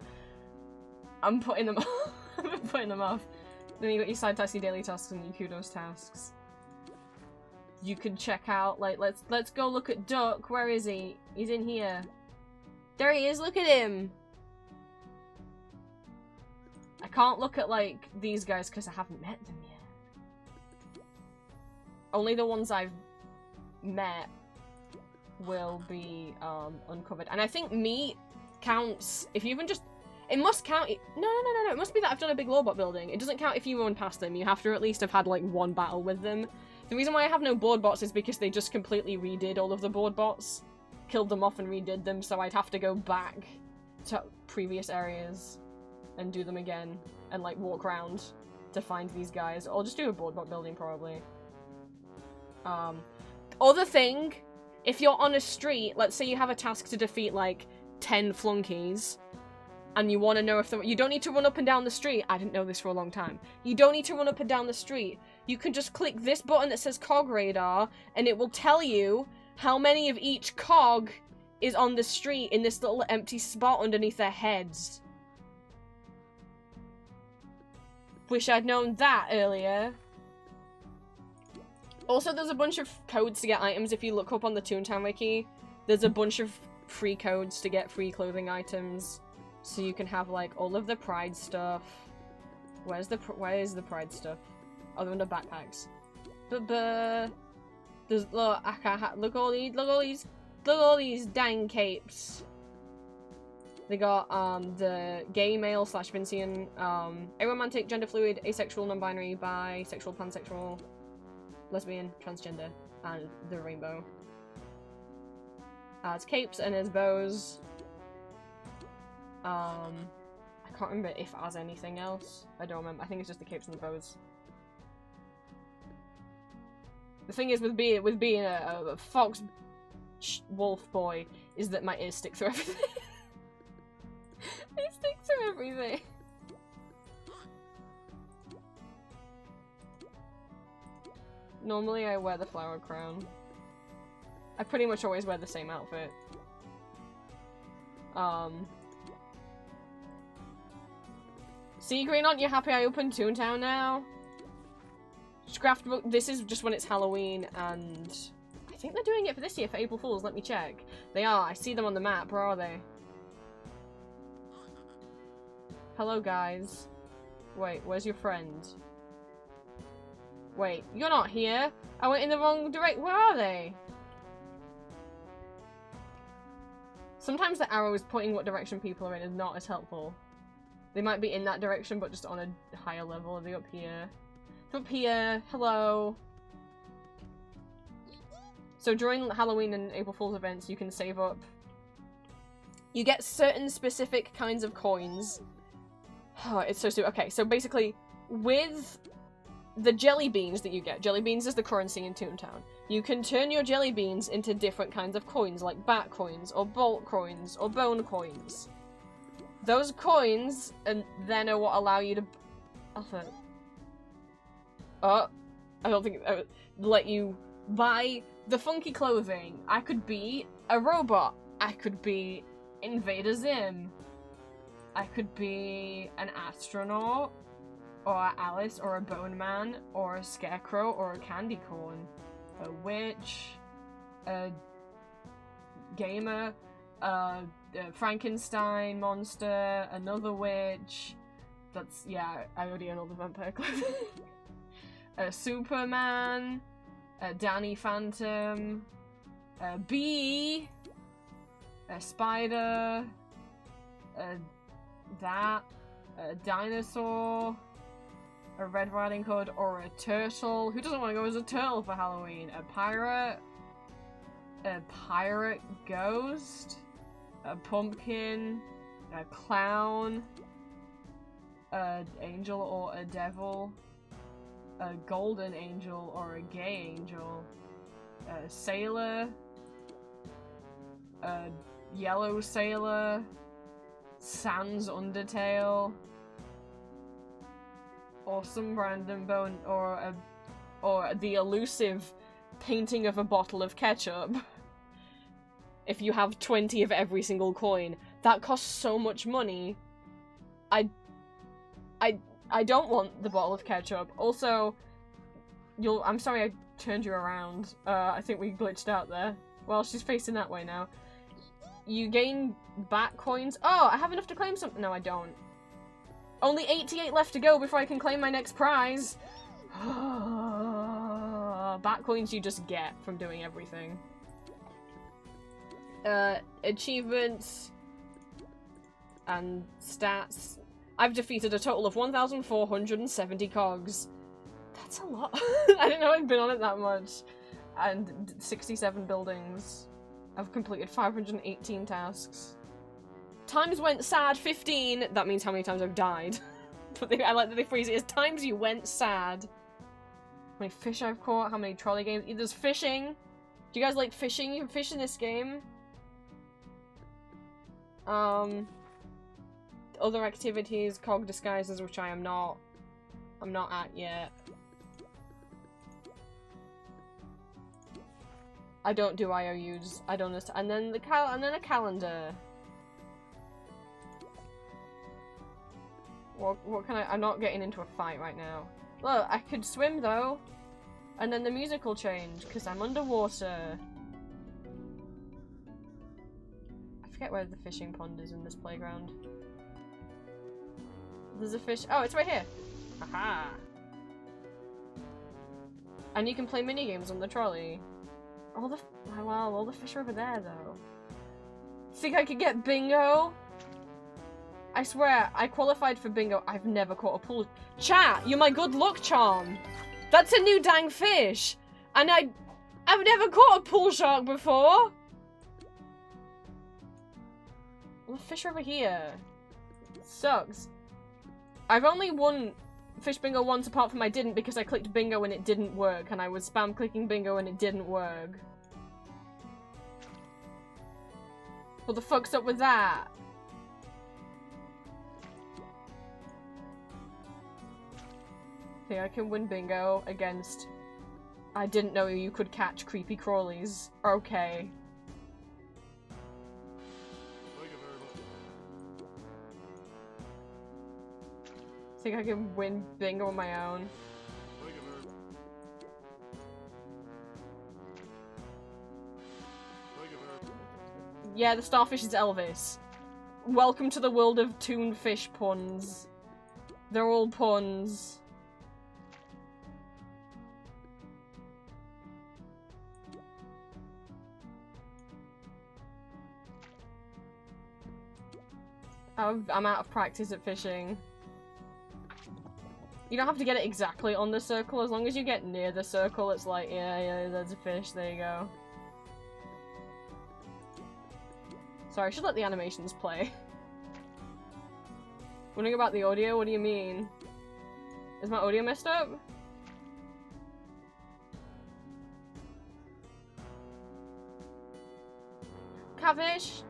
I'm putting them off. I'm putting them off. Then you got your side tasks, your daily tasks, and your kudos tasks. You can check out, like, let's go look at Duck. Where is he? He's in here. There he is, look at him! I can't look at, like, these guys because I haven't met them yet. Only the ones I've met will be, uncovered. And I think meat counts if you even just... It must count... No. It must be that I've done a big Lobot building. It doesn't count if you run past them. You have to at least have had, like, 1 battle with them. The reason why I have no board bots is because they just completely redid all of the board bots. Killed them off and redid them, so I'd have to go back to previous areas and do them again. And, like, walk around to find these guys. Or just do a board bot building, probably. Other thing... If you're on a street, let's say you have a task to defeat, like, 10 flunkies, and you want to know if you don't need to run up and down the street. I didn't know this for a long time. You don't need to run up and down the street. You can just click this button that says cog radar, and it will tell you how many of each cog is on the street in this little empty spot underneath their heads. Wish I'd known that earlier. Also, there's a bunch of codes to get items. If you look up on the Toontown wiki, there's a bunch of free codes to get free clothing items. So you can have, like, all of the Pride stuff. Where is the Pride stuff? Oh, they're under backpacks. There's, look, I can't look all these dang capes. They got, the gay, male, / Vincian, aromantic, gender fluid, asexual, non-binary, bisexual, pansexual, lesbian, transgender, and the rainbow. It's capes and there's bows. I can't remember if it has anything else. I don't remember. I think it's just the capes and the bows. The thing is with being a fox wolf boy is that my ears stick through everything. They stick through everything. Normally I wear the flower crown. I pretty much always wear the same outfit. See, Green, aren't you happy I opened Toontown now? Scrapbook, this is just when it's Halloween, and I think they're doing it for this year, for April Fools. Let me check. They are. I see them on the map. Where are they? Hello, guys. Wait, where's your friend? Wait, you're not here. I went in the wrong direction. Where are they? Sometimes the arrow is pointing what direction people are in is not as helpful. They might be in that direction, but just on a higher level. Are they up here? Up here. Hello. So during Halloween and April Fool's events, you can save up. You get certain specific kinds of coins. Oh, it's so stupid. Okay, so basically, with the jelly beans that you get, jelly beans is the currency in Toontown. You can turn your jelly beans into different kinds of coins, like bat coins, or bolt coins, or bone coins. Those coins, and then are what allow you to... Oh, I don't think it would let you buy the funky clothing. I could be a robot. I could be Invader Zim. I could be an astronaut, or Alice, or a bone man, or a scarecrow, or a candy corn, a witch, a gamer, a Frankenstein monster, another witch. That's, yeah, I already own all the vampire clothing. A Superman, a Danny Phantom, a bee, a spider, a dinosaur, a Red Riding Hood, or a turtle. Who doesn't want to go as a turtle for Halloween? A pirate ghost, a pumpkin, a clown, an angel or a devil, a golden angel or a gay angel, a sailor, a yellow sailor, Sans Undertale, or some random bone, or the elusive painting of a bottle of ketchup. If you have 20 of every single coin, that costs so much money. I don't want the bottle of ketchup. Also, I'm sorry I turned you around. I think we glitched out there. Well, she's facing that way now. You gain bat coins. Oh, I have enough to claim something. No, I don't. Only 88 left to go before I can claim my next prize. Bat coins you just get from doing everything. Achievements and stats. I've defeated a total of 1,470 cogs. That's a lot. I didn't know I'd been on it that much. And 67 buildings. I've completed 518 tasks. Times went sad 15. That means how many times I've died. But I like that they phrase it as times you went sad. How many fish I've caught, how many trolley games. There's fishing. Do you guys like fishing? You can fish in this game. Other activities, cog disguises, which I'm not at yet. I don't do IOUs. I don't understand. And then a calendar. What can I'm not getting into a fight right now. Look, I could swim though. And then the music will change because I'm underwater. I forget where the fishing pond is in this playground. There's a fish. Oh, it's right here. Haha. And you can play mini games on the trolley. Wow, all the fish are over there though. Think I could get bingo? I swear, I qualified for bingo. I've never caught a pool. Chat, you're my good luck charm. That's a new dang fish. And I've never caught a pool shark before. Well, the fish are over here. It sucks. I've only won fish bingo once apart from I didn't because I clicked bingo and it didn't work. And I was spam clicking bingo and it didn't work. What the fuck's up with that? Okay, I can win bingo against... I didn't know you could catch creepy crawlies. Okay. Think I can win bingo on my own. Yeah, the starfish is Elvis. Welcome to the world of toonfish puns. They're all puns. I'm out of practice at fishing. You don't have to get it exactly on the circle, as long as you get near the circle, it's like, yeah, there's a fish, there you go. Sorry, I should let the animations play. Wondering about the audio? What do you mean? Is my audio messed up? Catfish!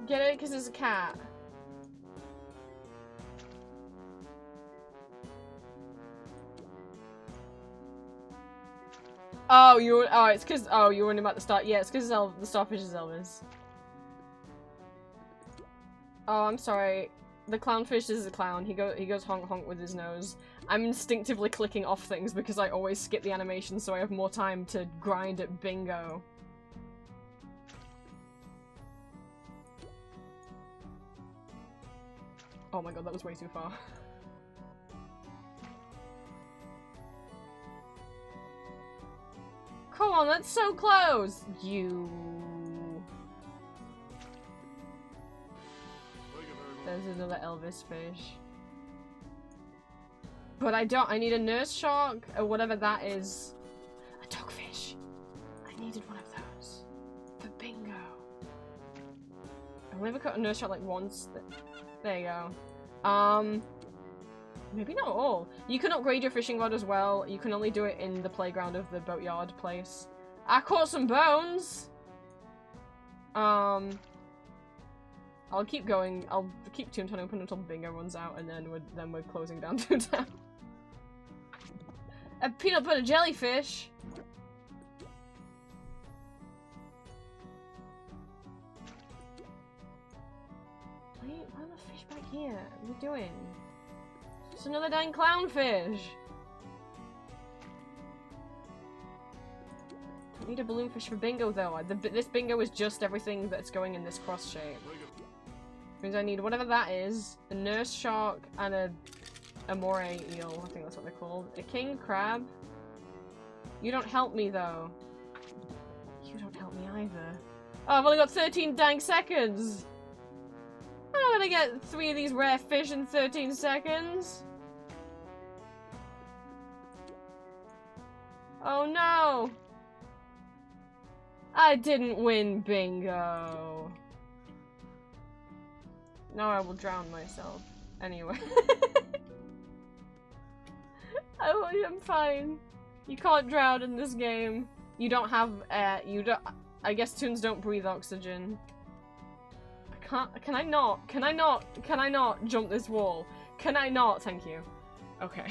Get it? Because there's a cat. Oh, it's because, oh, you were wondering about the star. Yeah, it's because the starfish is Elvis. Oh, I'm sorry. The clownfish is a clown. He goes honk honk with his nose. I'm instinctively clicking off things because I always skip the animation so I have more time to grind at bingo. Oh my god, that was way too far. Come on, that's so close! You... There's another Elvis fish. But I need a nurse shark, or whatever that is. A dogfish. I needed one of those. For bingo. I've never caught a nurse shark like once. There you go. Maybe not all. You can upgrade your fishing rod as well. You can only do it in the playground of the boatyard place. I caught some bones! I'll keep going. I'll keep Toontown open until bingo runs out, and then we're closing down Toontown. A peanut butter jellyfish! Why are the fish back here? What are we doing? It's another dang clownfish! I need a balloonfish for bingo though. This bingo is just everything that's going in this cross shape. Means I need whatever that is, a nurse shark, and a moray eel. I think that's what they're called. A king crab. You don't help me though. You don't help me either. Oh, I've only got 13 dang seconds! I'm not gonna get 3 of these rare fish in 13 seconds! Oh no! I didn't win bingo! Now I will drown myself. Anyway. I'm fine. You can't drown in this game. You don't have air. I guess toons don't breathe oxygen. Can I not jump this wall? Can I not? Thank you. Okay.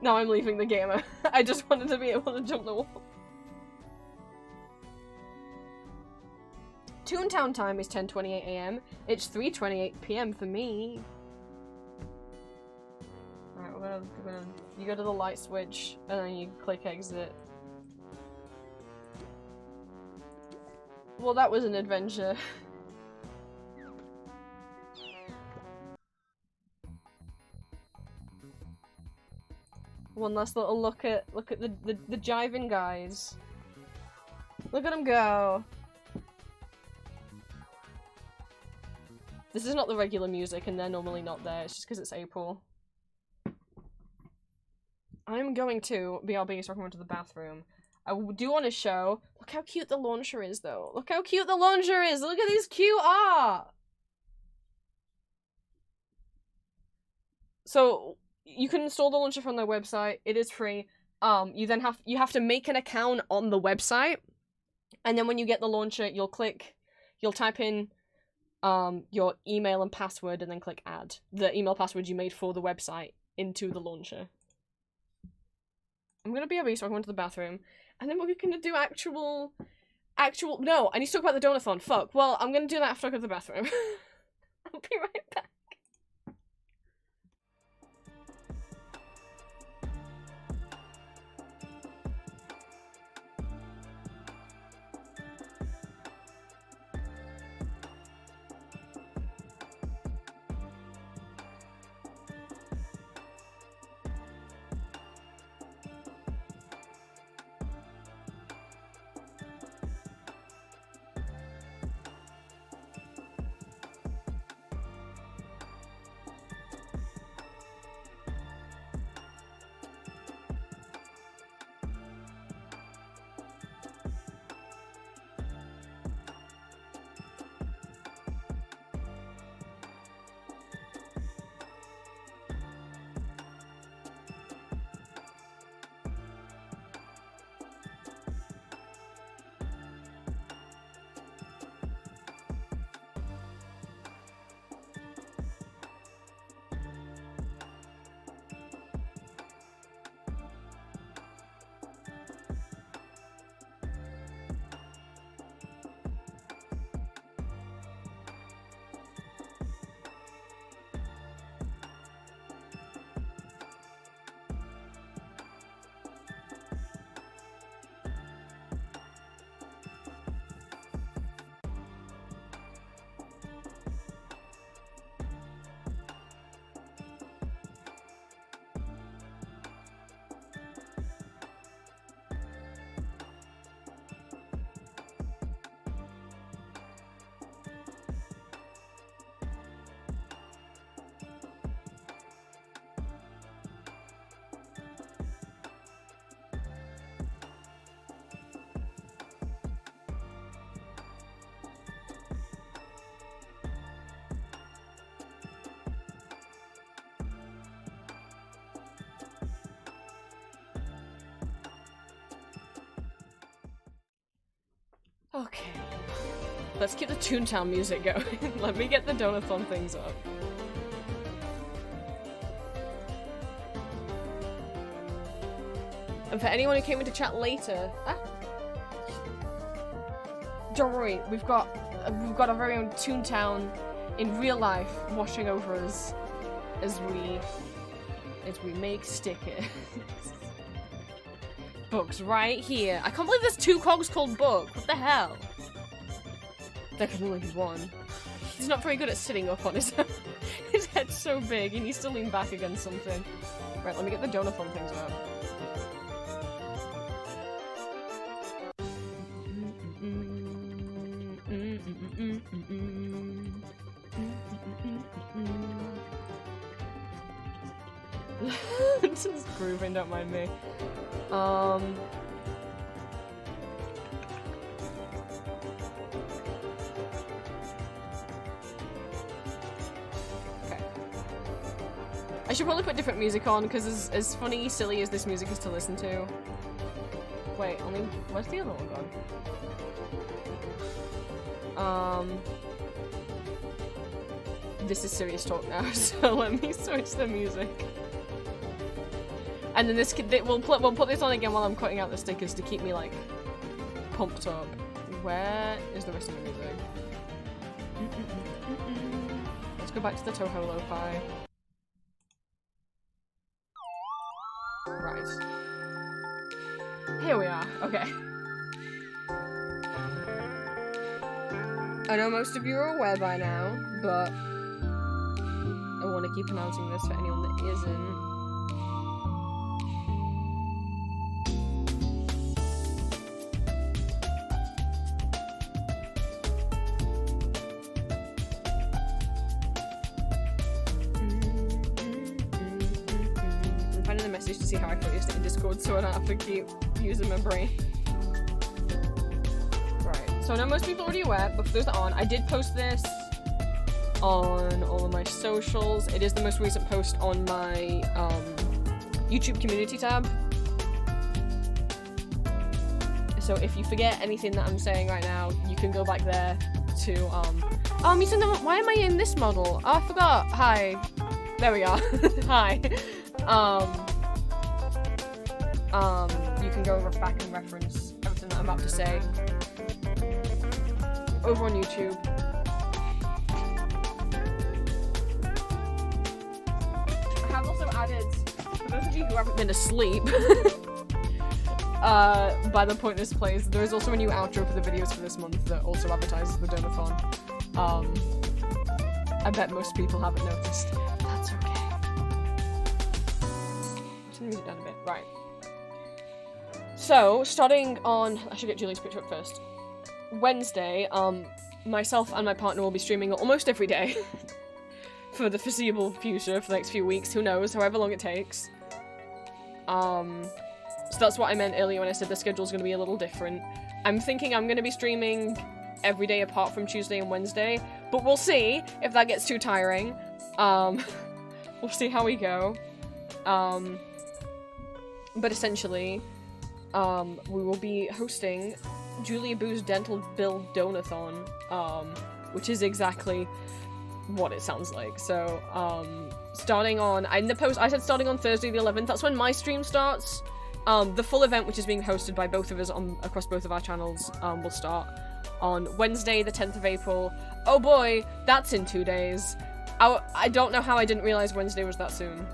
Now I'm leaving the game. I just wanted to be able to jump the wall. Toontown time is 10:28 AM. It's 3:28 PM for me. Alright, we're gonna you go to the light switch and then you click exit. Well, that was an adventure. One last little look at the jiving guys. Look at them go. This is not the regular music, and they're normally not there. It's just because it's April. I'm going to BRB so I can run to the bathroom. I do want to show. Look how cute the launcher is, though. Look how cute the launcher is. Look at these cute art. So you can install the launcher from their website. It is free. You have to make an account on the website, and then when you get the launcher, you'll type in your email and password, and then click add the email password you made for the website into the launcher. I'm gonna be so I can go to the bathroom, and then we're gonna do actual. No, I need to talk about the donathon. Fuck. Well, I'm gonna do that after I go to the bathroom. I'll be right back. Okay. Let's keep the Toontown music going. Let me get the Donathon things up. And for anyone who came into chat later, don't worry, we've got our very own Toontown in real life washing over us as we make stickers. Books right here. I can't believe there's 2 cogs called Book. What the hell? There can only be one. He's not very good at sitting up on his own. His head's so big, he needs to lean back against something. Right, let me get the Donathon things up. Just grooving, don't mind me. Okay. I should probably put different music on, because as funny, silly as this music is to listen to. Wait, where's the other one gone? This is serious talk now, so let me switch the music. And then we'll put this on again while I'm cutting out the stickers to keep me like pumped up. Where is the rest of the music? Let's go back to the Toho Lo-Fi. Right. Here we are. Okay. I know most of you are aware by now, but I want to keep announcing this for anyone that isn't. To see how I put this in Discord so I don't have to keep using my brain. Right, so I know most people are already aware, but for those that aren't, I did post this on all of my socials. It is the most recent post on my YouTube community tab. So if you forget anything that I'm saying right now, you can go back there to oh, I'm using the, why am I in this model? Oh, I forgot. Hi. There we are. Hi. You can go over back and reference everything that I'm about to say over on YouTube. I have also added, for those of you who haven't been asleep, by the point this plays, there is also a new outro for the videos for this month that also advertises the Donathon. I bet most people haven't noticed. That's okay. Turn the music down a bit. Right. So, starting on... I should get Julie's picture up first. Wednesday, myself and my partner will be streaming almost every day. For the foreseeable future, for the next few weeks. Who knows? However long it takes. So that's what I meant earlier when I said the schedule's going to be a little different. I'm thinking I'm going to be streaming every day apart from Tuesday and Wednesday. But we'll see if that gets too tiring. We'll see how we go. But essentially... we will be hosting Julia Boo's Dental Bill Donathon, which is exactly what it sounds like. So, starting on, in the post, I said starting on Thursday the 11th, that's when my stream starts. The full event, which is being hosted by both of us across both of our channels, will start on Wednesday the 10th of April. Oh boy, that's in 2 days. I don't know how I didn't realize Wednesday was that soon.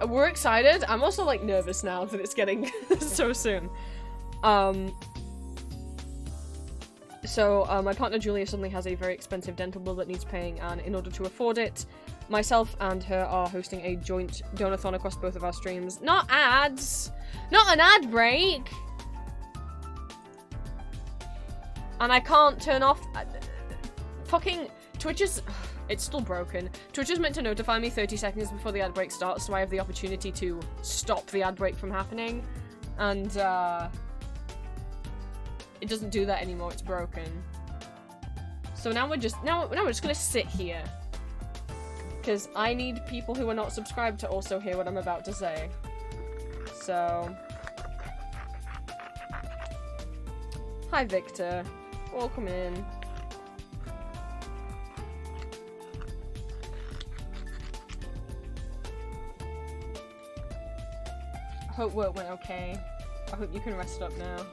We're excited. I'm also, like, nervous now that it's getting so soon. So, my partner Julia suddenly has a very expensive dental bill that needs paying, and in order to afford it, myself and her are hosting a joint donathon across both of our streams. Not ads! Not an ad break! And I can't turn off... fucking... Twitch is... It's still broken. Twitch is meant to notify me 30 seconds before the ad break starts, so I have the opportunity to stop the ad break from happening. And, it doesn't do that anymore, it's broken. So now we're just gonna sit here. Because I need people who are not subscribed to also hear what I'm about to say. so... Hi, Victor. Welcome in. Hope work went okay. I hope you can rest up now.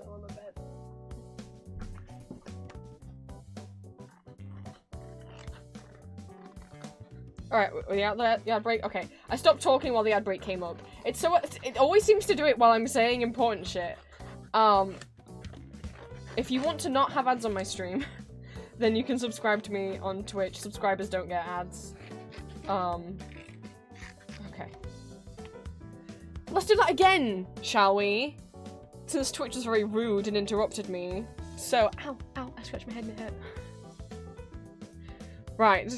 On the bed. Alright, the ad break? Okay. I stopped talking while the ad break came up. It always seems to do it while I'm saying important shit. If you want to not have ads on my stream, then you can subscribe to me on Twitch. Subscribers don't get ads. Okay. Let's do that again, shall we? Since Twitch was very rude and interrupted me. So, ow, I scratched my head and it hurt. Right.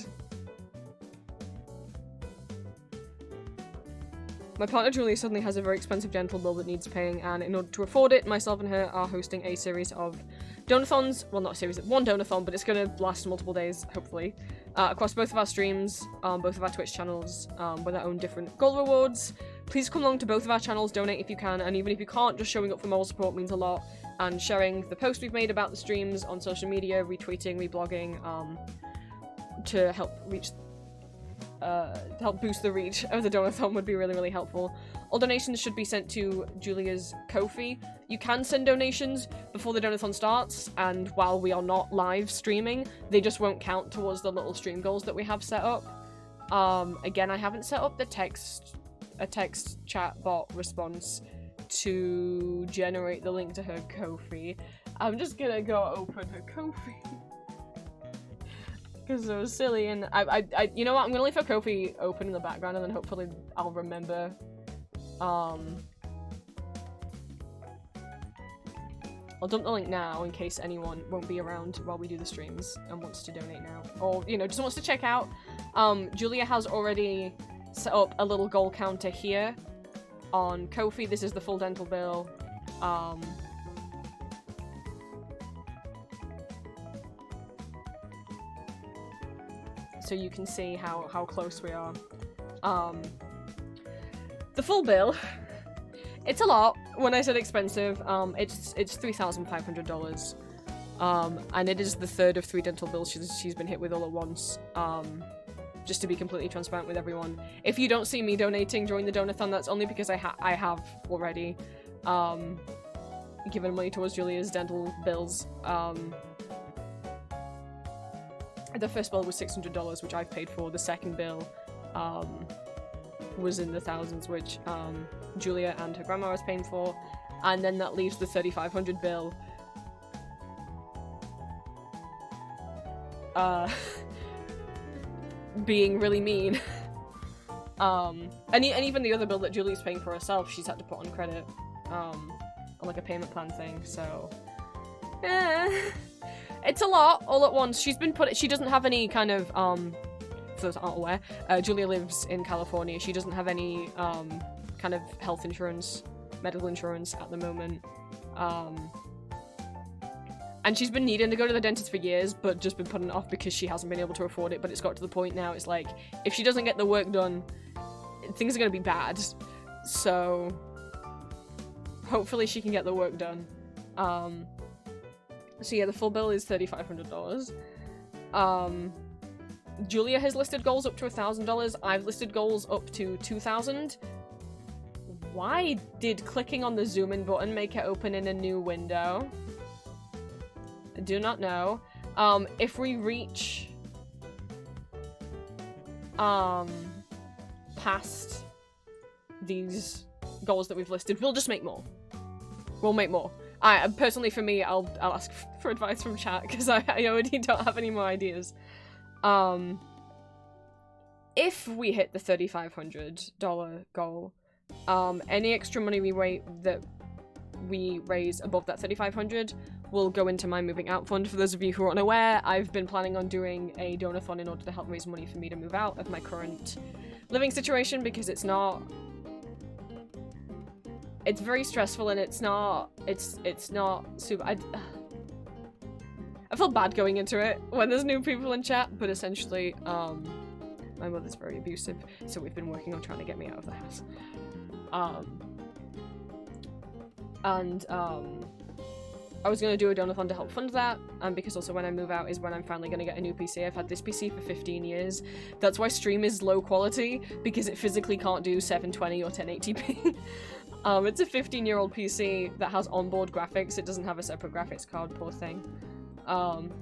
My partner Julie suddenly has a very expensive dental bill that needs paying, and in order to afford it, myself and her are hosting a series of donathons. Well, not a series, one donathon, but it's gonna last multiple days, hopefully. Across both of our streams, both of our Twitch channels, with our own different goal rewards. Please come along to both of our channels, donate if you can, and even if you can't, just showing up for moral support means a lot, and sharing the posts we've made about the streams on social media, retweeting, reblogging, to help reach, help boost the reach of the donathon would be really, really helpful. All donations should be sent to Julia's Ko-fi. You can send donations before the donathon starts, and while we are not live streaming, they just won't count towards the little stream goals that we have set up. Again, I haven't set up the a text chat bot response to generate the link to her Ko-fi. I'm just gonna go open her Ko-fi. Because it was silly, and you know what, I'm gonna leave her Ko-fi open in the background, and then hopefully I'll remember, I'll dump the link now in case anyone won't be around while we do the streams and wants to donate now. Or, you know, just wants to check out. Julia has already set up a little goal counter here on Ko-fi. This is the full dental bill. So you can see how close we are. The full bill, it's a lot. When I said expensive, it's $3,500. And it is the third of 3 dental bills she's been hit with all at once. Just to be completely transparent with everyone. If you don't see me donating during the donathon, that's only because I have already given money towards Julia's dental bills. The first bill was $600, which I've paid for. The second bill was in the thousands, which Julia and her grandma was paying for. And then that leaves the $3,500 bill. Being really mean. And even the other bill that Julie's paying for herself, she's had to put on credit. On like a payment plan thing, so... It's a lot, all at once. She doesn't have any kind of, for those that aren't aware, Julia lives in California. She doesn't have any, kind of health insurance, medical insurance at the moment. And she's been needing to go to the dentist for years, but just been putting it off because she hasn't been able to afford it, but it's got to the point now, it's like, if she doesn't get the work done, things are gonna be bad. So, hopefully she can get the work done. So yeah, the full bill is $3,500. Julia has listed goals up to $1,000. I've listed goals up to $2,000. Why did clicking on the zoom in button make it open in a new window? I do not know. If we reach past these goals that we've listed, we'll just make more. We'll make more. Personally, for me, I'll ask for advice from chat, because I already don't have any more ideas. If we hit the $3,500 goal, Any extra money we raise above that 3,500 will go into my moving out fund. For those of you who are unaware, I've been planning on doing a donathon in order to help raise money for me to move out of my current living situation, because it's very stressful, and it's not super. I feel bad going into it when there's new people in chat, but essentially, my mother's very abusive, so we've been working on trying to get me out of the house. I was going to do a donathon to help fund that, and because also when I move out is when I'm finally going to get a new PC. I've had this PC for 15 years. That's why stream is low quality, because it physically can't do 720 or 1080p. It's a 15-year-old PC that has onboard graphics. It doesn't have a separate graphics card, poor thing.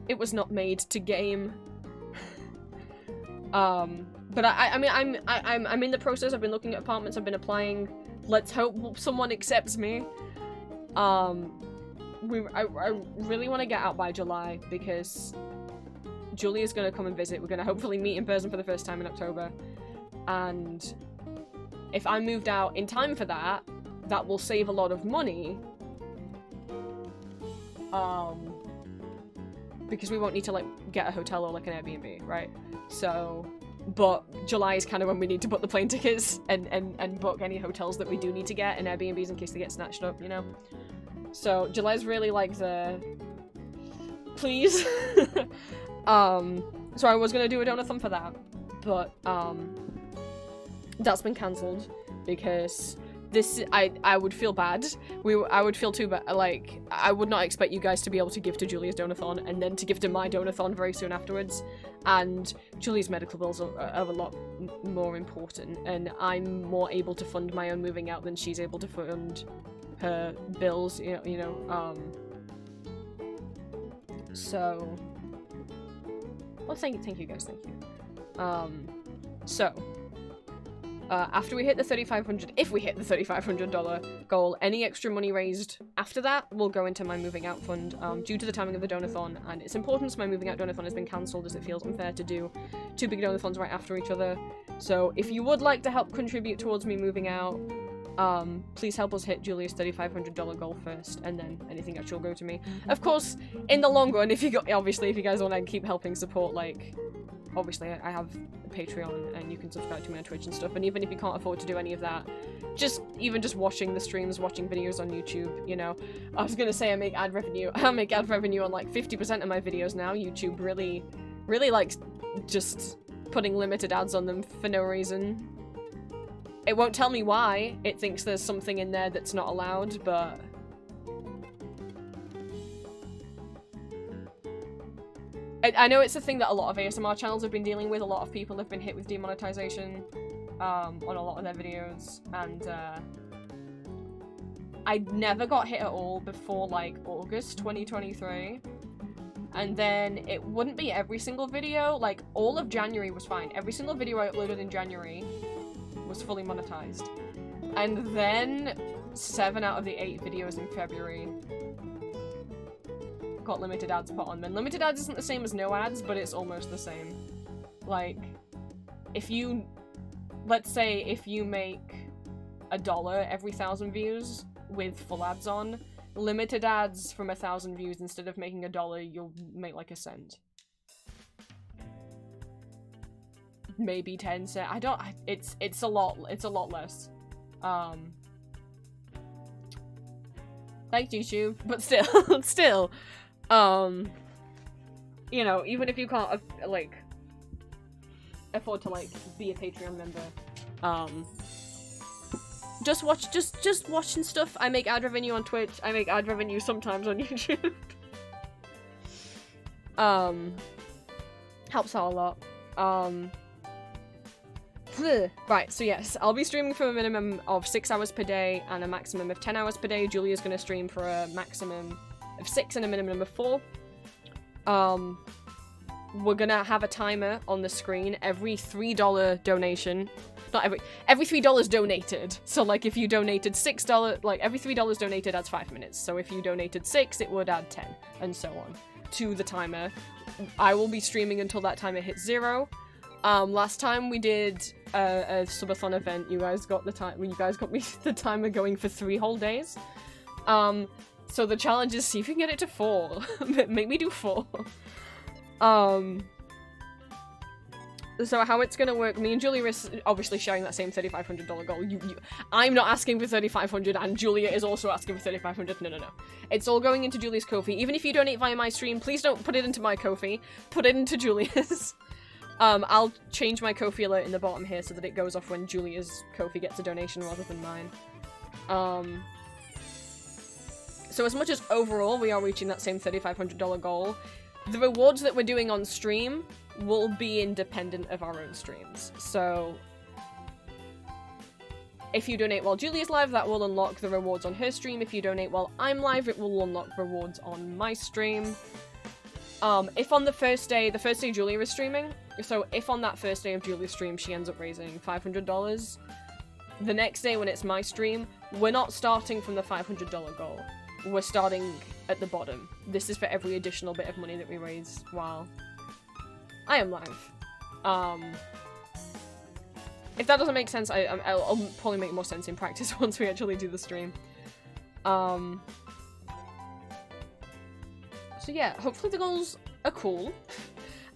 It was not made to game. But I mean, I'm in the process. I've been looking at apartments. I've been applying. Let's hope someone accepts me. I really want to get out by July, because Julia's going to come and visit. We're going to hopefully meet in person for the first time in October. And if I moved out in time for that, that will save a lot of money. Because we won't need to, like, get a hotel or, like, an Airbnb, right? So, but July is kind of when we need to book the plane tickets and book any hotels that we do need to get, and Airbnbs in case they get snatched up, you know? So July's really like the please. So I was gonna do a donathon for that, but that's been cancelled because I would feel bad. I would feel too bad. Like, I would not expect you guys to be able to give to Julia's donathon and then to give to my donathon very soon afterwards. And Julia's medical bills are a lot more important, and I'm more able to fund my own moving out than she's able to fund her bills. So, well, thank you guys, thank you. After we hit the $3,500, if we hit the $3,500 goal, any extra money raised after that will go into my moving out fund, due to the timing of the donathon and its importance. My moving out donathon has been cancelled as it feels unfair to do two big donathons right after each other. So if you would like to help contribute towards me moving out, please help us hit Julia's $3,500 goal first, and then anything extra will go to me. Of course, in the long run, if you guys want to keep helping support, like, obviously I have Patreon and you can subscribe to me on Twitch and stuff, and even if you can't afford to do any of that, just watching the streams, watching videos on YouTube, you know. I was gonna say I make ad revenue on like 50% of my videos now. YouTube really likes just putting limited ads on them for no reason. It won't tell me why. It thinks there's something in there that's not allowed, but I know it's a thing that a lot of ASMR channels have been dealing with. A lot of people have been hit with demonetization on a lot of their videos, and I never got hit at all before like August 2023. And then it wouldn't be every single video. Like, all of January was fine. Every single video I uploaded in January was fully monetized. And then 7 out of the 8 videos in February got limited ads put on them. Limited ads isn't the same as no ads, but it's almost the same. Like, let's say if you make $1 every 1,000 views with full ads on, limited ads from 1,000 views, instead of making $1, you'll make like a cent. Maybe 10 cents. It's a lot less. Thanks, YouTube, but still, you know, even if you can't like afford to like be a Patreon member, just watching stuff. I make ad revenue on Twitch. I make ad revenue sometimes on YouTube. Helps out a lot. Right, so yes, I'll be streaming for a minimum of 6 hours per day and a maximum of 10 hours per day. Julia's gonna stream for a maximum of 6 and a minimum of 4. We're gonna have a timer on the screen. Every $3 donation, not every $3 donated. So like if you donated $6, like every $3 donated adds 5 minutes. So if you donated 6, it would add 10, and so on to the timer. I will be streaming until that timer hits 0. Last time we did a subathon event, you guys got me the timer going for 3 whole days. So the challenge is see if you can get it to 4. Make me do 4. So how it's gonna work, me and Julia are obviously sharing that same $3,500 goal. I'm not asking for 3,500 and Julia is also asking for 3,500. No. It's all going into Julia's Ko-fi. Even if you donate via my stream, please don't put it into my Ko-fi. Put it into Julia's. I'll change my Ko-fi alert in the bottom here so that it goes off when Julia's Ko-fi gets a donation rather than mine. So as much as overall we are reaching that same $3,500 goal, the rewards that we're doing on stream will be independent of our own streams. So if you donate while Julia's live, that will unlock the rewards on her stream. If you donate while I'm live, it will unlock rewards on my stream. If on the first day Julia is streaming, so if on that first day of Julia's stream she ends up raising $500, the next day when it's my stream, we're not starting from the $500 goal. We're starting at the bottom. This is for every additional bit of money that we raise while I am live. If that doesn't make sense, I'll probably make more sense in practice once we actually do the stream. So yeah, hopefully the goals are cool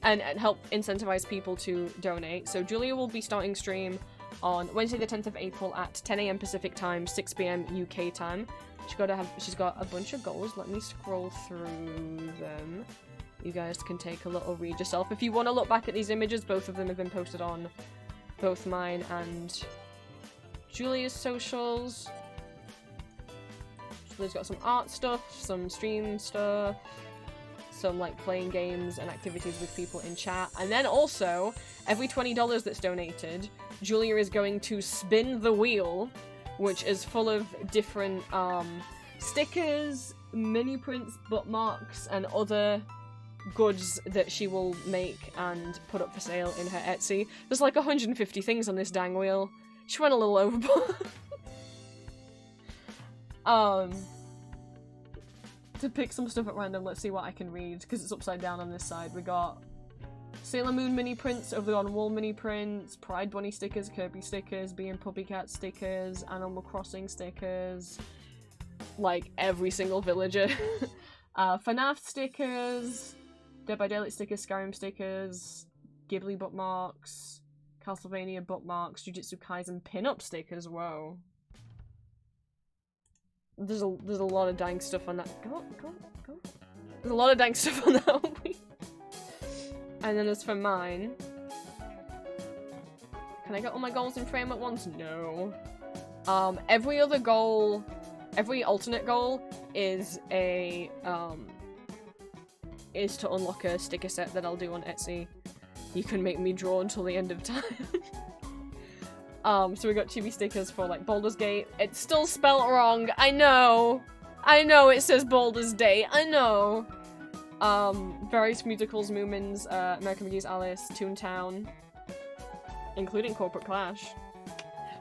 and help incentivize people to donate. So Julia will be starting stream on Wednesday the 10th of April at 10 AM Pacific time, 6 PM UK time. She's got a bunch of goals. Let me scroll through them. You guys can take a little read yourself. If you want to look back at these images, both of them have been posted on both mine and Julia's socials. Julia's got some art stuff, some stream stuff, some like playing games and activities with people in chat. And then also, every $20 that's donated, Julia is going to spin the wheel, which is full of different stickers, mini prints, bookmarks, and other goods that she will make and put up for sale in her Etsy. There's like 150 things on this dang wheel. She went a little overboard. To pick some stuff at random, let's see what I can read, because it's upside down on this side. We got Sailor Moon mini prints, Over the On Wall mini prints, Pride Bunny stickers, Kirby stickers, Bee and Puppycat stickers, Animal Crossing stickers, like every single villager. FNAF stickers, Dead by Daylight stickers, Skyrim stickers, Ghibli bookmarks, Castlevania bookmarks, Jujutsu Kaisen pin-up stickers, whoa. There's a lot of dang stuff on that. Go. There's a lot of dang stuff on that week. And then as for mine, can I get all my goals in frame at once? No. Every other goal, every alternate goal is a, is to unlock a sticker set that I'll do on Etsy. You can make me draw until the end of time. So we got chibi stickers for like Baldur's Gate. It's still spelled wrong. I know it says Baldur's Day. I know. Various musicals, Moomins, American McGee's Alice, Toontown, including Corporate Clash.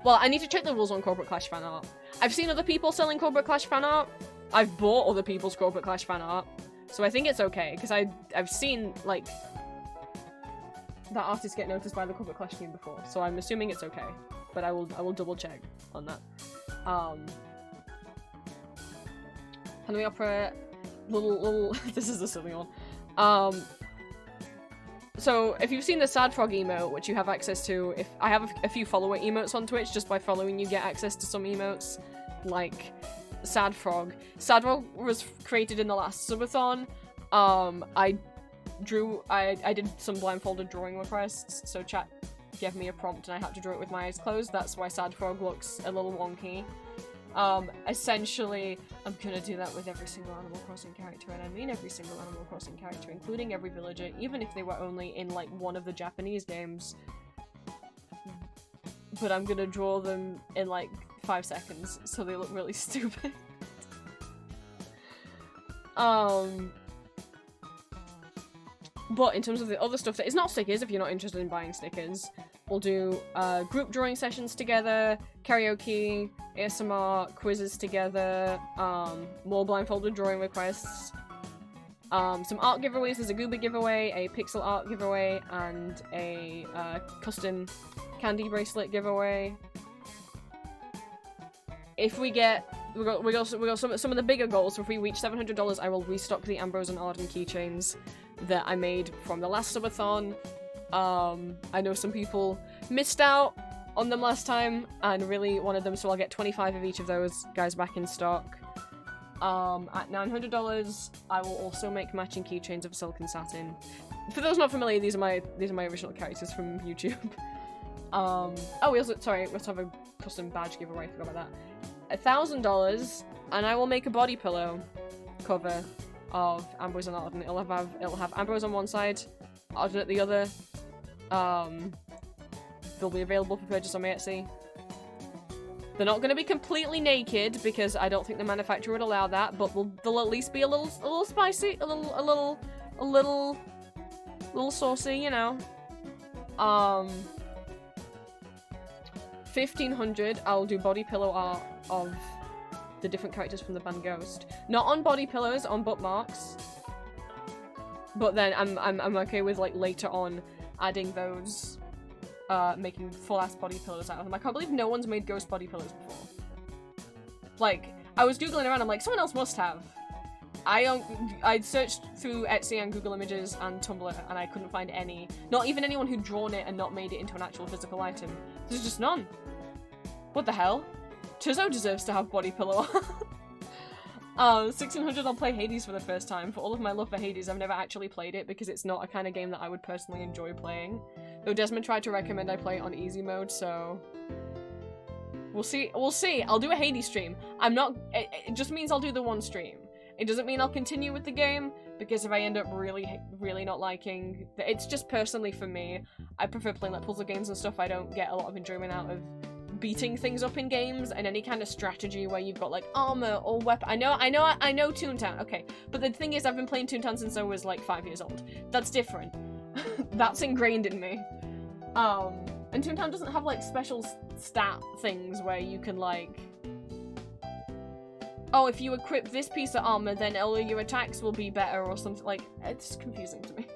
Well, I need to check the rules on Corporate Clash fan art. I've seen other people selling Corporate Clash fan art. I've bought other people's Corporate Clash fan art. So I think it's okay, because I've seen, like, that artist get noticed by the Corporate Clash team before. So I'm assuming it's okay. But I will double check on that. Henry Opera, little this is a silly one. So if you've seen the Sad Frog emote, which you have access to, if I have a few follower emotes on Twitch, just by following you get access to some emotes, like Sad Frog. Sad Frog was created in the last subathon. I did some blindfolded drawing requests, so chat gave me a prompt and I had to draw it with my eyes closed. That's why Sad Frog looks a little wonky. Essentially, I'm gonna do that with every single Animal Crossing character, and I mean every single Animal Crossing character, including every villager, even if they were only in, like, one of the Japanese games. But I'm gonna draw them in, like, 5 seconds, so they look really stupid. But in terms of the other stuff that is not stickers, if you're not interested in buying stickers, we'll do group drawing sessions together, karaoke, ASMR, quizzes together, more blindfolded drawing requests, Some art giveaways. There's a Gooba giveaway, a pixel art giveaway, and a custom candy bracelet giveaway. If we get, we got some of the bigger goals. So if we reach $700, I will restock the Ambrose and Arden keychains that I made from the last subathon. I know some people missed out on them last time and really wanted them, so I'll get 25 of each of those guys back in stock. At $900, I will also make matching keychains of silicon satin. For those not familiar, these are my original characters from YouTube. Oh, we also have a custom badge giveaway. I forgot about that. $1,000, and I will make a body pillow cover of Ambrose and Arden. It'll have Ambrose on one side, Arden at the other. They'll be available for purchase on my Etsy. They're not going to be completely naked because I don't think the manufacturer would allow that, but they'll at least be a little spicy, a little saucy, you know. 1,500, I'll do body pillow art of the different characters from the band Ghost. Not on body pillows, on bookmarks. But then I'm okay with, like, later on adding those, making full-ass body pillows out of them. I can't believe no one's made Ghost body pillows before. Like, I was googling around, I'm like, someone else must have. I searched through Etsy and Google Images and Tumblr, and I couldn't find any. Not even anyone who'd drawn it and not made it into an actual physical item. There's just none. What the hell? Chizzo deserves to have body pillow. 1,600, I'll play Hades for the first time. For all of my love for Hades, I've never actually played it because it's not a kind of game that I would personally enjoy playing. Though Desmond tried to recommend I play it on easy mode, so... We'll see. We'll see. I'll do a Hades stream. I'm not... It just means I'll do the one stream. It doesn't mean I'll continue with the game, because if I end up really not liking... It's just personally for me. I prefer playing like puzzle games and stuff. I don't get a lot of enjoyment out of beating things up in games, and any kind of strategy where you've got like armor or weapon. I know Toontown, okay. But the thing is, I've been playing Toontown since I was like 5 years old. That's different. That's ingrained in me. And Toontown doesn't have like special stat things where you can like... Oh, if you equip this piece of armor, then all your attacks will be better or something. Like, it's confusing to me.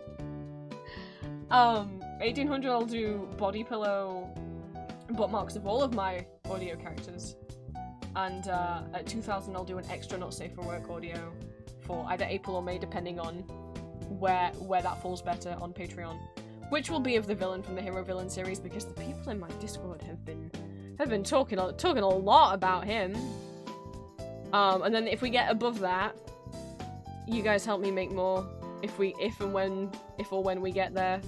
1,800, I'll do body pillow bookmarks of all of my audio characters. And at 2,000, I'll do an extra not safe for work audio for either April or May, depending on where that falls better on Patreon. Which will be of the villain from the Hero Villain series, because the people in my Discord have been talking a lot about him. And then if we get above that, you guys help me make more. If or when we get there.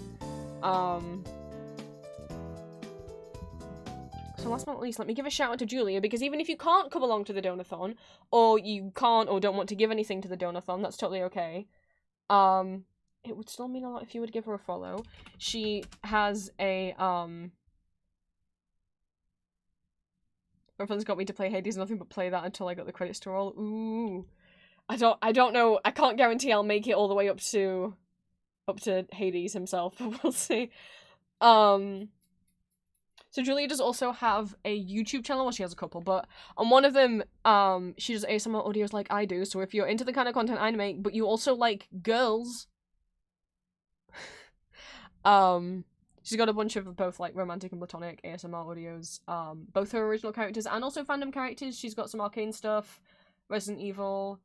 So last but not least, let me give a shout out to Julia, because even if you can't come along to the Donathon, or you can't or don't want to give anything to the Donathon, that's totally okay. It would still mean a lot if you would give her a follow. She has a, my friends got me to play Hades, nothing but play that until I got the credits to roll. Ooh. I don't know, I can't guarantee I'll make it all the way up to Hades himself, but we'll see. So Julia does also have a YouTube channel, well she has a couple, but on one of them, she does ASMR audios like I do, so if you're into the kind of content I make, but you also like girls, she's got a bunch of both like romantic and platonic ASMR audios, both her original characters and also fandom characters. She's got some Arcane stuff, Resident Evil,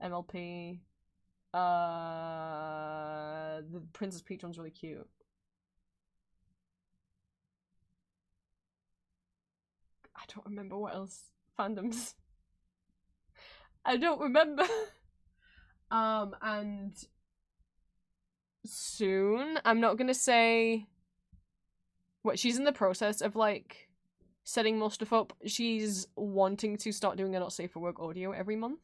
MLP, the Princess Peach one's really cute. I don't remember what else fandoms. I don't remember. And soon, I'm not gonna say what, she's in the process of like setting more stuff up. She's wanting to start doing a not safe for work audio every month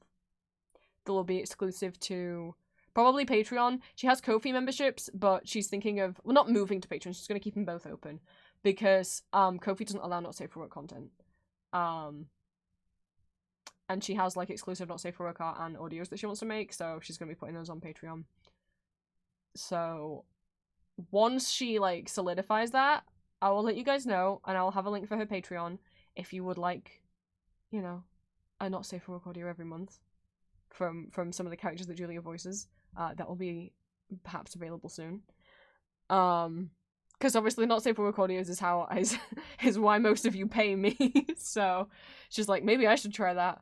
that will be exclusive to probably Patreon. She has Ko-fi memberships, but she's thinking of, well, not moving to Patreon, she's gonna keep them both open because Ko-fi doesn't allow not safe for work content. And she has like exclusive not safe for work art and audios that she wants to make, so she's gonna be putting those on Patreon. So once she like solidifies that, I will let you guys know, and I'll have a link for her Patreon if you would like, you know, a not safe for work audio every month. from some of the characters that Julia voices. That will be perhaps available soon. Because obviously not safe for work audios is why most of you pay me. So she's like, maybe I should try that.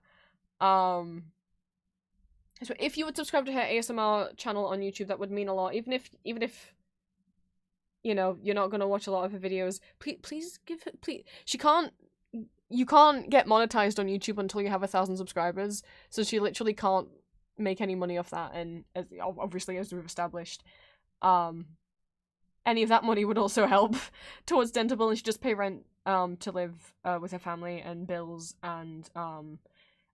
So if you would subscribe to her ASMR channel on YouTube, that would mean a lot. Even if you know you're not gonna watch a lot of her videos, please give her, please. You can't get monetized on YouTube until you have 1,000 subscribers. So she literally can't make any money off that. And obviously, as we've established, any of that money would also help towards dental bill, and she just pay rent to live with her family and bills, and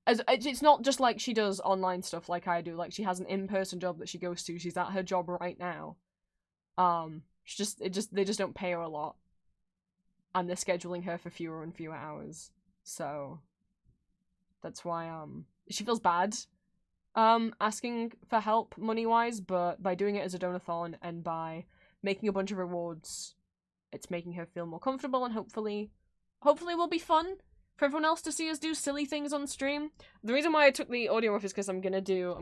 it's not just like she does online stuff like I do. Like she has an in-person job that she goes to. She's at her job right now. They just don't pay her a lot, and they're scheduling her for fewer and fewer hours. So that's why she feels bad asking for help money-wise, but by doing it as a donathon and by making a bunch of rewards, it's making her feel more comfortable, and hopefully will be fun for everyone else to see us do silly things on stream. The reason why I took the audio off is because we're gonna do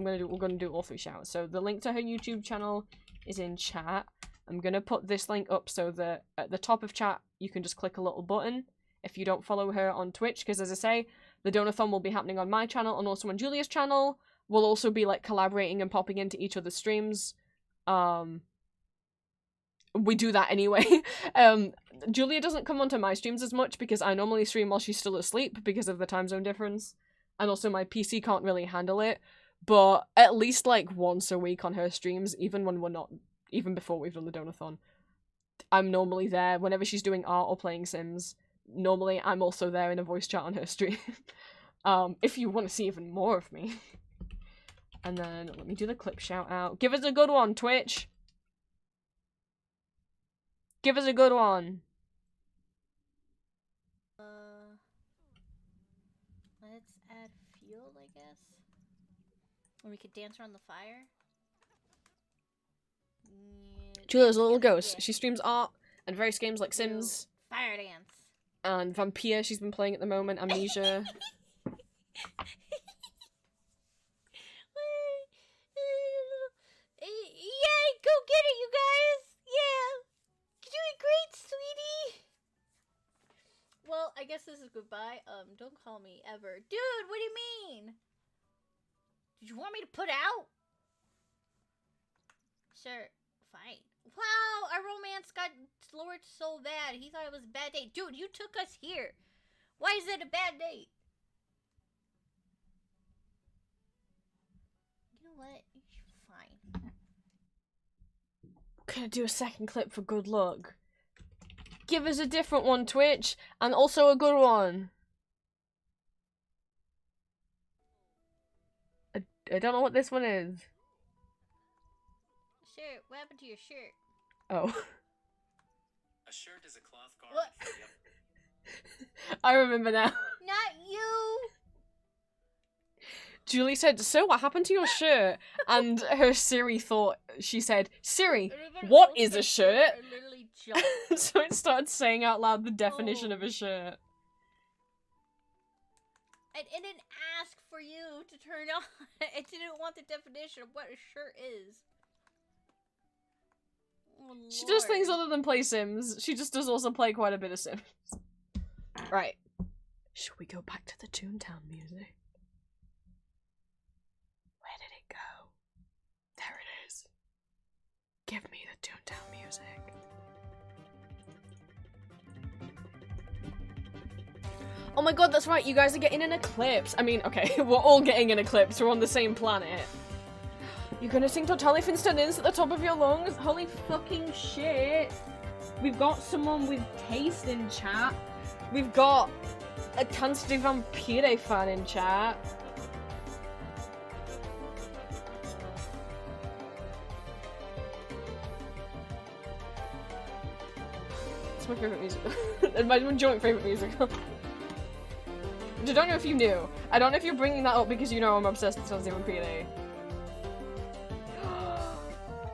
all 3 shouts. So the link to her YouTube channel is in chat. I'm gonna put this link up so that at the top of chat you can just click a little button if you don't follow her on Twitch, because as I say, the donathon will be happening on my channel and also on Julia's channel. We'll also be like collaborating and popping into each other's streams. We do that anyway. Julia doesn't come onto my streams as much because I normally stream while she's still asleep because of the time zone difference, and also my PC can't really handle it. But at least like once a week on her streams, even when we're not, even before we've done the donathon, I'm normally there. Whenever she's doing art or playing Sims, normally I'm also there in a voice chat on her stream. If you want to see even more of me. And then let me do the clip shout out. Give us a good one, Twitch. Give us a good one. Let's add fuel, I guess. And we could dance around the fire. Yeah, Julia's a little yeah, ghost. yeah. She streams art and various games like Sims. Fire dance. And Vampire she's been playing at the moment, Amnesia. Yeah, go get it, you guys! Yeah! You're doing great, sweetie! Well, I guess this is goodbye. Don't call me ever. Dude, what do you mean? Did you want me to put out? Sure, fine. Wow, our romance got lowered so bad. He thought it was a bad date. Dude, you took us here. Why is it a bad date? You know what? Fine. Gonna do a second clip for good luck. Give us a different one, Twitch, and also a good one. I don't know what this one is. Shirt, what happened to your shirt? Oh. A shirt is a cloth garment. What? Yep. I remember now. Not you! Julie said, so what happened to your shirt? And her Siri thought, she said, Siri, what is a shirt? I literally jumped. So it started saying out loud the definition of a shirt. It didn't ask for you to turn on. It didn't want the definition of what a shirt is. Oh, She does things Lord. other than play Sims. She just does also play quite a bit of Sims. Right. Should we go back to the Toontown music? Where did it go? There it is. Give me the Toontown music. Oh my god, that's right, you guys are getting an eclipse. I mean, okay, we're all getting an eclipse. We're on the same planet. You're gonna sing Totally Finsternins at the top of your lungs? Holy fucking shit. We've got someone with taste in chat. We've got a Tansti Vampire fan in chat. It's my favourite musical. My joint favourite musical. I don't know if you knew. I don't know if you're bringing that up because you know I'm obsessed with Tansti Vampire.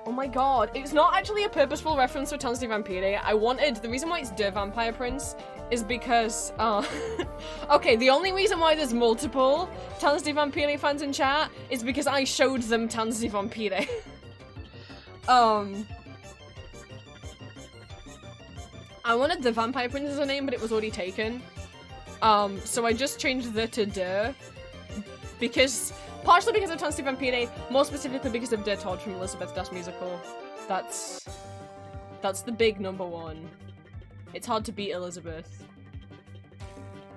Oh my god. It's not actually a purposeful reference to Tanz di Vampire. The reason why it's Der Vampire Prince is because, okay, the only reason why there's multiple Tanz di Vampire fans in chat is because I showed them Tanz di Vampire. I wanted the Vampire Prince as a name, but it was already taken. So I just changed the to Der, partially because of Tanz di Vampire, more specifically because of Der Tod from Elizabeth Das Musical. That's the big number one. It's hard to beat Elizabeth.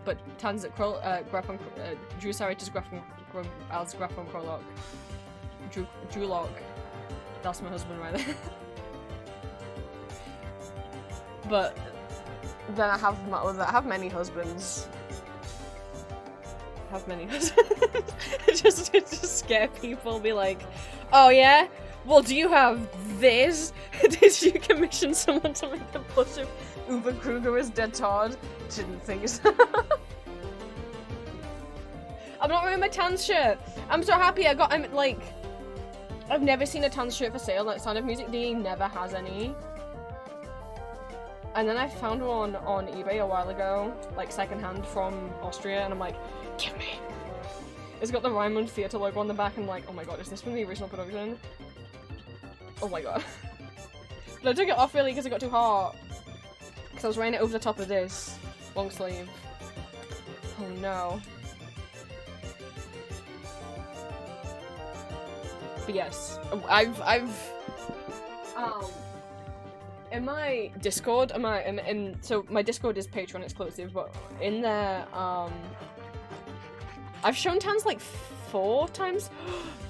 But Tanz Drew Saritas als Graf von Krolok. Drew Lock. That's my husband right there. But then I have many husbands. just to scare people, be like, oh yeah? Well, do you have this? Did you commission someone to make a push of Uwe Kruger as Der Tod? Didn't think so. I'm not wearing my Tanz shirt. I'm so happy I've never seen a Tanz shirt for sale. Like, Sound of Music D never has any. And then I found one on eBay a while ago, like secondhand from Austria, and I'm like, give me. It's got the Rhineland Theatre logo on the back, and I'm like, oh my god, is this from the original production? Oh my god. But I took it off really because it got too hot. Because I was wearing it over the top of this long sleeve. Oh no. But yes, in my Discord, so my Discord is Patreon exclusive, but in there, I've shown Tanz like 4 times.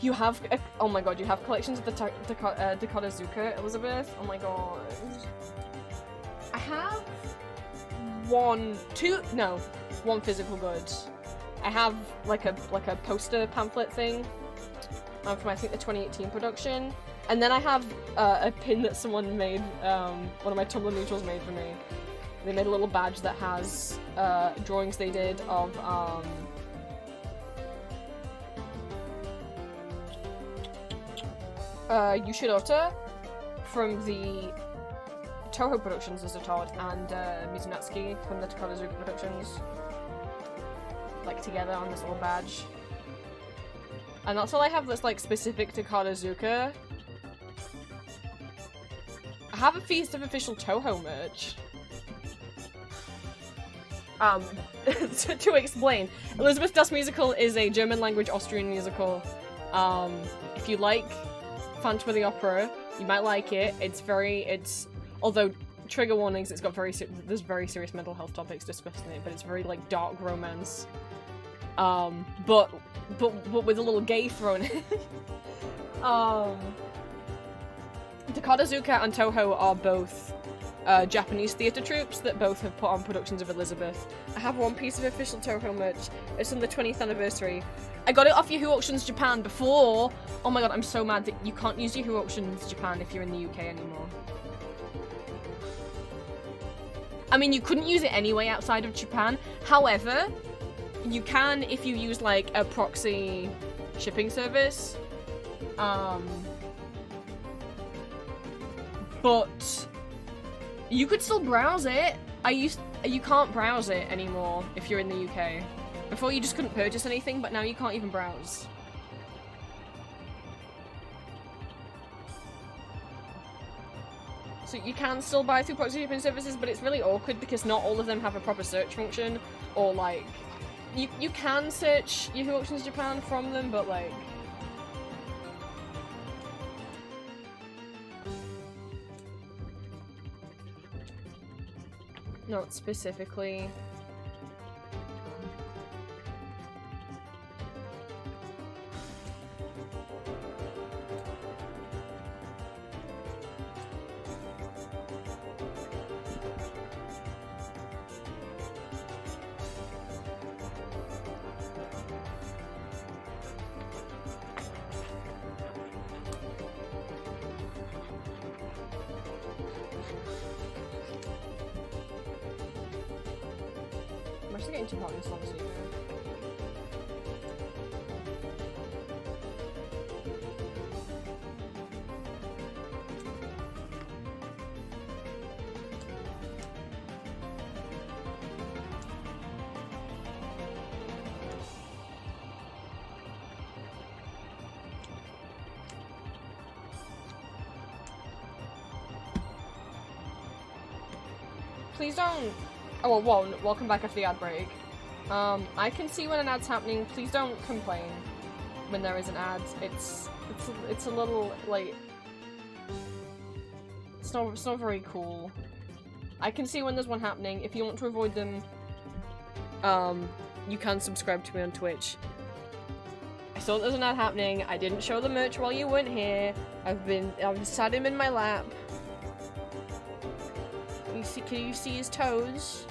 You have, oh my god, you have collections of the Dakota Zuka, Elizabeth. Oh my god. I have one physical good. I have like a poster pamphlet thing from I think the 2018 production. And then I have a pin that someone made, one of my Tumblr neutrals made for me. They made a little badge that has drawings they did of Yushirota from the Toho Productions as a Todd, and Mizunatsuki from the Takarazuka Productions, like together on this little badge. And that's all I have that's like specific to Takarazuka. I have a Feast of Official Toho merch. To explain, Elizabeth Das Musical is a German language Austrian musical. If you like Phantom of the Opera, you might like it. Although trigger warnings, it's got there's very serious mental health topics discussed in it, but it's very like dark romance. But with a little gay thrown in. Takarazuka and Toho are both Japanese theatre troupes that both have put on productions of Elizabeth. I have one piece of official Toho merch. It's on the 20th anniversary. I got it off Yahoo Auctions Japan before. Oh my god, I'm so mad that you can't use Yahoo Auctions Japan if you're in the UK anymore. I mean, you couldn't use it anyway outside of Japan. However, you can if you use like a proxy shipping service. But you could still browse it. You can't browse it anymore if you're in the UK. Before you just couldn't purchase anything, but now you can't even browse. So you can still buy through proxy shipping services, but it's really awkward because not all of them have a proper search function, or like you can search Yahoo Auctions Japan from them, but like not specifically. I'm actually getting too hot in this one season. please don't. Oh, well, one, welcome back after the ad break. I can see when an ad's happening. Please don't complain when there is an ad. It's a little like it's not very cool. I can see when there's one happening. If you want to avoid them, you can subscribe to me on Twitch. I saw there's an ad happening. I didn't show the merch while you weren't here. I've sat him in my lap. Can you see his toes?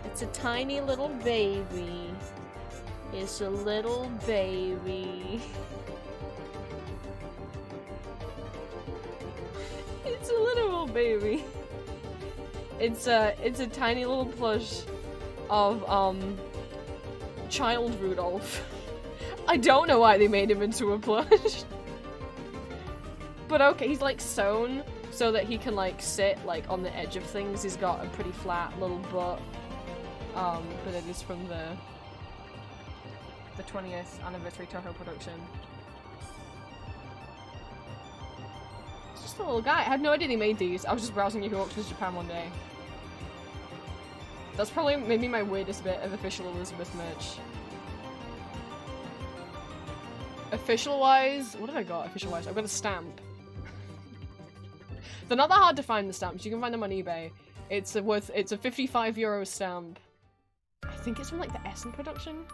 It's a tiny little baby. It's a little baby. It's a little baby. It's a tiny little plush of child Rudolph. I don't know why they made him into a plush. But okay, he's like sewn so that he can like sit like on the edge of things. He's got a pretty flat little butt. But it is from the 20th anniversary Toho production. It's just a little guy. I had no idea they made these. I was just browsing Yahoo Auctions Japan one day. That's probably maybe my weirdest bit of official Elizabeth merch. Official-wise, what have I got official-wise? I've got a stamp. They're not that hard to find, the stamps. You can find them on eBay. It's a €55 stamp. I think it's from like the Essen production.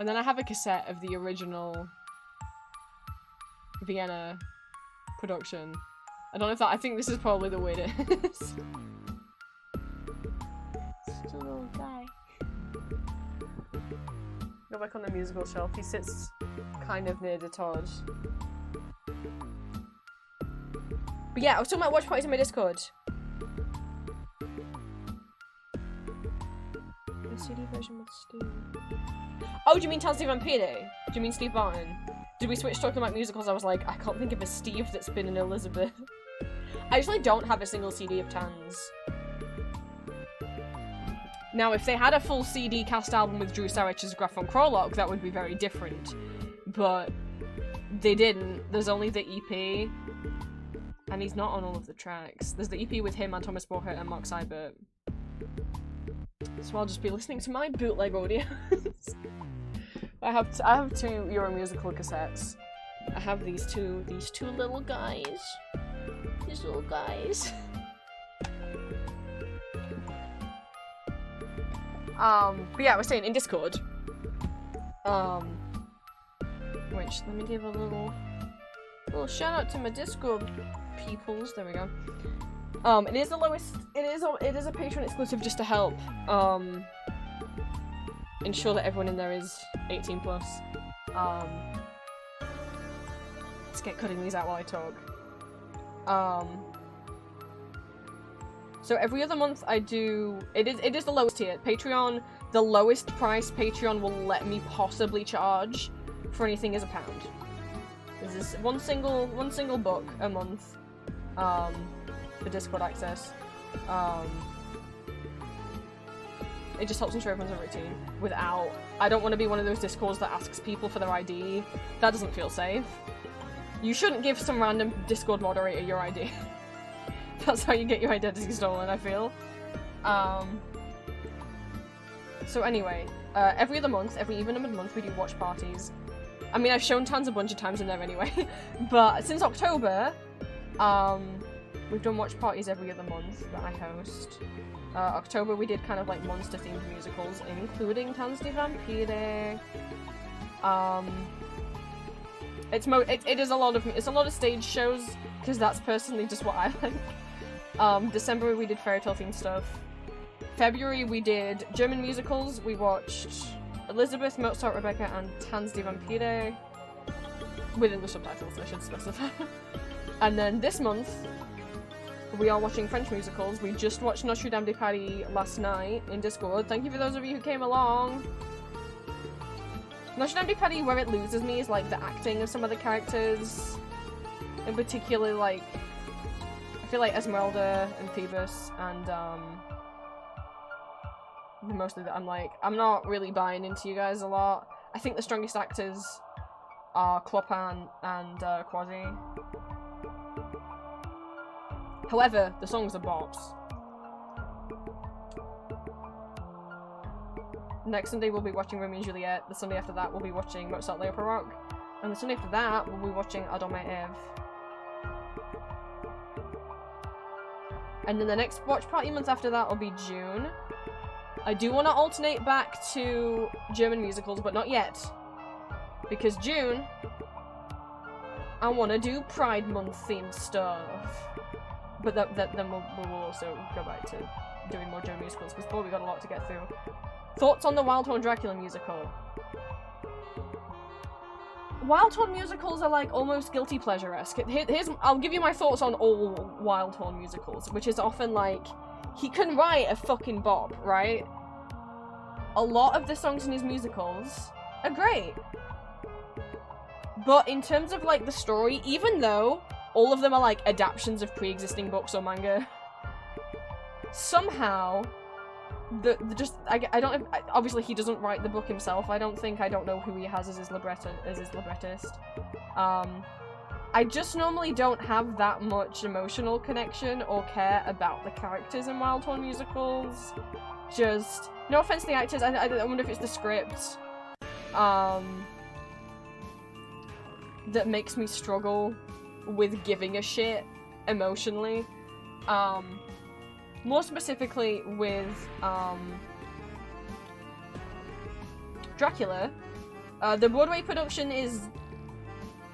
And then I have a cassette of the original Vienna production. I don't know if that- I think this is probably the way it is. Such a little guy. Go back on the musical shelf. He sits kind of near the Todd. But yeah, I was talking about watch parties in my Discord. The CD version with Steve. Oh, do you mean Tansy Vampire? Do you mean Steve Barton? Did we switch talking about musicals? I was like, I can't think of a Steve that's been in Elizabeth. I actually don't have a single CD of Tans. Now, if they had a full CD cast album with Drew Sarich's Graph on Krolok, that would be very different. But they didn't. There's only the EP. And he's not on all of the tracks. There's the EP with him and Thomas Borchert and Mark Seibert. So I'll just be listening to my bootleg audios. I have two Euromusical cassettes. I have these two little guys. These little guys. But yeah, I was saying in Discord. Which let me give a little shout out to my Discord peoples. There we go. It is the lowest. It is a Patreon exclusive just to help ensure that everyone in there is 18 plus. Let's get cutting these out while I talk. So every other month I do. It is the lowest tier. Patreon. The lowest price Patreon will let me possibly charge for anything is £1. There's this one single book a month. For Discord access. It just helps ensure everyone's a routine without. I don't want to be one of those Discords that asks people for their ID. That doesn't feel safe. You shouldn't give some random Discord moderator your ID. That's how you get your identity stolen, I feel. So anyway, every other month, every even numbered month, we do watch parties. I mean, I've shown Tans a bunch of times in there anyway, but since October, we've done watch parties every other month that I host. October we did kind of like monster-themed musicals, including Tans de Vampire. It's a lot of stage shows because that's personally just what I like. December we did fairy tale themed stuff. February we did German musicals. We watched Elizabeth, Mozart, Rebecca, and Tans de Vampire within the subtitles, I should specify. And then this month we are watching French musicals. We just watched Notre Dame de Paris last night in Discord. Thank you for those of you who came along. Notre Dame de Paris, where it loses me is like the acting of some of the characters. In particular, like I feel like Esmeralda and Phoebus and mostly that I'm not really buying into you guys a lot. I think the strongest actors are Clopin and Quasi. However, the songs are bops. Next Sunday we'll be watching Romeo and Juliet. The Sunday after that we'll be watching Mozart Opera Rock. And the Sunday after that we'll be watching Adome Ev. And then the next watch party month after that will be June. I do want to alternate back to German musicals, but not yet. Because June, I want to do Pride Month themed stuff. But then we'll also go back to doing more German musicals, because boy, we got a lot to get through. Thoughts on the Wild Horn Dracula musical? Wild Horn musicals are like almost guilty pleasure-esque. I'll give you my thoughts on all Wild Horn musicals, which is often like, he can write a fucking bop, right? A lot of the songs in his musicals are great. But in terms of like the story, even though all of them are like adaptations of pre-existing books or manga, somehow obviously he doesn't write the book himself. I don't know who he has as his librettist. I just normally don't have that much emotional connection or care about the characters in Wild Horn musicals. Just, no offense to the actors, I wonder if it's the script that makes me struggle with giving a shit emotionally. More specifically with Dracula, the Broadway production is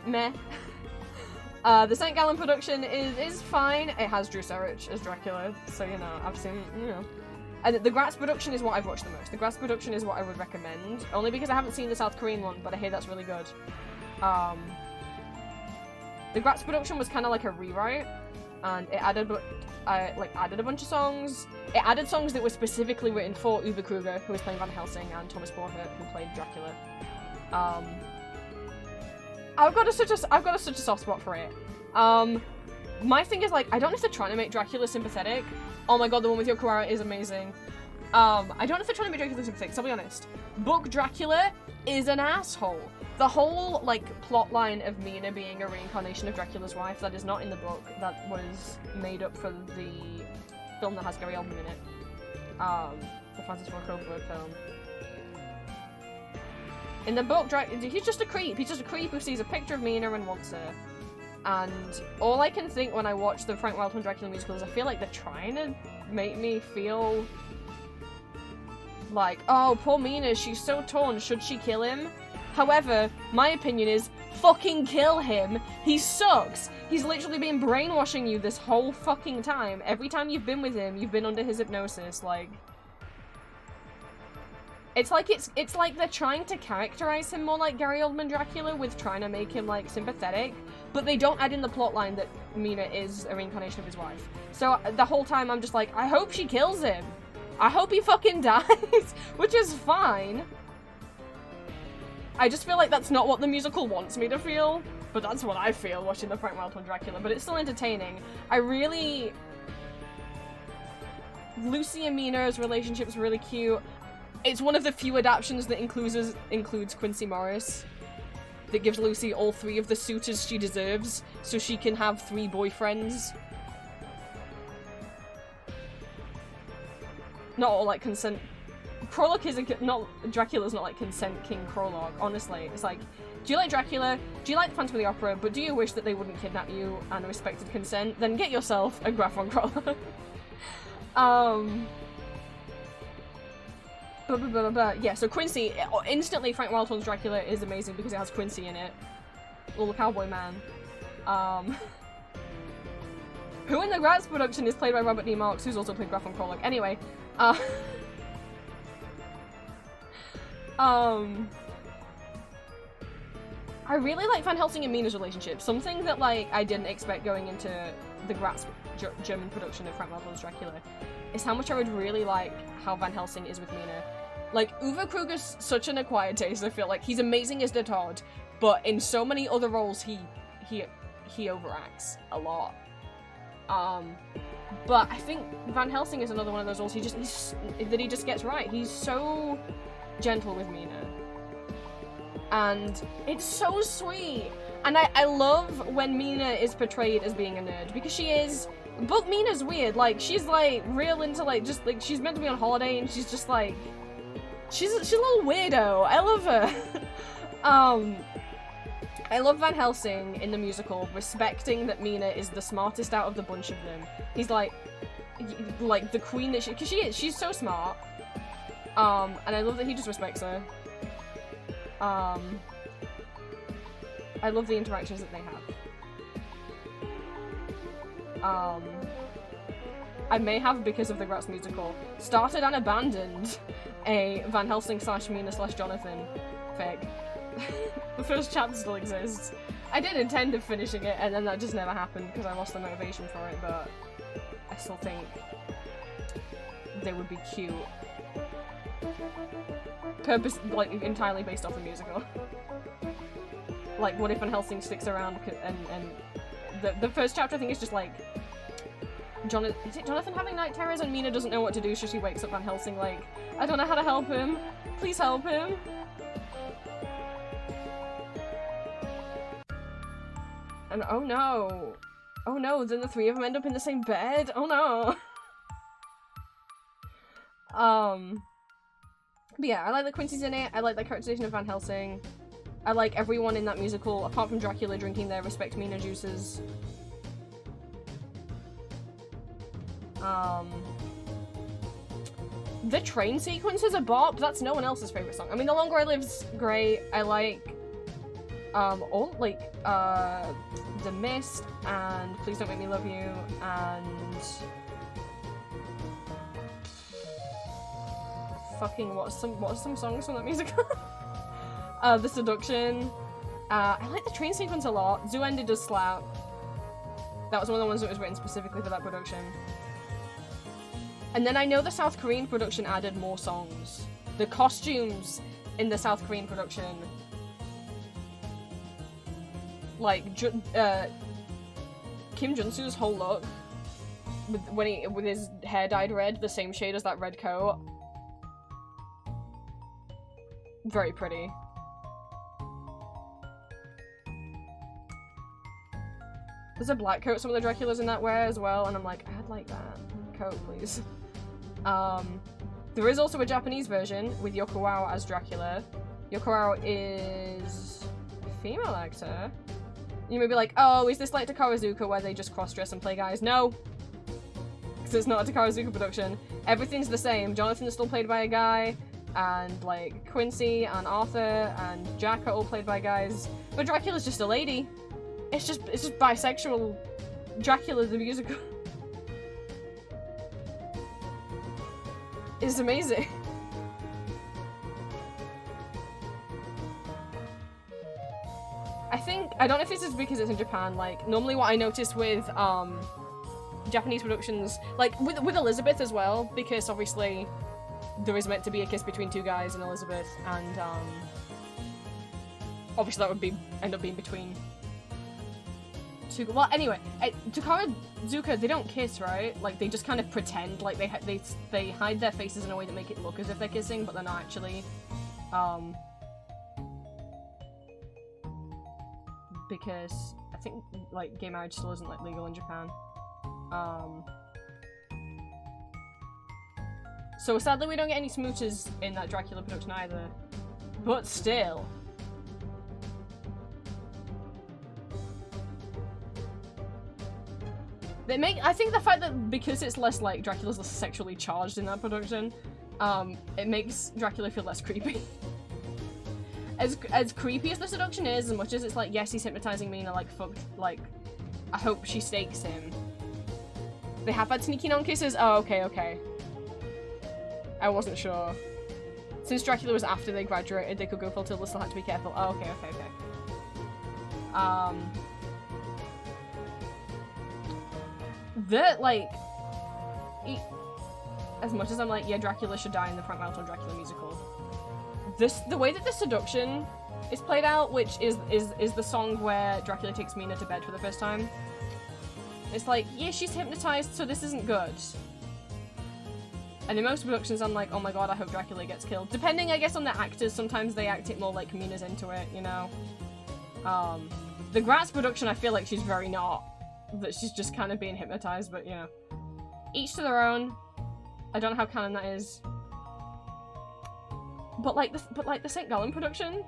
meh. The St. Gallen production is fine. It has Drew Sarich as Dracula, so you know, I've seen, you know. And the Graz production is what I've watched the most. The Graz production is what I would recommend, only because I haven't seen the South Korean one, but I hear that's really good. The Graz production was kind of like a rewrite, and it added a bunch of songs. It added songs that were specifically written for Uwe Kruger, who was playing Van Helsing, and Thomas Borchert, who played Dracula. I've got such a soft spot for it. My thing is, like, I don't know if they're trying to make Dracula sympathetic. Oh my god, the one with Yoko Ara is amazing. I don't know if they're trying to make Dracula sympathetic, so I'll be honest. Book Dracula is an asshole. The whole, like, plot line of Mina being a reincarnation of Dracula's wife, that is not in the book, that was made up for the film that has Gary Oldman in it. The Francis Ford Coppola film. In the book, he's just a creep. He's just a creep who sees a picture of Mina and wants her. And all I can think when I watch the Frank Wild Horn Dracula musical is I feel like they're trying to make me feel like, oh, poor Mina, she's so torn, should she kill him? However, my opinion is, fucking kill him. He sucks. He's literally been brainwashing you this whole fucking time. Every time you've been with him, you've been under his hypnosis, like... It's like they're trying to characterize him more like Gary Oldman Dracula with trying to make him, like, sympathetic, but they don't add in the plotline that Mina is a reincarnation of his wife. So the whole time I'm just like, I hope she kills him. I hope he fucking dies, which is fine. I just feel like that's not what the musical wants me to feel, but that's what I feel watching the Frank Wild Horn Dracula, but it's still entertaining. Lucy and Mina's relationship's really cute. It's one of the few adaptions that includes Quincy Morris, that gives Lucy all 3 of the suitors she deserves, so she can have 3 boyfriends. Not all, like, consent... Prologue isn't... Dracula's not like Consent King Prologue, honestly. It's like, do you like Dracula? Do you like the Phantom of the Opera? But do you wish that they wouldn't kidnap you and respected consent? Then get yourself a Graph-on Prologue. Yeah, so Quincy, instantly Frank Wild Horn's Dracula is amazing because it has Quincy in it. Little cowboy man. Who in the Graz production is played by Robert D. Marks, who's also played Graph on Prologue. Anyway, I really like Van Helsing and Mina's relationship. Something that, like, I didn't expect going into the Graz German production of Frank Wild Horn's Dracula is how much I would really like how Van Helsing is with Mina. Like, Uwe Kruger's such an acquired taste, I feel like. He's amazing as the Todd, but in so many other roles, he overacts a lot. But I think Van Helsing is another one of those roles he just gets right. He's so gentle with Mina. And it's so sweet. And I love when Mina is portrayed as being a nerd, because she is. But Mina's weird. Like, she's like real into like just like she's meant to be on holiday and she's just like she's a little weirdo. I love her. I love Van Helsing in the musical, respecting that Mina is the smartest out of the bunch of them. He's like the queen that because she is. She's so smart. And I love that he just respects her. I love the interactions that they have. I may have, because of the Gratz musical, started and abandoned a Van Helsing / Mina / Jonathan fic. The first chapter still exists. I did intend of finishing it, and then that just never happened because I lost the motivation for it, but I still think they would be cute. Like, entirely based off the musical. Like, what if Van Helsing sticks around and the first chapter I think is just like is it Jonathan having night terrors and Mina doesn't know what to do, so she wakes up Van Helsing like, I don't know how to help him. Please help him. And oh no. Oh no, then the three of them end up in the same bed? Oh no. But yeah, I like that Quincy's in it. I like the characterization of Van Helsing. I like everyone in that musical, apart from Dracula drinking their Respect Mina juices. The train sequence is a bop. That's no one else's favorite song. I mean, The Longer I Live's great. I like, The Mist, and Please Don't Make Me Love You, and fucking what's some songs from that musical? The Seduction. I like the train sequence a lot. Zoo Ended does slap. That was one of the ones that was written specifically for that production. And then I know the South Korean production added more songs. The costumes in the South Korean production, like Kim Junsu's whole look, with his hair dyed red, the same shade as that red coat. Very pretty. There's a black coat some of the Draculas in that wear as well, and I'm like, I'd like that coat, please. There is also a Japanese version with Yoko as Dracula. Yoko is a female actor. You may be like, oh, is this like Takarazuka where they just cross-dress and play guys? No! Because it's not a Takarazuka production. Everything's the same. Jonathan is still played by a guy, and like Quincy and Arthur and Jack are all played by guys. But Dracula's just a lady. It's just bisexual Dracula the musical. It's amazing. I don't know if this is because it's in Japan, like, normally what I notice with, Japanese productions, like, with Elizabeth as well, because obviously there is meant to be a kiss between two guys in Elizabeth, and, obviously that would end up being between two, well, anyway, Takarazuka, they don't kiss, right? Like, they just kind of pretend, like, they hide their faces in a way that make it look as if they're kissing, but they're not actually, because I think, like, gay marriage still isn't, like, legal in Japan. So sadly we don't get any smooches in that Dracula production either. But still. I think the fact that because it's less, like, Dracula's less sexually charged in that production, it makes Dracula feel less creepy. As creepy as the seduction is, as much as it's like, yes, he's hypnotizing Mina, like, fuck, like, I hope she stakes him. They have had sneaky non-kisses? Oh, okay. I wasn't sure. Since Dracula was after they graduated, they could go full tilt, they still had to be careful. Oh, okay. As much as I'm like, yeah, Dracula should die in the Frank Malton Dracula musical, the way that the seduction is played out, which is the song where Dracula takes Mina to bed for the first time. It's like, yeah, she's hypnotized, so this isn't good. And in most productions, I'm like, oh my god, I hope Dracula gets killed. Depending, I guess, on the actors, sometimes they act it more like Mina's into it, you know? The Gratz production, I feel like she's very not. that she's just kind of being hypnotized, but you know. Each to their own. I don't know how canon that is. But like the St. Gallen production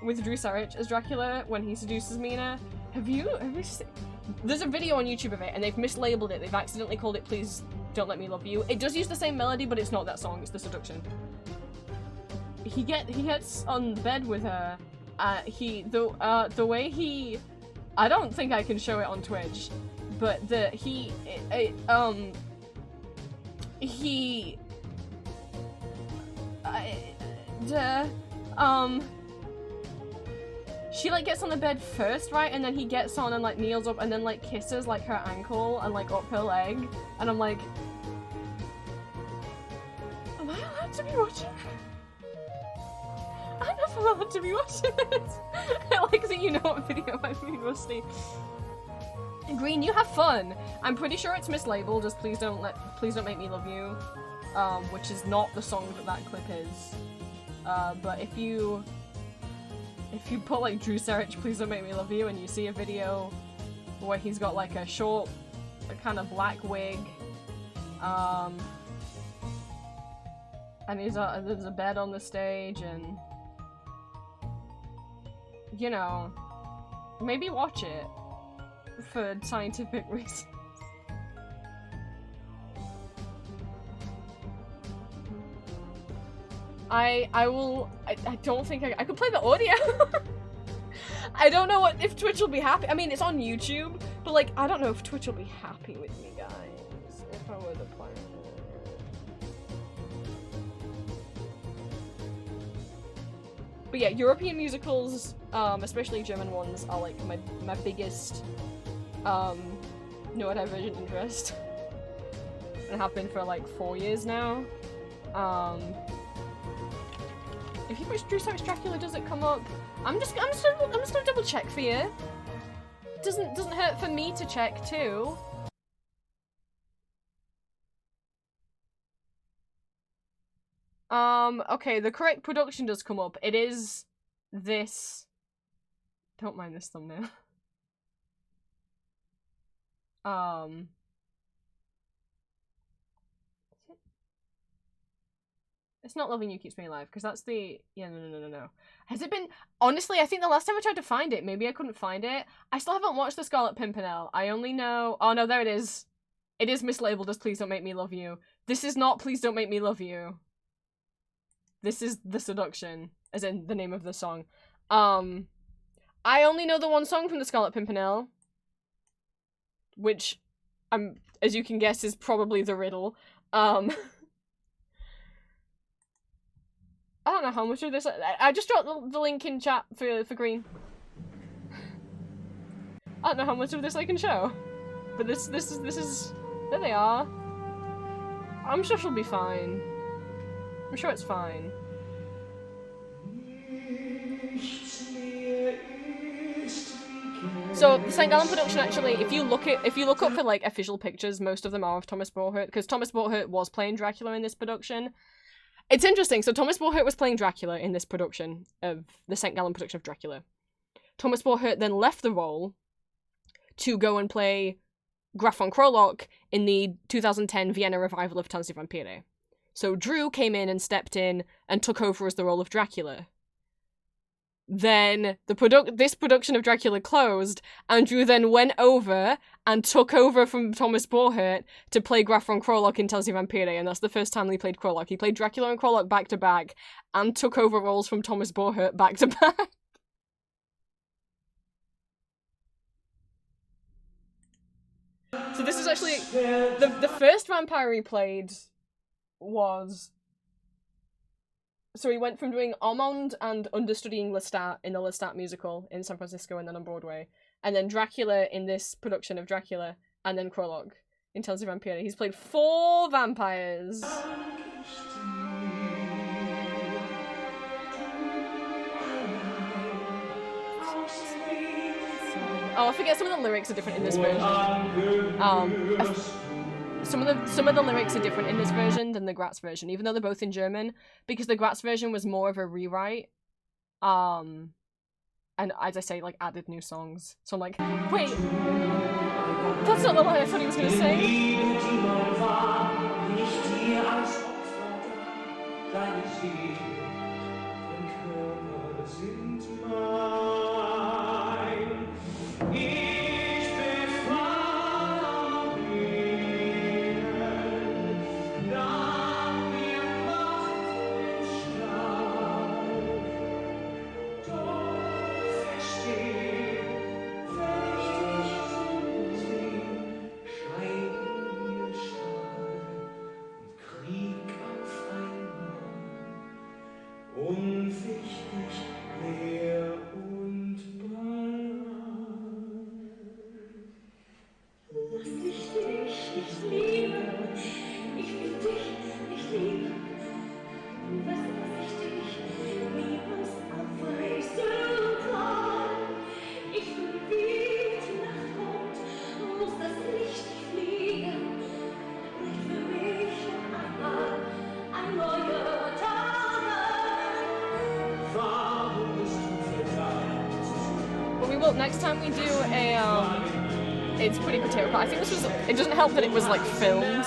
with Drew Sarich as Dracula when he seduces Mina. Have you seen? There's a video on YouTube of it and they've mislabeled it. They've accidentally called it Please Don't Let Me Love You. It does use the same melody, but it's not that song, it's the seduction. He gets on the bed with her. The way he, I don't think I can show it on Twitch, but she like gets on the bed first, right? And then he gets on and like kneels up and then like kisses like her ankle and like up her leg. And I'm like, am I allowed to be watching? I'm not allowed to be watching this. I like that you know what video I mean, Rusty. Green, you have fun. I'm pretty sure it's mislabeled as Please Don't Make Me Love You, which is not the song that clip is. But if you put like Drew Sarich, Please Don't Make Me Love You, and you see a video where he's got like a short, a kind of black wig, and there's a bed on the stage, and you know, maybe watch it for scientific reasons. I don't think I could play the audio. I don't know if Twitch will be happy. I mean, it's on YouTube, but like, I don't know if Twitch will be happy with me, guys, if I were to play it. But yeah, European musicals, especially German ones, are like my biggest neurodivergent interest. And have been for like 4 years now. If you push Drew Sarich Dracula, does it come up? I'm just gonna double check for you. Doesn't hurt for me to check too. Okay, the correct production does come up. It is this. Don't mind this thumbnail. It's not Loving You Keeps Me Alive, because that's the... Yeah, no. Has it been... Honestly, I think the last time I tried to find it, maybe I couldn't find it. I still haven't watched The Scarlet Pimpernel. I only know... Oh, no, there it is. It is mislabeled as Please Don't Make Me Love You. This is not Please Don't Make Me Love You. This is The Seduction, as in the name of the song. I only know the one song from The Scarlet Pimpernel, which, as you can guess, is probably the riddle. I don't know how much of this. I just dropped the link in chat for Green. I don't know how much of this I can show, but this is. There they are. I'm sure she'll be fine. I'm sure it's fine. So the St. Gallen production, actually, if you look up for like official pictures, most of them are of Thomas Borchert, because Thomas Borchert was playing Dracula in this production. It's interesting. So Thomas Borchert was playing Dracula in this production of the St. Gallen production of Dracula. Thomas Borchert then left the role to go and play Graf von Krolok in the 2010 Vienna revival of Tanz die Vampire. So Drew came in and stepped in and took over as the role of Dracula. Then this production of Dracula closed, and Drew then went over and took over from Thomas Borchert to play Graf von Krolok in Tanz die Vampire, and that's the first time he played Krolok. He played Dracula and Krolok back to back, and took over roles from Thomas Borchert back to back. So this is actually the first vampire he played was. So he went from doing Armand and understudying Lestat in the Lestat musical in San Francisco and then on Broadway, and then Dracula in this production of Dracula, and then Krolok in Tanz die Vampire. He's played 4 vampires. Oh, I forget some of the lyrics are different in this version. Some of the lyrics are different in this version than the Graz version, even though they're both in German, because the Graz version was more of a rewrite. and as I say, like, added new songs. So I'm like, wait, that's not the line I thought he was gonna say. Liebe, die mal war, nicht dir als Opfer da, deine Seele und Körper sind mein. Ich befreie mich, dank mir Macht und Stahl. Doch versteh, wenn ich dich seh, scheint mir Stahl und Krieg auf einmal. Unwichtig, leer und banal. Lass mich dich nicht lieben, ich will dich nicht lieben. Was ich dich niemals abweisen kann. Ich will wie die Nacht kommt, muss das Licht fliegen. Nicht für mich noch einmal ein neuer Tag. Warum bist du verdammt? But we will, next time we do a, it's pretty potato pie. I think this was, it doesn't help that it was, like, filmed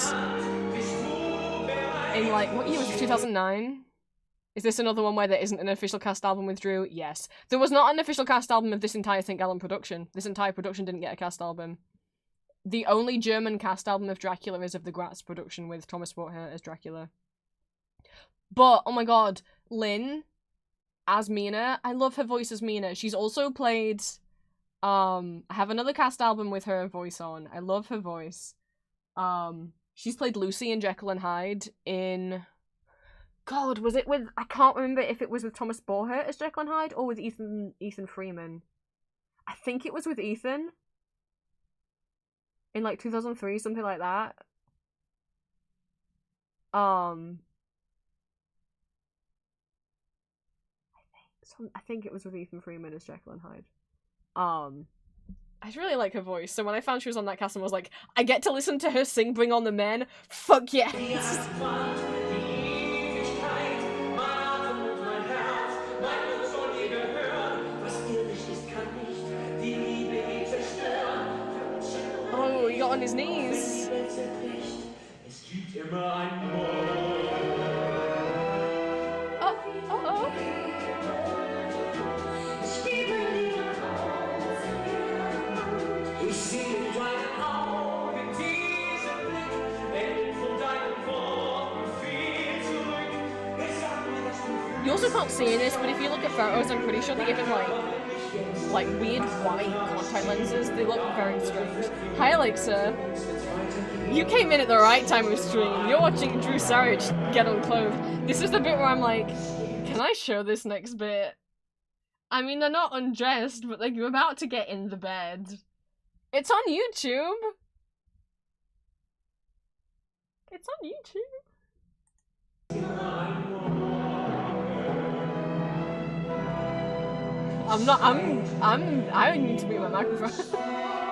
in, like, what year was it, 2009? Is this another one where there isn't an official cast album with Drew? Yes. There was not an official cast album of this entire Think Ellen production. This entire production didn't get a cast album. The only German cast album of Dracula is of the Graz production with Thomas Sporther as Dracula. But, oh my god, Lynn as Mina. I love her voice as Mina. She's also played, I have another cast album with her voice on. I love her voice. She's played Lucy in Jekyll and Hyde in... God, was it with... I can't remember if it was with Thomas Sporther as Jekyll and Hyde or with Ethan Freeman. I think it was with Ethan. In, like, 2003, something like that. I think it was with Ethan Freeman as Jekyll and Hyde. I really like her voice, so when I found she was on that cast, I was like, I get to listen to her sing Bring on the Men? Fuck yes! Oh, he got on his knees. Uh-oh. You also can't see in this, but if you look at photos, I'm pretty sure they give him, like weird white contact lenses. They look very strange. Hi, Alexa. You came in at the right time of stream. You're watching Drew Sarich get unclothed. This is the bit where I'm like, can I show this next bit? I mean, they're not undressed, but they're about to get in the bed. It's on YouTube. It's on YouTube. I need to mute my microphone.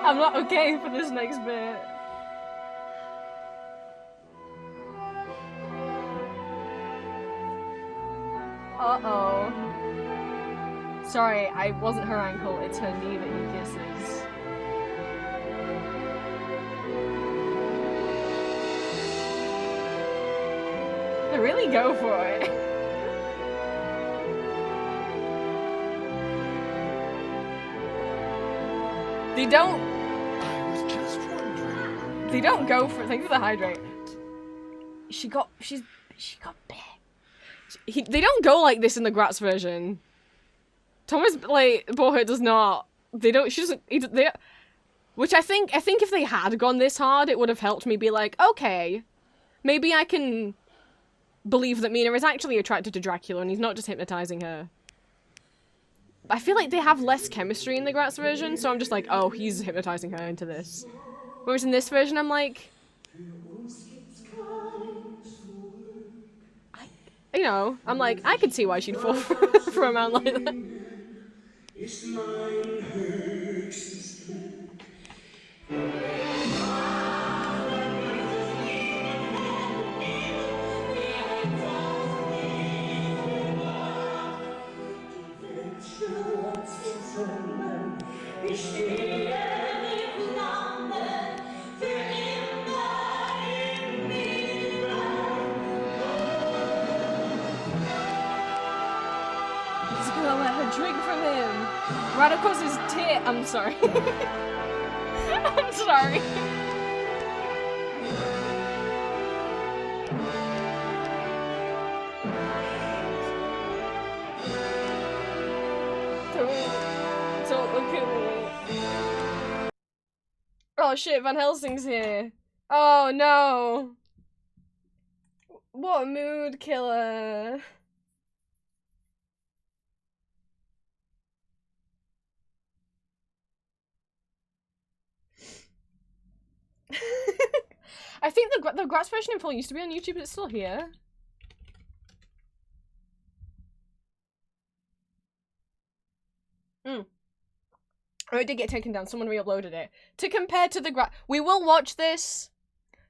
I'm not okay for this next bit. Uh-oh. Sorry, I wasn't her ankle, it's her knee that he kisses. They really go for it. They don't... I was just wondering. They don't go for... Thank you for the hydrate. She got big. They don't go like this in the Graz version. Thomas, like, Bohut does not. They don't... She doesn't... They, which I think if they had gone this hard, it would have helped me be like, okay, maybe I can believe that Mina is actually attracted to Dracula and he's not just hypnotizing her. I feel like they have less chemistry in the Graz version, so I'm just like, oh, he's hypnotizing her into this. Whereas in this version, I'm like... You know, I'm like, I could see why she'd fall for a man like that. let her drink from him. Right across his tit. I'm sorry. I'm sorry. Don't look at me. Oh shit, Van Helsing's here. Oh no. What a mood killer. I think the Gratz version in full used to be on YouTube, but it's still here. Oh, it did get taken down. Someone re-uploaded it. To compare to the we will watch this.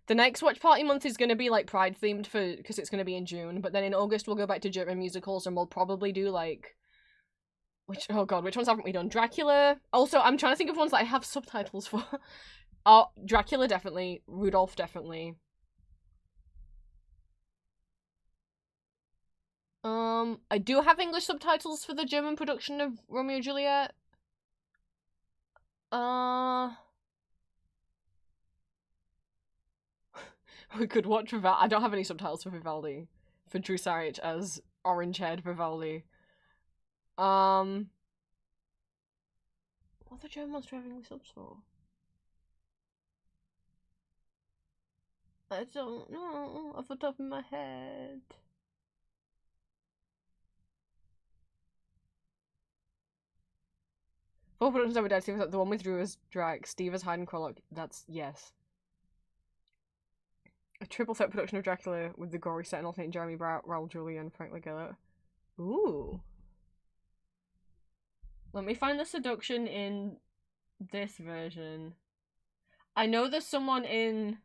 The next watch party month is going to be like Pride themed because it's going to be in June. But then in August we'll go back to German musicals and we'll probably do like oh god, which ones haven't we done? Dracula. Also, I'm trying to think of ones that I have subtitles for. Oh, Dracula definitely. Rudolph definitely. I do have English subtitles for the German production of Romeo and Juliet. We could watch Vivaldi. I don't have any subtitles for Vivaldi. For Drew Sarich as orange-haired Vivaldi. What the German ones do I have English subs for? I don't know off the top of my head. Full productions ever died. Steve was the one with Drew as Drac. Steve as Hyde and Krolok. That's yes. A triple set production of Dracula with the gory set and alternating Jeremy Raoul Julia and Frank Legella. Ooh. Let me find the seduction in this version. I know there's someone in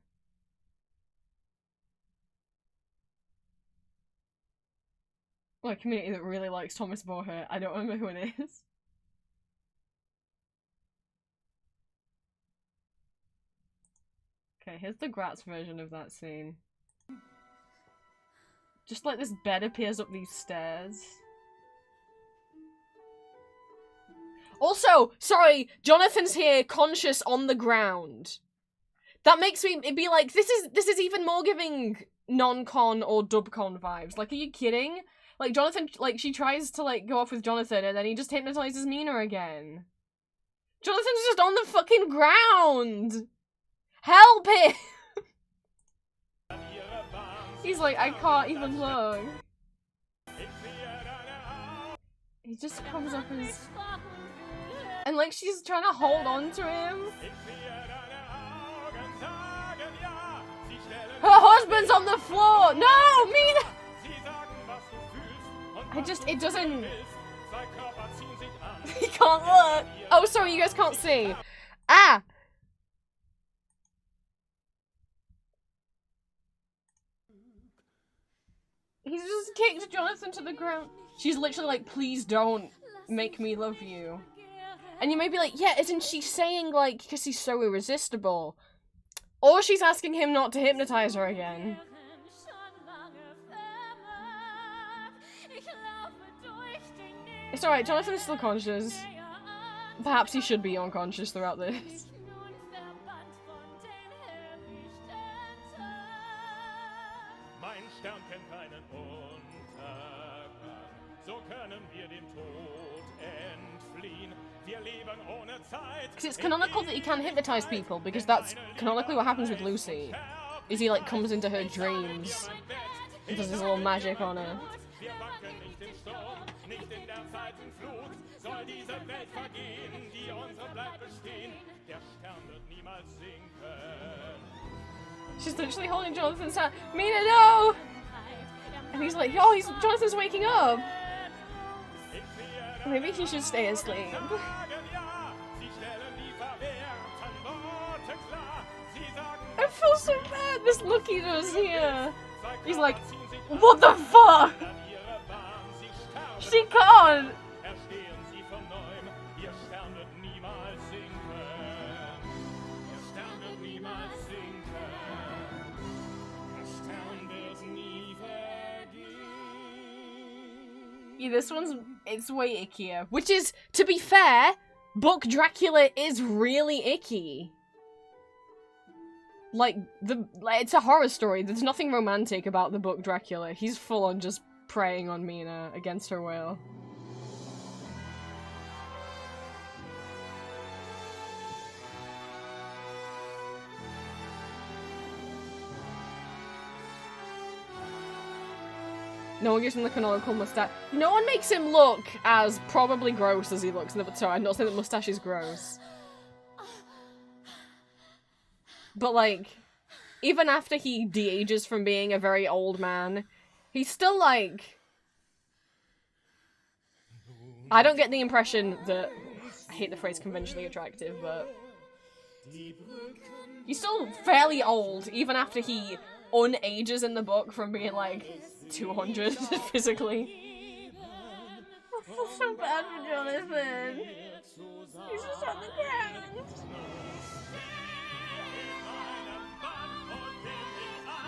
my community that really likes Thomas Boher. I don't remember who it is. Okay, here's the Gratz version of that scene. Just like this bed appears up these stairs. Also, sorry, Jonathan's here, conscious on the ground. That makes me be like, this is even more giving non-con or dub-con vibes. Like, are you kidding? Like, Jonathan, like, she tries to, like, go off with Jonathan and then he just hypnotizes Mina again. Jonathan's just on the fucking ground! Help him! He's like, I can't even look. He just comes up as... And like, she's trying to hold on to him. Her husband's on the floor! No! Mina! It doesn't... He can't look! Oh, sorry, you guys can't see. Ah! He's just kicked Jonathan to the ground. She's literally like, please don't make me love you. And you may be like, yeah, isn't she saying like, because he's so irresistible? Or she's asking him not to hypnotize her again. It's alright, Jonathan's still conscious. Perhaps he should be unconscious throughout this. Because it's canonical that he can hypnotize people, because that's canonically what happens with Lucy. Is he like comes into her dreams and does his little magic on her. She's literally holding Jonathan's hand. Mina, no! And he's like, yo, Jonathan's waking up! Maybe he should stay asleep. I feel so bad, this look he does here. He's like, what the fuck? She can't! Yeah, this one's, it's way ickier. Which is, to be fair, book Dracula is really icky. Like, it's a horror story. There's nothing romantic about the book Dracula. He's full on just preying on Mina against her will. No one gives him the canonical mustache. No one makes him look as probably gross as he looks. Sorry, I'm not saying that mustache is gross. But like, even after he de-ages from being a very old man, he's still like... I don't get the impression that... I hate the phrase conventionally attractive, but... He's still fairly old, even after he unages in the book from being like 200 physically. I feel so bad for Jonathan. He's just on the ground.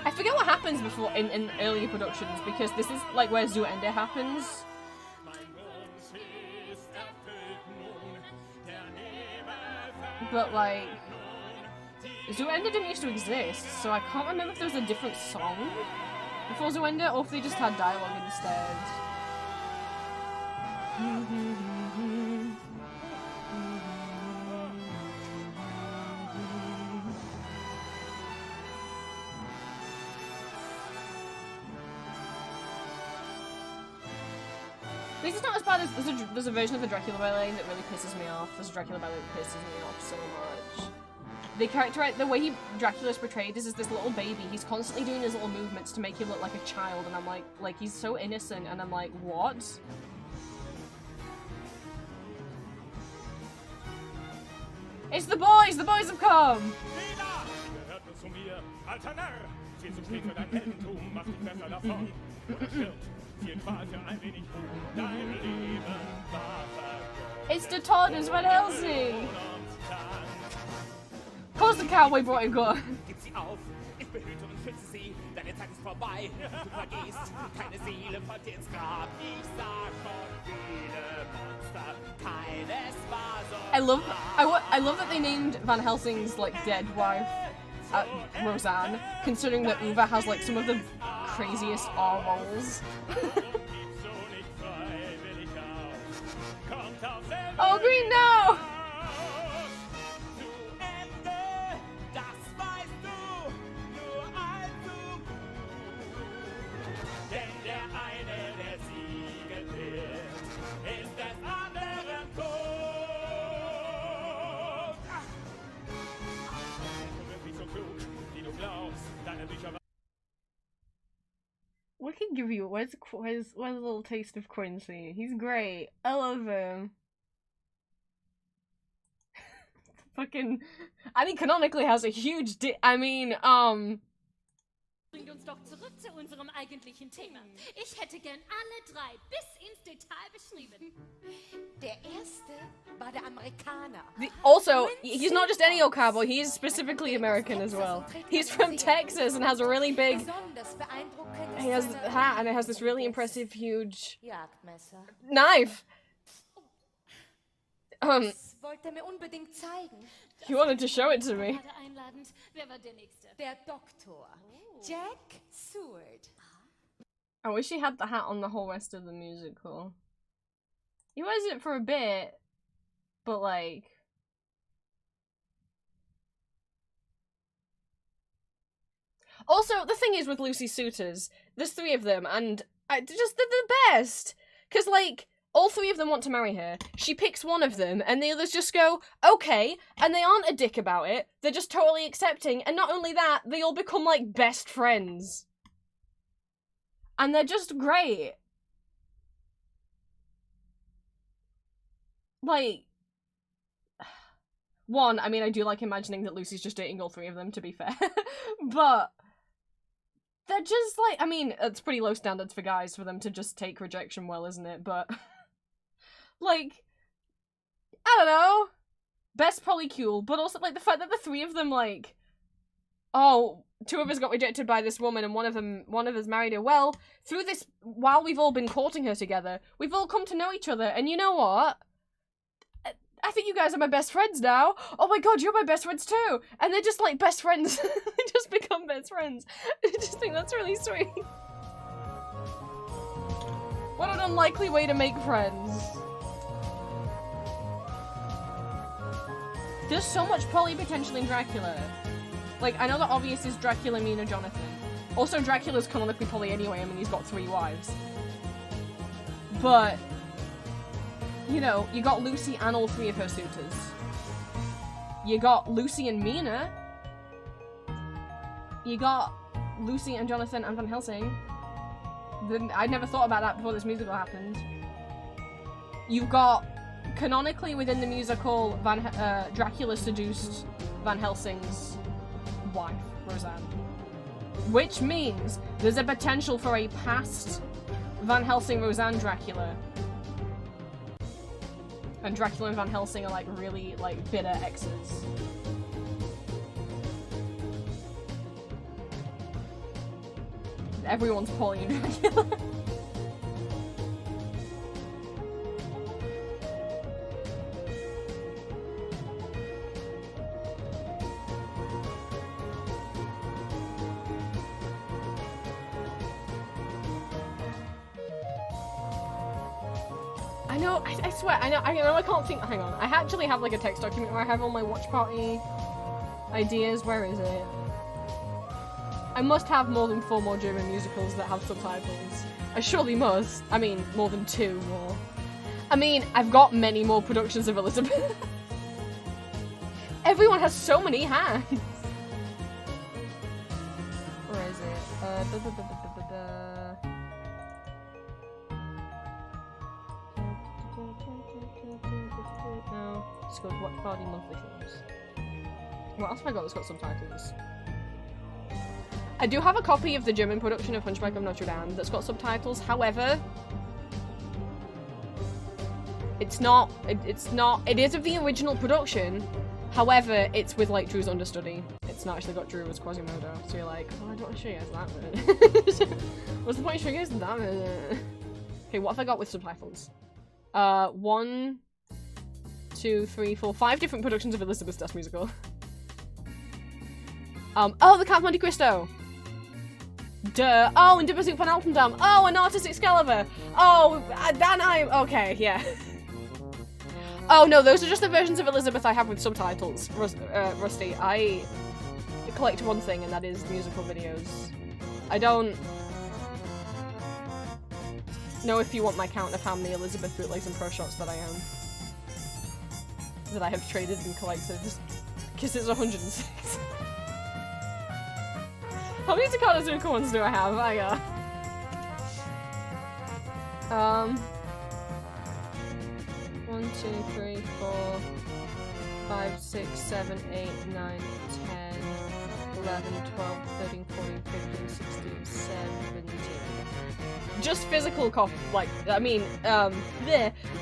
I forget what happens before in earlier productions, because this is like where Zuende happens. But like, Zuende didn't used to exist, so I can't remember if there was a different song before Zuende, or if they just had dialogue instead. This is not as bad as there's a version of the Dracula ballet that really pisses me off. There's a Dracula ballet that pisses me off so much. They characterize the way Dracula's portrayed is as this little baby. He's constantly doing his little movements to make him look like a child, and I'm like he's so innocent, and I'm like, what? It's the boys! The boys have come! It's the Todders Van Helsing! Of course the cowboy brought a gun. I love that they named Van Helsing's like dead wife Roseanne, considering that Uwe has like some of the craziest R rolls. Oh, Green, no! We can give you where's a little taste of Quincy. He's great. I love him. Fucking, and he canonically has a huge Bringt uns doch zurück zu unserem eigentlichen Thema. Ich hätte gern alle drei bis ins Detail beschrieben. Der erste war der Amerikaner. Also, he's not just any old cowboy, he's specifically American as well. He's from Texas and has a really big... He has a hat and it has this really impressive, huge... knife! Wollte mir unbedingt zeigen. He wanted to show it to me. Wer war der Nächste? Der Doktor. Jack Seward. I wish he had the hat on the whole rest of the musical. He wears it for a bit, but like... Also, the thing is with Lucy's suitors, there's 3 of them, and they're the best! Cause like, all 3 of them want to marry her. She picks one of them, and the others just go, okay, and they aren't a dick about it. They're just totally accepting, and not only that, they all become, like, best friends. And they're just great. Like, one, I mean, I do like imagining that Lucy's just dating all 3 of them, to be fair. But they're just, like, I mean, it's pretty low standards for guys for them to just take rejection well, isn't it? But... like, I don't know, best polycule, but also, like, the fact that the 3 of them, like, oh, two of us got rejected by this woman and one of us married her. Well, through this, while we've all been courting her together, we've all come to know each other, and you know what? I think you guys are my best friends now. Oh my god, you're my best friends too. And they're just like best friends. They just become best friends. I just think that's really sweet. What an unlikely way to make friends. There's so much poly potential in Dracula. Like, I know the obvious is Dracula, Mina, Jonathan. Also, Dracula's canonically poly anyway. I mean, he's got 3 wives. But, you know, you got Lucy and all 3 of her suitors. You got Lucy and Mina. You got Lucy and Jonathan and Van Helsing. I'd never thought about that before this musical happened. You've got, canonically within the musical, Dracula seduced Van Helsing's wife, Roseanne. Which means there's a potential for a past Van Helsing-Roseanne Dracula. And Dracula and Van Helsing are like really like bitter exes. Everyone's poly in Dracula. I know, I swear, I know I can't think, hang on. I actually have like a text document where I have all my watch party ideas. Where is it? I must have more than 4 more German musicals that have subtitles. I surely must. I mean, more than 2 more. I mean, I've got many more productions of Elizabeth. Everyone has so many hands. Where is it? No. It's called Watch Party Monthly Films. What else have I got that's got subtitles? I do have a copy of the German production of Hunchback of Notre Dame that's got subtitles. However, it is of the original production. However, it's with like Drew's understudy. It's not actually got Drew as Quasimodo. So you're like, oh, I don't want to show you guys that bit. What's the point of showing you guys that bit? Okay, what have I got with subtitles? 1, 2, 3, 4, 5 different productions of Elizabeth's Das Musical. Oh, the Count of Monte Cristo! Duh. Oh, and Dippersuit van Altendam. Oh, and Artist Excalibur. Oh, Danheim. Okay, yeah. Oh no, those are just the versions of Elizabeth I have with subtitles. Rusty, I collect one thing, and that is musical videos. I don't know if you want my count of how many Elizabeth bootlegs and pro shots that I own. That I have traded and collected. Because it's 106. How many Takata Zuka ones do I have? I got 1, 2, 3, 4, 5, 6, 7, 8, 9, 10, 11, 12, 13, 14, 15, 16, 17. Just physical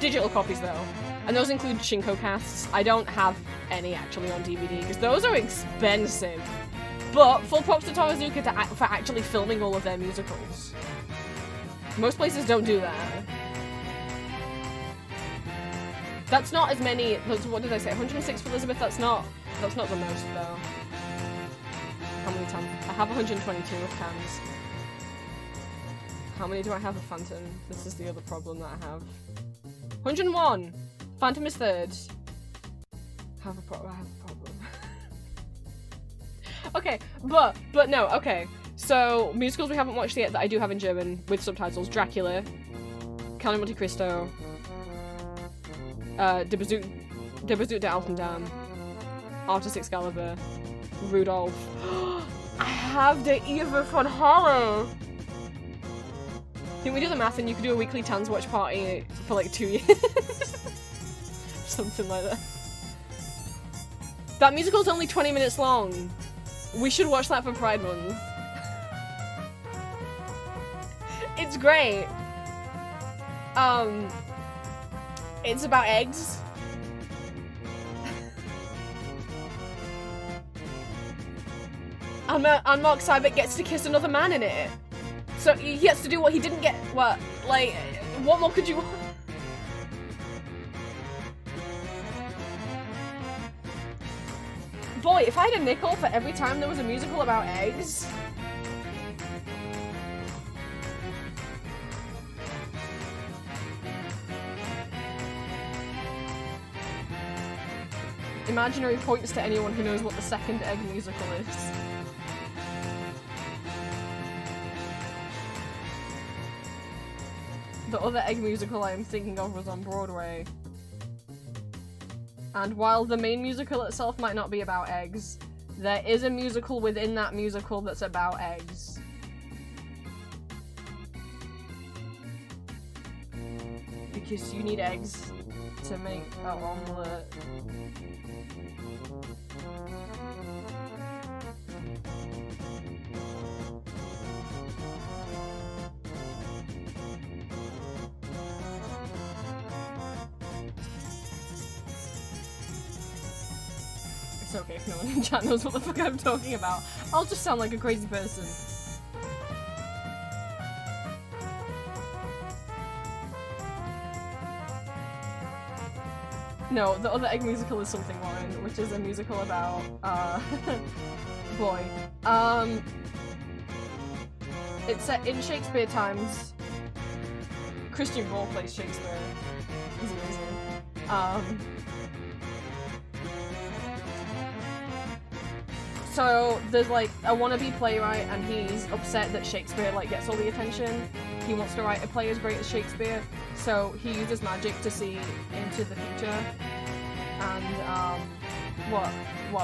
digital copies though. And those include Shinko casts. I don't have any actually on DVD because those are expensive. But full props to Torozuka for actually filming all of their musicals. Most places don't do that. That's not as many. What did I say? 106 for Elizabeth. That's not the most though. How many times? I have 122 of cans. How many do I have of Phantom? This is the other problem that I have. 101. Phantom is 3rd. I have a problem. Okay, but no, okay. So, musicals we haven't watched yet that I do have in German with subtitles. Dracula, Count of Monte Cristo, Der Besuch der Altendam, Artist Excalibur, Rudolph. I have the Eva von Halle! Can we do the math and you could do a weekly Tans watch party for like 2 years? Something like that. That musical's only 20 minutes long. We should watch that for Pride Month. It's great. It's about eggs. and Mark Seibert gets to kiss another man in it. So he gets to do what he didn't get. What? Like, what more could you want? Boy, if I had a nickel for every time there was a musical about eggs. Imaginary points to anyone who knows what the second egg musical is. The other egg musical I'm thinking of was on Broadway. And while the main musical itself might not be about eggs, there is a musical within that musical that's about eggs. Because you need eggs to make an omelette. It's okay if no one in chat knows what the fuck I'm talking about. I'll just sound like a crazy person. No, the other egg musical is Something Warren, which is a musical about, boy. It's set in Shakespeare times. Christian Bale plays Shakespeare. He's amazing. So there's like a wannabe playwright and he's upset that Shakespeare like gets all the attention. He wants to write a play as great as Shakespeare, so he uses magic to see into the future and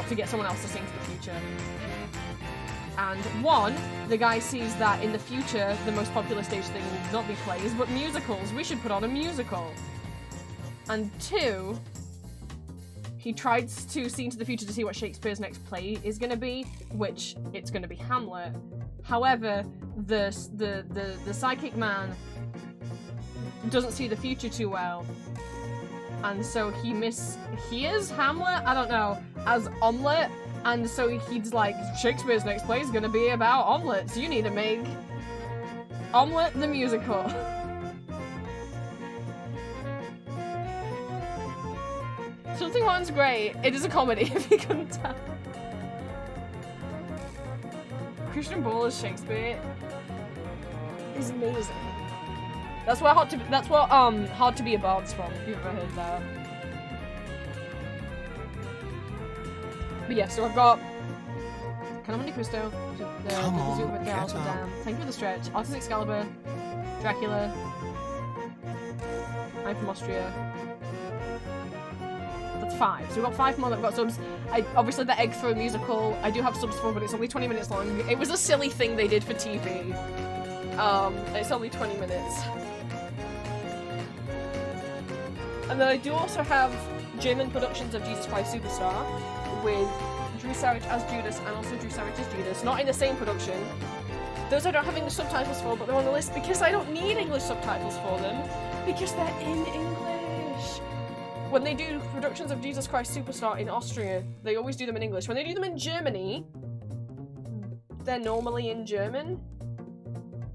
to get someone else to see into the future. And one, the guy sees that in the future the most popular stage thing will not be plays but musicals. We should put on a musical. And two, he tries to see into the future to see what Shakespeare's next play is going to be, which it's going to be Hamlet. However, the psychic man doesn't see the future too well, and so he mishears Hamlet, I don't know, as omelette, and so he's like, Shakespeare's next play is going to be about omelets. You need to make Omelette the musical. Something One's great. It is a comedy, if you couldn't tell. Christian Bale as Shakespeare is amazing. That's what Hard to Be a Bard's from, if you've ever heard that. But yeah, so I've got Can of Monte Cristo, Come on, get up. Thank You for the Stretch, Artist Excalibur, Dracula, I'm from Austria. That's 5. So we've got 5 more that have got subs. Obviously the Egg Throw musical, I do have subs for, but it's only 20 minutes long. It was a silly thing they did for TV. It's only 20 minutes. And then I do also have German productions of Jesus Christ Superstar with Drew Sarich as Judas and also Drew Sarich as Judas. Not in the same production. Those I don't have English subtitles for, but they're on the list because I don't need English subtitles for them. Because they're in English. When they do productions of Jesus Christ Superstar in Austria, they always do them in English. When they do them in Germany, they're normally in German.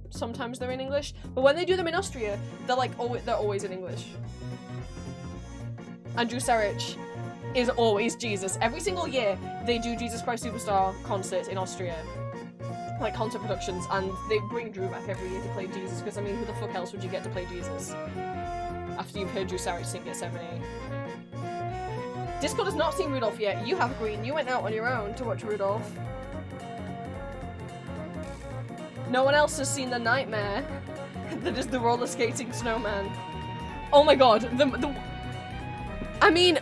Sometimes they're in English. But when they do them in Austria, they're always in English. And Drew Sarich is always Jesus. Every single year, they do Jesus Christ Superstar concerts in Austria. Like concert productions, and they bring Drew back every year to play Jesus, because I mean, who the fuck else would you get to play Jesus? After you've heard Drew Sarich sing Gethsemane. Discord has not seen Rudolph yet. You have, Green. You went out on your own to watch Rudolph. No one else has seen The Nightmare. That is the roller skating snowman. Oh my god. I mean,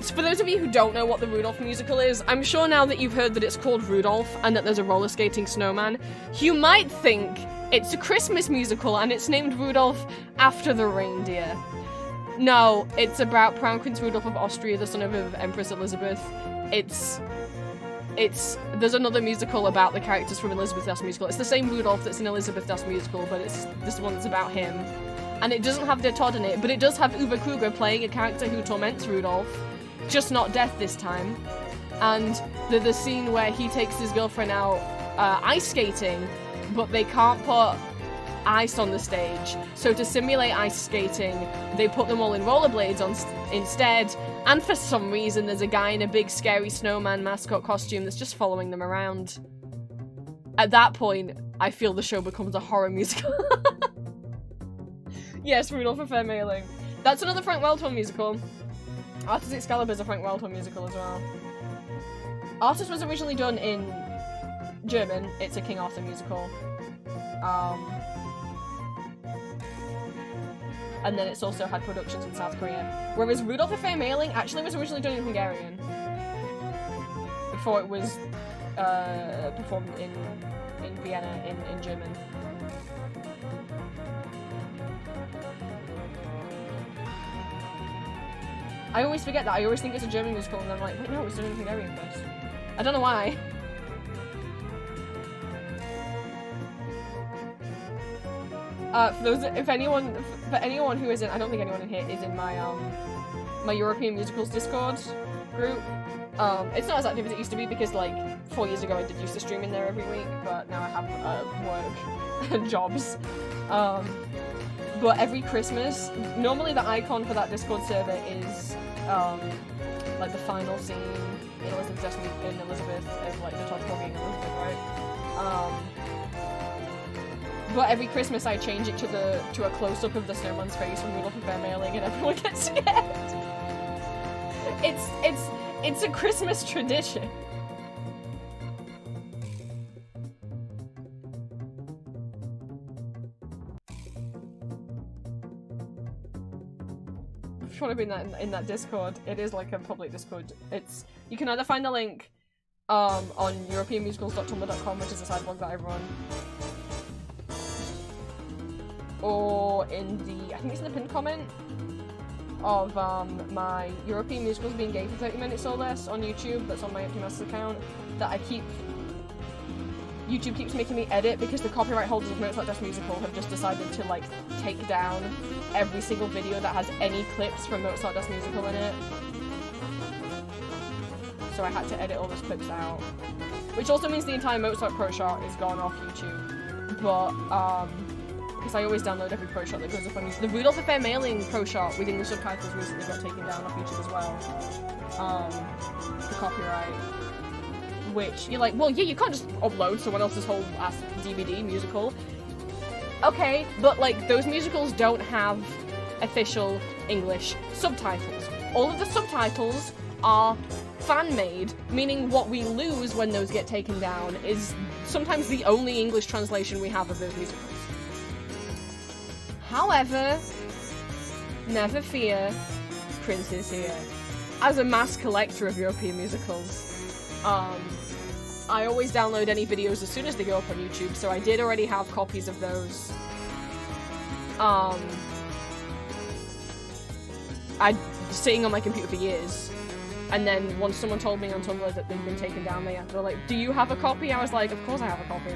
for those of you who don't know what the Rudolph musical is, I'm sure now that you've heard that it's called Rudolph and that there's a roller skating snowman, you might think it's a Christmas musical and it's named Rudolph after the reindeer. No, it's about Crown Prince Rudolph of Austria, the son of Empress Elizabeth. There's another musical about the characters from Elizabeth Das musical. It's the same Rudolph that's in Elizabeth Das musical, but it's this one that's about him. And it doesn't have Der Tod in it, but it does have Uwe Kruger playing a character who torments Rudolph. Just not death this time. and the scene where he takes his girlfriend out ice skating, but they can't put ice on the stage. So to simulate ice skating, they put them all in rollerblades instead, and for some reason there's a guy in a big scary snowman mascot costume that's just following them around. At that point, I feel the show becomes a horror musical. Yes, Rudolph a Fair Mailing. That's another Frank Wildhorn musical. Artist Excalibur is a Frank Wildhorn musical as well. Artist was originally done in German. It's a King Arthur musical. And then it's also had productions in South Korea. Whereas Rudolph a Fair Mailing actually was originally done in Hungarian. Before it was performed in Vienna in German. I always forget that. I always think it's a German musical, and I'm like, wait, no, it was done in Hungarian first. I don't know why. For those, for anyone who isn't, I don't think anyone in here is in my my European musicals Discord group. It's not as active as it used to be because like 4 years ago I did used to stream in there every week, but now I have work and jobs. But every Christmas, normally the icon for that Discord server is like the final scene in Elizabeth as like the top talking Elizabeth, right? But every Christmas I change it to a close up of the snowman's face from Rudolph a Fair Mailing, and everyone gets scared. It's a Christmas tradition. If you want to be in that Discord, it is like a public Discord. You can either find the link on europeanmusicals.tumblr.com, which is a side blog that I run, or in the, I think it's in the pinned comment of my European musicals being gay for 30 minutes or less on YouTube. That's on my Empty Masters account that YouTube keeps making me edit because the copyright holders of Mozart Das Musical have just decided to like take down every single video that has any clips from Mozart Das Musical in it. So I had to edit all those clips out. Which also means the entire Mozart pro shot is gone off YouTube. But because I always download every pro shot that goes up on YouTube. The Rudolph a Fair Mailing pro shot with English subtitles recently got taken down off YouTube as well. For copyright. Which, you're like, well, yeah, you can't just upload someone else's whole ass DVD musical. Okay, but, like, those musicals don't have official English subtitles. All of the subtitles are fan-made, meaning what we lose when those get taken down is sometimes the only English translation we have of those musicals. However, never fear, Prince is here. As a mass collector of European musicals, I always download any videos as soon as they go up on YouTube, so I did already have copies of those. I'd sitting on my computer for years, and then once someone told me on Tumblr that they'd been taken down, they were like, do you have a copy? I was like, of course I have a copy.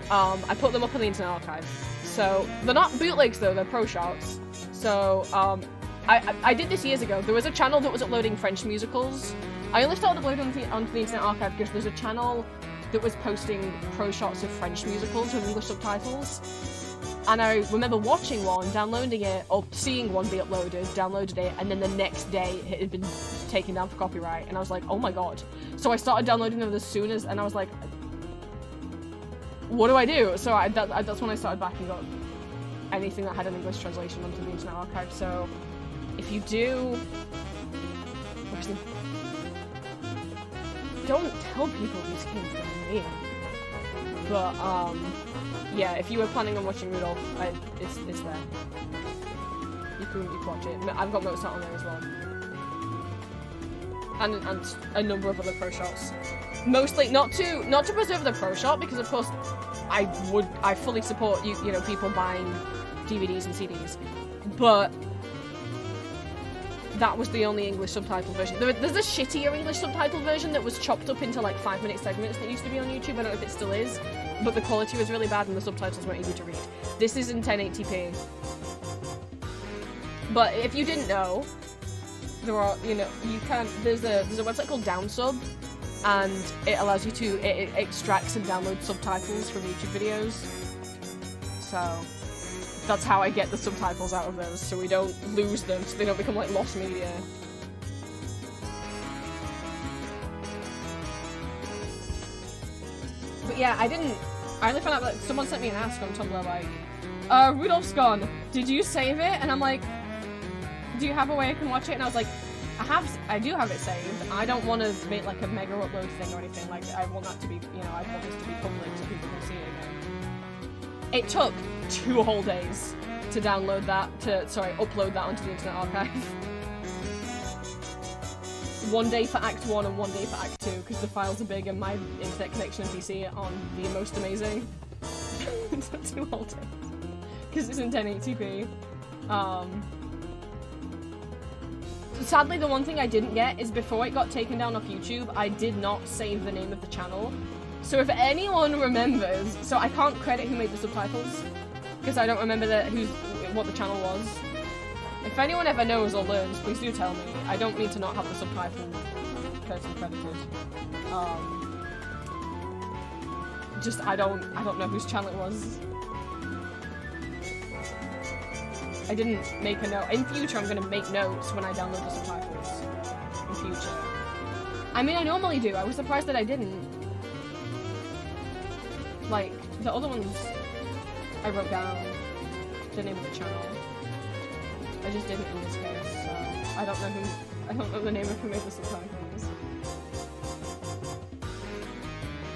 I put them up on the Internet Archive. So, they're not bootlegs though, they're pro shots. So, I did this years ago. There was a channel that was uploading French musicals. I only started uploading onto the Internet Archive because there's a channel that was posting pro shots of French musicals with English subtitles. And I remember watching one, downloading it, or seeing one be uploaded, downloaded it, and then the next day it had been taken down for copyright. And I was like, oh my god. So I started downloading them as soon as, and I was like, what do I do? So that's when I started backing up anything that had an English translation onto the Internet Archive. So if you do, don't tell people these came from me. But yeah, if you were planning on watching Rudolph, it's there. You can watch it. I've got Mozart on there as well, and a number of other pro shots. Mostly not to preserve the pro shot, because of course I fully support you know, people buying DVDs and CDs, but that was the only English subtitle version. There's a shittier English subtitle version that was chopped up into like 5-minute segments that used to be on YouTube. I don't know if it still is, but the quality was really bad and the subtitles weren't easy to read. This is in 1080p. But if you didn't know, there are, you know, you can, there's a website called Downsub, and it allows you to, it extracts and downloads subtitles from YouTube videos. So that's how I get the subtitles out of those, so we don't lose them, so they don't become like lost media. But yeah, I only found out that someone sent me an ask on Tumblr like, Rudolph's gone, did you save it? And I'm like, do you have a way I can watch it? And I was like, I do have it saved. I don't want to make like a mega upload thing or anything. Like, I want that to be, you know, I want this to be public so people can see it again. It took 2 whole days to download that, upload that onto the Internet Archive. 1 day for Act 1 and 1 day for Act 2, because the files are big and my internet connection and PC aren't the most amazing. It took 2 whole days. Because it's in 1080p. Sadly, the one thing I didn't get is before it got taken down off YouTube, I did not save the name of the channel. So if anyone remembers, so I can't credit who made the subtitles, because I don't remember what the channel was. If anyone ever knows or learns, please do tell me. I don't need to not have the subtitle person credited. Just I don't know whose channel it was. I didn't make a note. In future, I'm gonna make notes when I download the subtitles. In future. I mean, I normally do. I was surprised that I didn't. Like, the other ones, I wrote down the name of the channel. I just didn't in this case, so I don't know the name of who made the subtitles.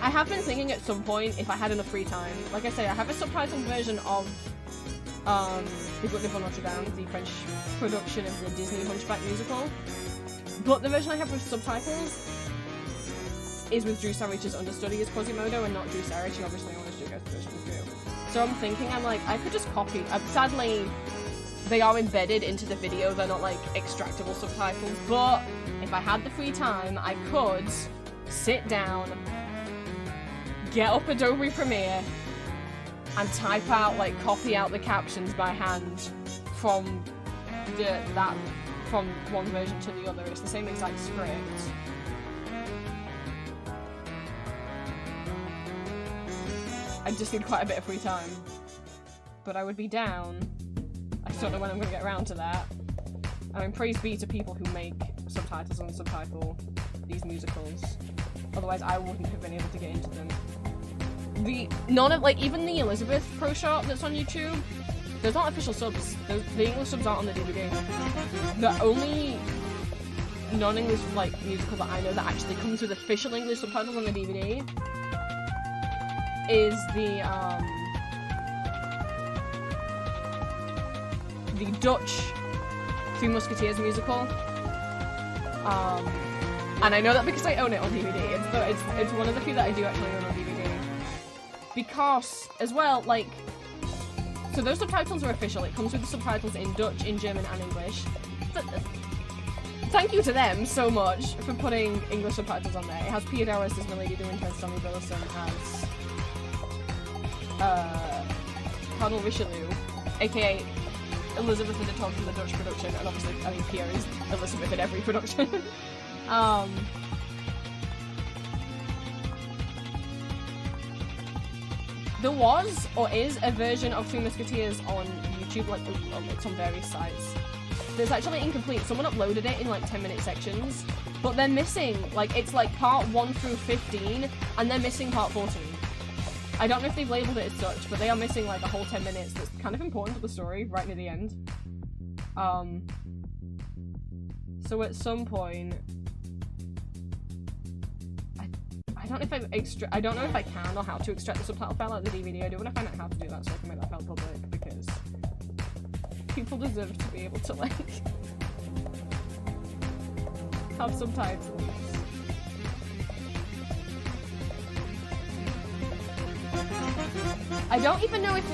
I have been thinking at some point, if I had enough free time, like I say, I have a subtitled version of The Good Live on Notre Dame, the French production of the Disney Hunchback musical. But the version I have with subtitles is with Drew Sarich's understudy as Quasimodo and not Drew Sarich, and obviously I want to do both versions too. So I'm thinking, I could just copy. Sadly, they are embedded into the video, they're not like extractable subtitles, but if I had the free time, I could sit down, get up Adobe Premiere, and type out, like, copy out the captions by hand from from one version to the other. It's the same exact script. I just need quite a bit of free time. But I would be down. I just don't know when I'm going to get around to that. I mean, praise be to people who make subtitles and subtitle these musicals. Otherwise, I wouldn't have been able to get into them. Even the Elizabeth Pro Shop that's on YouTube, there's not official subs. The English subs aren't on the DVD. The only non-English, musical that I know that actually comes with official English subtitles on the DVD is the Dutch Three Musketeers musical. And I know that because I own it on DVD. It's one of the few that I do actually own on DVD. Because, as well, so those subtitles are official. It comes with the subtitles in Dutch, in German, and English. But thank you to them so much for putting English subtitles on there. It has Pia Dowers as Milady de Winter and Sammy Billison as Cardinal Richelieu, aka Elizabeth the Tom from the Dutch production, and obviously, I mean, Pia is Elizabeth in every production. There was, or is, a version of Three Musketeers on YouTube, it's on various sites. There's actually incomplete. Someone uploaded it in 10-minute sections, but they're missing, it's part 1 through 15, and they're missing part 14. I don't know if they've labeled it as such, but they are missing a whole 10 minutes that's kind of important to the story, right near the end. So at some point, I don't know if I can or how to extract the subtitle file out of the DVD. I do want to find out how to do that so I can make that file public, because people deserve to be able to have subtitles. I don't even know if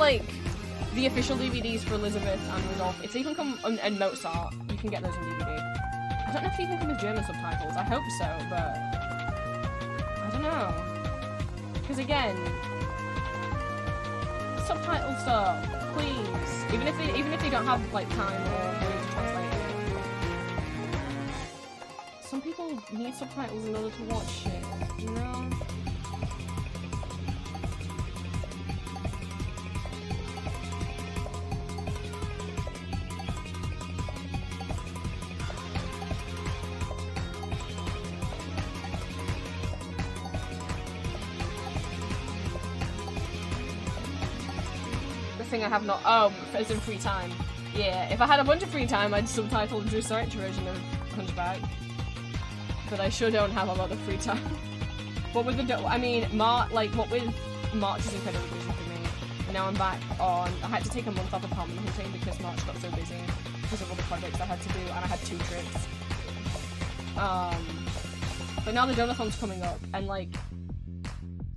the official DVDs for Elizabeth and Rudolph, if they even come and Mozart, you can get those on DVD. I don't know if they even come with German subtitles. I hope so, but I don't know. Because again, subtitle stuff, please. Even if they don't have time or way to translate it. some people need subtitles in order to watch shit, you know? Thing I have not. Oh, as in free time. Yeah, if I had a bunch of free time, I'd subtitle the director version of Hunchback. But I sure don't have a lot of free time. But with the, I mean, what with March is incredibly busy for me. And now I'm back on. I had to take a month off apartment hunting because March got so busy because of all the projects I had to do, and I had 2 trips. But now the donathon's coming up, and like,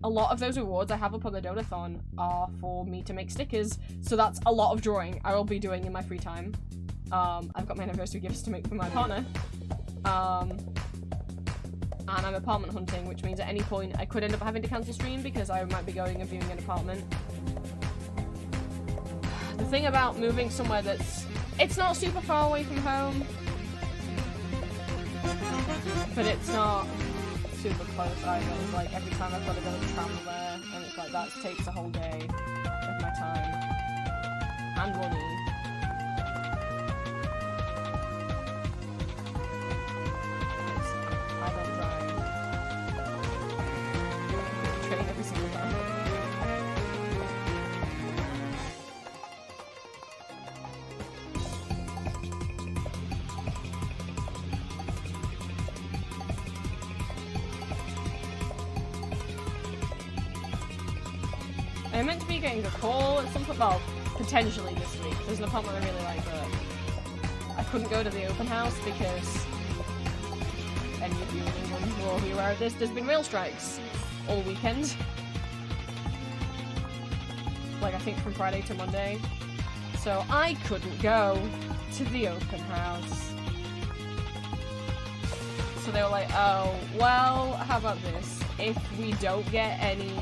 a lot of those rewards I have up on the donathon are for me to make stickers, so that's a lot of drawing I will be doing in my free time. I've got my anniversary gifts to make for my partner. And I'm apartment hunting, which means at any point I could end up having to cancel stream because I might be going and viewing an apartment. The thing about moving somewhere it's not super far away from home, but it's not super close either. It's like every time I've got to go and travel there, and it's like that takes a whole day of my time and money. I don't drive. Train every single time. I'm meant to be getting a call at some point, well, potentially this week. There's an apartment I really like, but I couldn't go to the open house because any of you in England will be aware of this. There's been rail strikes all weekend. Like, I think from Friday to Monday. So I couldn't go to the open house. So they were like, oh, well, how about this? If we don't get any...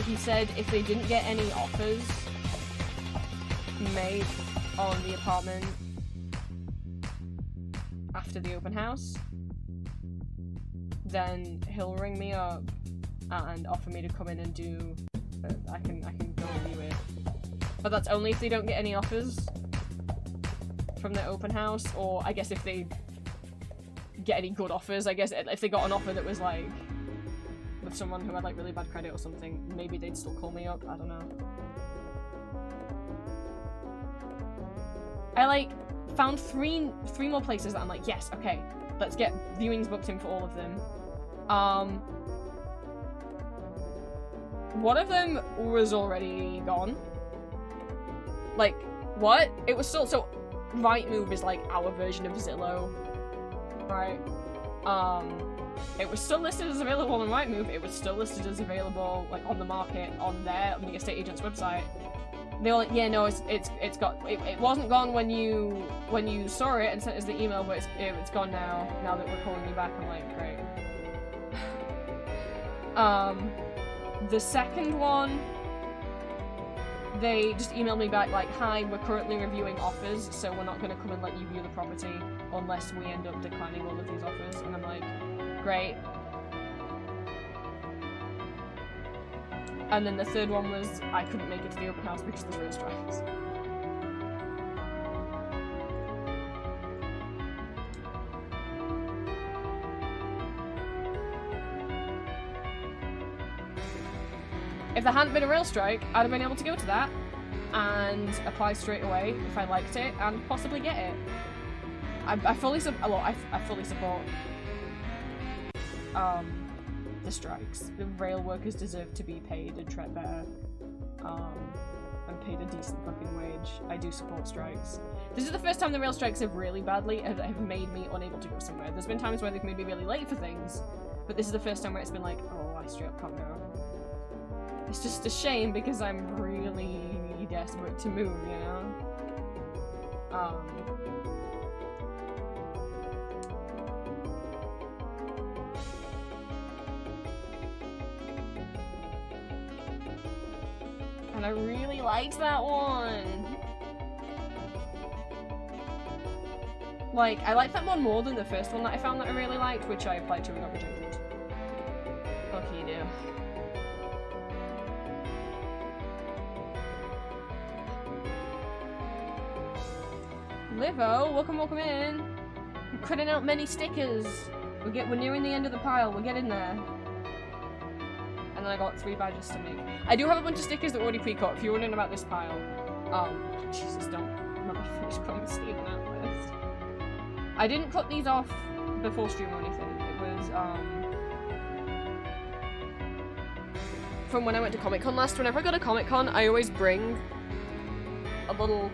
He said if they didn't get any offers made on the apartment after the open house, then he'll ring me up and offer me to come in and do. I can go review it. But that's only if they don't get any offers from the open house, or I guess if they get any good offers. I guess if they got an offer that was like with someone who had like really bad credit or something, maybe they'd still call me up. I don't know. I like found three more places that I'm like, yes, okay, let's get viewings booked in for all of them. One of them was already gone. Like, what? It was still, so Rightmove is like our version of Zillow, right? It was still listed as available on Rightmove. It was still listed as available like on the market on the estate agent's website. They were like, yeah, no, it's wasn't gone when you saw it and sent us the email, but it's gone now. Now that we're calling you back, I'm like, great. The second one, they just emailed me back like, hi, we're currently reviewing offers, so we're not going to come and let you view the property unless we end up declining all of these offers. And I'm like, great. And then the third one was, I couldn't make it to the open house because there's road strikes. If there hadn't been a rail strike, I'd have been able to go to that and apply straight away if I liked it and possibly get it. I fully support the strikes. The rail workers deserve to be paid and treated better, and paid a decent fucking wage. I do support strikes. This is the first time the rail strikes have really badly have made me unable to go somewhere. There's been times where they've made me really late for things, but this is the first time where it's been like, oh, I straight up can't go. It's just a shame because I'm really desperate to move, you know? And I really liked that one. Like, I like that one more than the first one that I found that I really liked, which I applied to and got rejected. Okay, you do. Livo, welcome in. We're cutting out many stickers. We're nearing the end of the pile. We're getting there. And then I got 3 badges to make. I do have a bunch of stickers that are already pre-cut. If you're wondering about this pile, Jesus, don't remember to finish cutting Steven out first. I didn't cut these off before stream or anything. It was from when I went to Comic-Con last. Whenever I go to Comic-Con, I always bring a little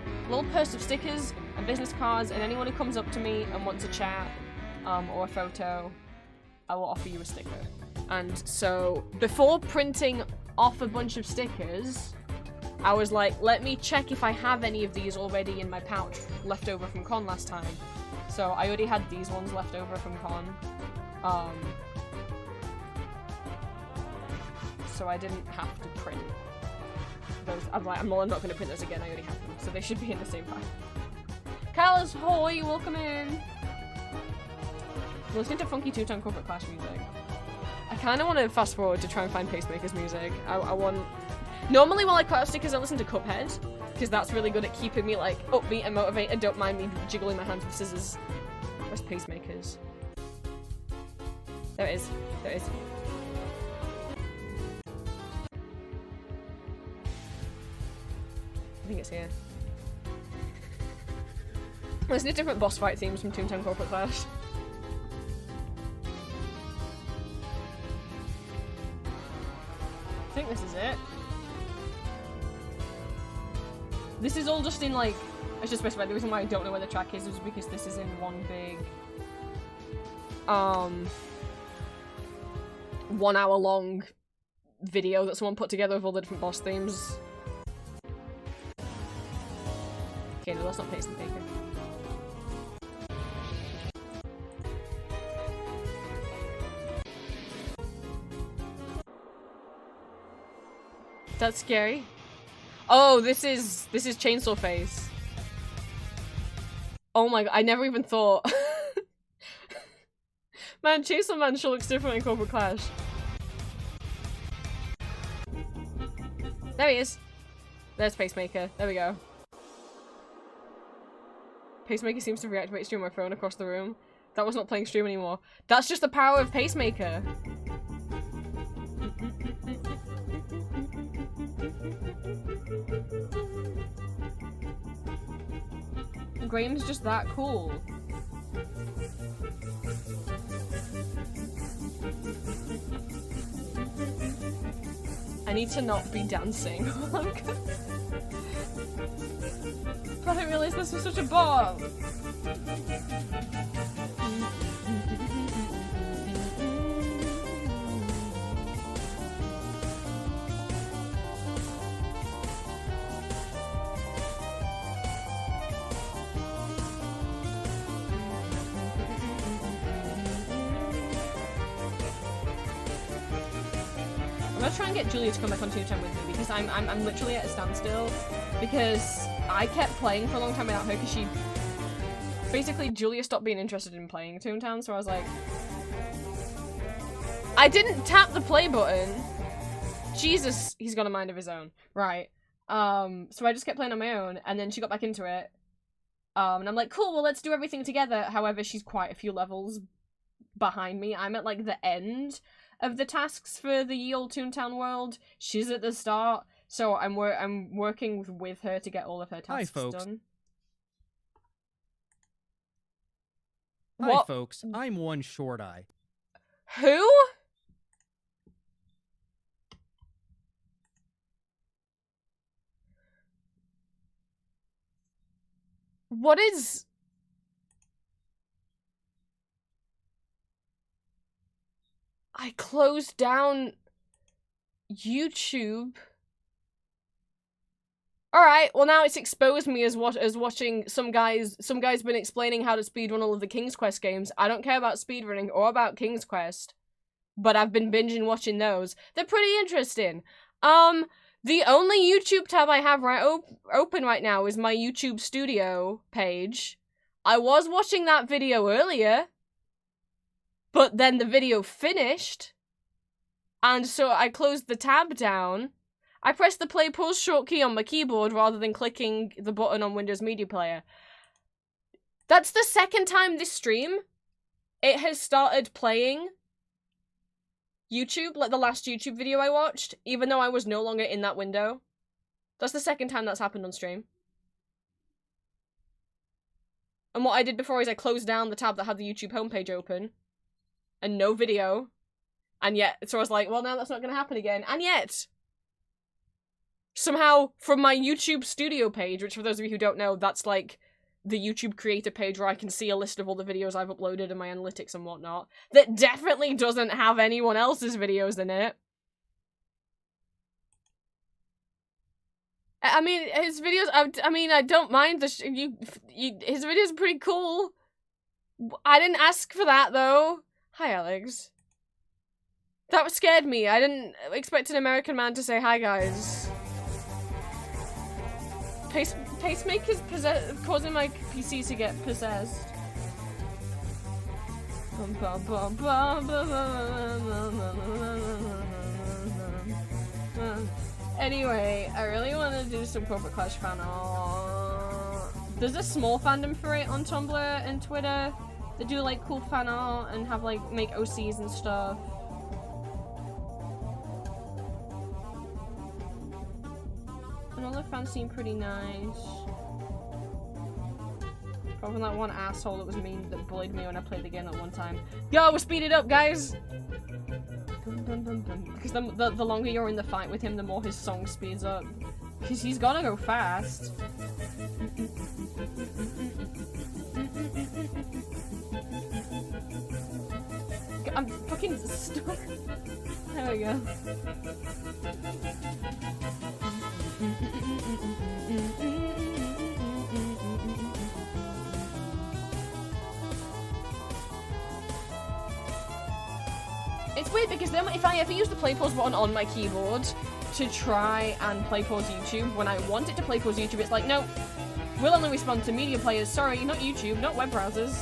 purse of stickers and business cards, and anyone who comes up to me and wants a chat or a photo, I will offer you a sticker. And so before printing off a bunch of stickers, I was like, let me check if I have any of these already in my pouch left over from con last time. So I already had these ones left over from con. So I didn't have to print those. I'm like, I'm not going to print those again, I already have them. So they should be in the same pile. Kyle's Hoy, welcome in. Listening to funky toontown corporate clash music. I kind of want to fast forward to try and find Pacemaker's music. I want... Normally while I cut out stickers I listen to Cuphead, because that's really good at keeping me like upbeat and motivated. Don't mind me jiggling my hands with scissors. Where's Pacemaker's? There it is. There it is. I think it's here. Listen to different boss fight themes from Toontown Corporate Clash. I think this is it. This is all just in like, I should specify the reason why I don't know where the track is because this is in one big 1 hour long video that someone put together with all the different boss themes. Okay, no, that's not Pacemaker. That's scary. Oh, this is Chainsaw Face. Oh my god, I never even thought. Man, Chainsaw Man sure looks different in Corporate Clash. There he is. There's Pacemaker. There we go. Pacemaker seems to reactivate stream on my phone across the room. That was not playing stream anymore. That's just the power of Pacemaker. Graham's just that cool. I need to not be dancing. I didn't realize this was such a bomb. I'm gonna try and get Julia to come back on Toontown with me because I'm literally at a standstill because I kept playing for a long time without her because she basically Julia stopped being interested in playing Toontown, so I was like, I didn't tap the play button. Jesus, he's got a mind of his own. Right. So I just kept playing on my own and then she got back into it. And I'm like, cool, well let's do everything together. However, she's quite a few levels behind me. I'm at like the end of the tasks for the ye old Toontown world. She's at the start, so I'm working with her to get all of her tasks done. Hi, folks. I'm One Short Eye. Who? What is... I closed down YouTube. Alright, well now it's exposed me as watching some guy's been explaining how to speedrun all of the King's Quest games. I don't care about speedrunning or about King's Quest, but I've been binging watching those. They're pretty interesting. The only YouTube tab I have open right now is my YouTube Studio page. I was watching that video earlier, but then the video finished, and so I closed the tab down. I pressed the play pause short key on my keyboard rather than clicking the button on Windows Media Player. That's the second time this stream it has started playing YouTube, like the last YouTube video I watched, even though I was no longer in that window. That's the second time that's happened on stream. And what I did before is I closed down the tab that had the YouTube homepage open, and no video, and yet, so I was like, well, now that's not going to happen again, and yet, somehow, from my YouTube studio page, which for those of you who don't know, that's like the YouTube creator page where I can see a list of all the videos I've uploaded and my analytics and whatnot, that definitely doesn't have anyone else's videos in it. I mean, his videos, I mean, I don't mind his videos are pretty cool. I didn't ask for that, though. Hi, Alex. That scared me. I didn't expect an American man to say hi, guys. Pacemaker's causing my PC to get possessed. Anyway, I really want to do some Corporate Clash fan art. There's a small fandom for it on Tumblr and Twitter. They do like cool fan art and have like make OCs and stuff. And all the fans seem pretty nice. Apart from that one asshole that was mean that bullied me when I played the game that one time. Yo, we're speeding up, guys! Because the longer you're in the fight with him, the more his song speeds up. Because he's gonna go fast. I'm fucking stuck. There we go. It's weird because then if I ever use the play pause button on my keyboard to try and play pause YouTube, when I want it to play pause YouTube, it's like, no, we'll only respond to media players. Sorry, not YouTube, not web browsers.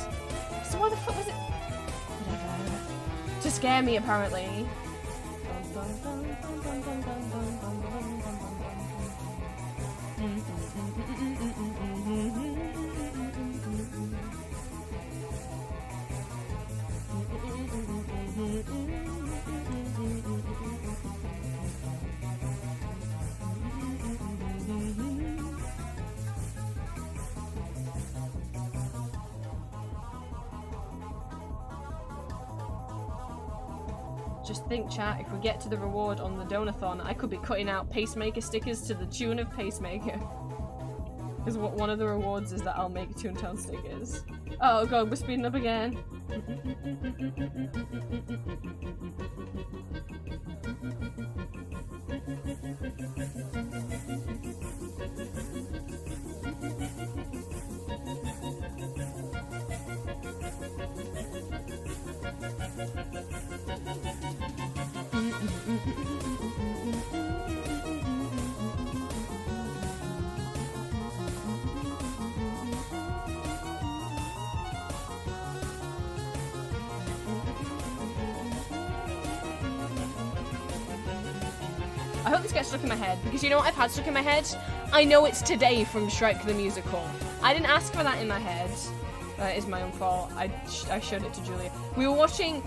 So why the fuck was it? Whatever. To scare me, apparently. Just think, chat, if we get to the reward on the donathon, I could be cutting out Pacemaker stickers to the tune of Pacemaker. Because one of the rewards is that I'll make Toontown stickers. Oh god, we're speeding up again. I hope this gets stuck in my head, because you know what I've had stuck in my head? I know it's today from Shrek the Musical. I didn't ask for that in my head. That is my own fault. I showed it to Julia. We were watching...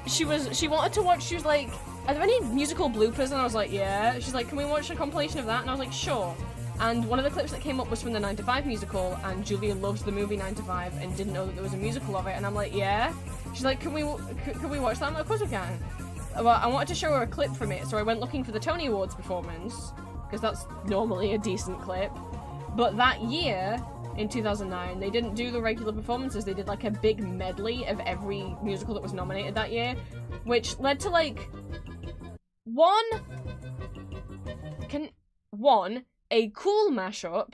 She wanted to watch, she was like, are there any musical bloopers? And I was like, yeah. She's like, can we watch a compilation of that? And I was like, sure. And one of the clips that came up was from the 9 to 5 musical, and Julia loves the movie 9 to 5 and didn't know that there was a musical of it. And I'm like, yeah. She's like, can we watch that? I'm like, of course we can. Well, I wanted to show her a clip from it, so I went looking for the Tony Awards performance, because that's normally a decent clip. But that year, in 2009, they didn't do the regular performances, they did like a big medley of every musical that was nominated that year, which led to like, a cool mashup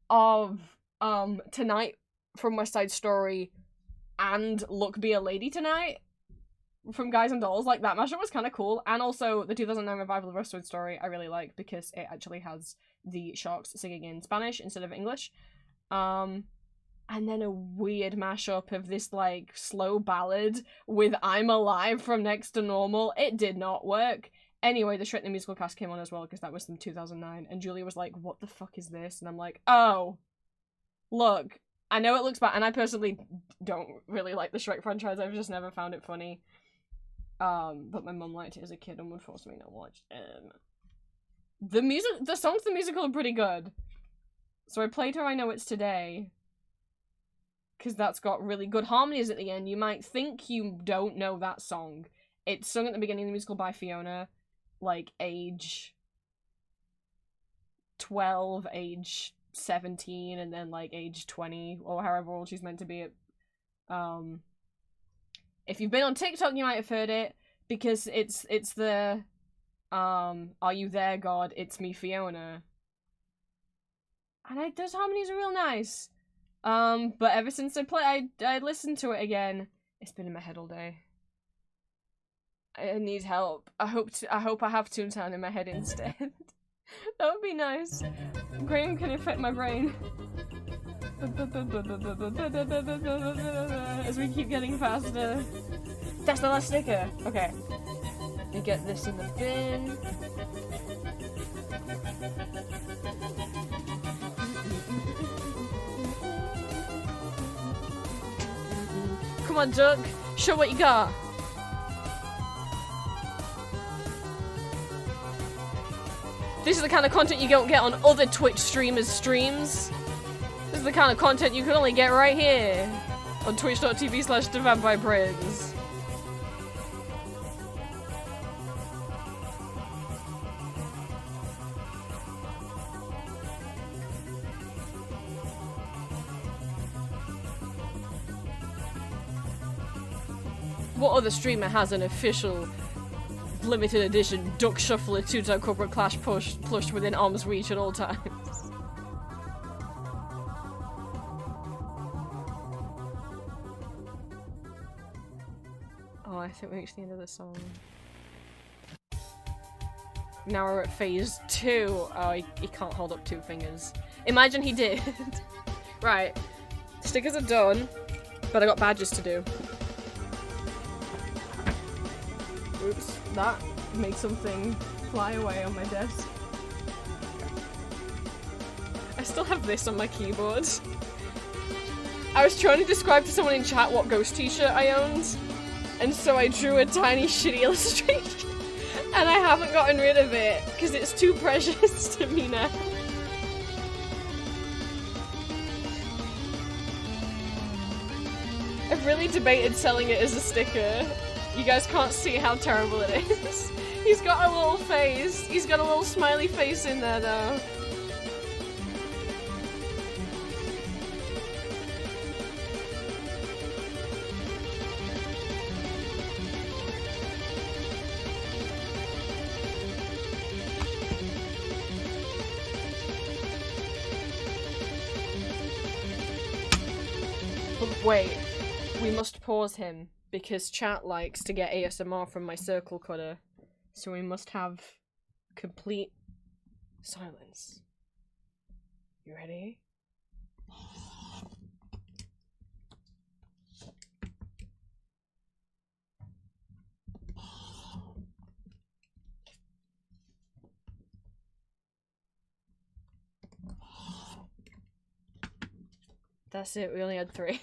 of Tonight from West Side Story and Look Be a Lady Tonight from Guys and Dolls. Like, that mashup was kind of cool. And also the 2009 revival of West Side Story I really like, because it actually has the Sharks singing in Spanish instead of English. and then a weird mashup of this, like, slow ballad with I'm Alive from Next to Normal. It did not work. Anyway, the Shrek the Musical cast came on as well, because that was from 2009, and Julia was like, what the fuck is this? And I'm like, oh, look, I know it looks bad, and I personally don't really like the Shrek franchise, I've just never found it funny. But my mum liked it as a kid and would force me to watch it. The songs to the musical are pretty good. So I played her I Know It's Today, because that's got really good harmonies at the end. You might think you don't know that song. It's sung at the beginning of the musical by Fiona, like age 12, age 17, and then like age 20, or however old she's meant to be at. If you've been on TikTok, you might have heard it, because it's the Are You There, God? It's Me, Fiona. And those harmonies are real nice. But ever since I listened to it again, it's been in my head all day. I need help. I hope I have Toontown in my head instead. That would be nice. Graham can affect my brain. As we keep getting faster. That's the last sticker. Okay. You get this in the bin. Come on, Duck. Show what you got. This is the kind of content you don't get on other Twitch streamers' streams. This is the kind of content you can only get right here on twitch.tv/TheVampirePrince. What other streamer has an official limited edition Duck Shuffler Toontown Corporate Clash plush within arm's reach at all times? Oh, I think we reached the end of the song. Now we're at phase 2. Oh, he can't hold up 2 fingers. Imagine he did. Right. Stickers are done, but I got badges to do. Oops, that made something fly away on my desk. I still have this on my keyboard. I was trying to describe to someone in chat what Ghost t-shirt I owned, and so I drew a tiny shitty illustration, and I haven't gotten rid of it, because it's too precious to me now. I've really debated selling it as a sticker. You guys can't see how terrible it is. He's got a little face. He's got a little smiley face in there, though. But wait, we must pause him. Because chat likes to get ASMR from my circle cutter, so we must have complete silence. You ready? That's it, we only had 3.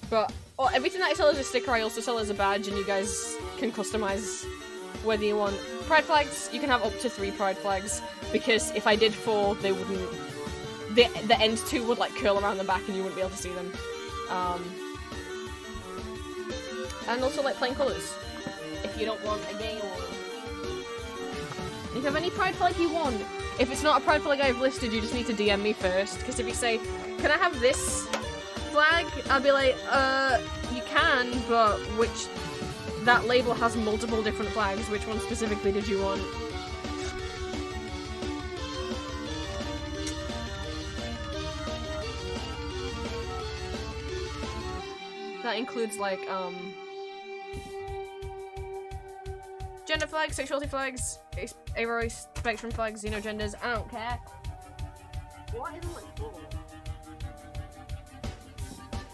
But everything that I sell as a sticker, I also sell as a badge, and you guys can customize whether you want pride flags. You can have up to 3 pride flags, because if I did 4, they wouldn't. The end 2 would like curl around the back, and you wouldn't be able to see them. And also like plain colours, if you don't want a gay one. If you have any pride flag you want, if it's not a pride flag I've listed, you just need to DM me first. Because if you say, "Can I have this flag?" I'll be like, you can, but that label has multiple different flags. Which one specifically did you want? That includes like, Gender flags, sexuality flags, arrow spectrum flags, xenogenders, I don't care. What is my goal?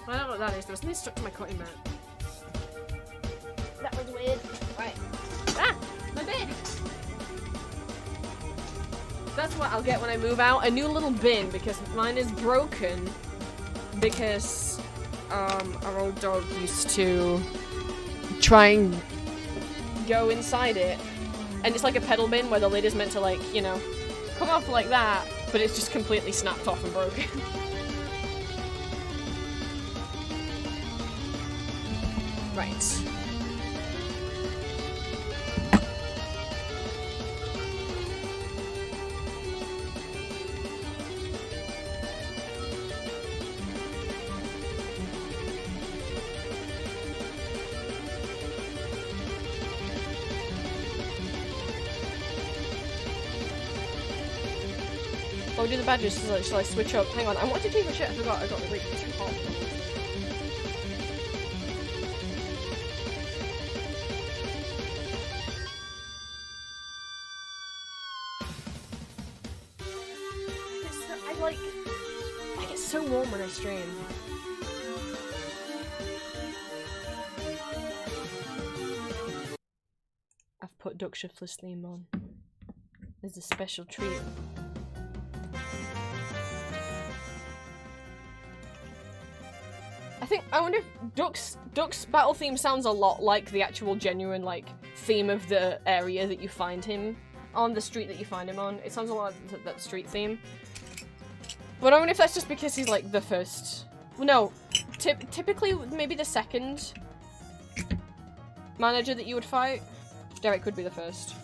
I don't know what that is, there's something stuck to my cutting mat. That was weird. Right. Ah! My bin! That's what I'll get when I move out. A new little bin, because mine is broken. Because, our old dog used to try and go inside it. And it's like a pedal bin where the lid is meant to, like, you know, come off like that, but it's just completely snapped off and broken. Right. I'll do the badges, shall I switch up? Hang on, I wanted to take my shit, I forgot, I got the reach. I get so warm when I stream. I've put Duck Shiftless theme on. As a special treat. I wonder if Duck's battle theme sounds a lot like the actual genuine, like, theme of the area that you find him on, the street that you find him on. It sounds a lot like that street theme. But I wonder if that's just because he's, like, the first... Well, no. Typically, maybe the second manager that you would fight. Derek could be the first.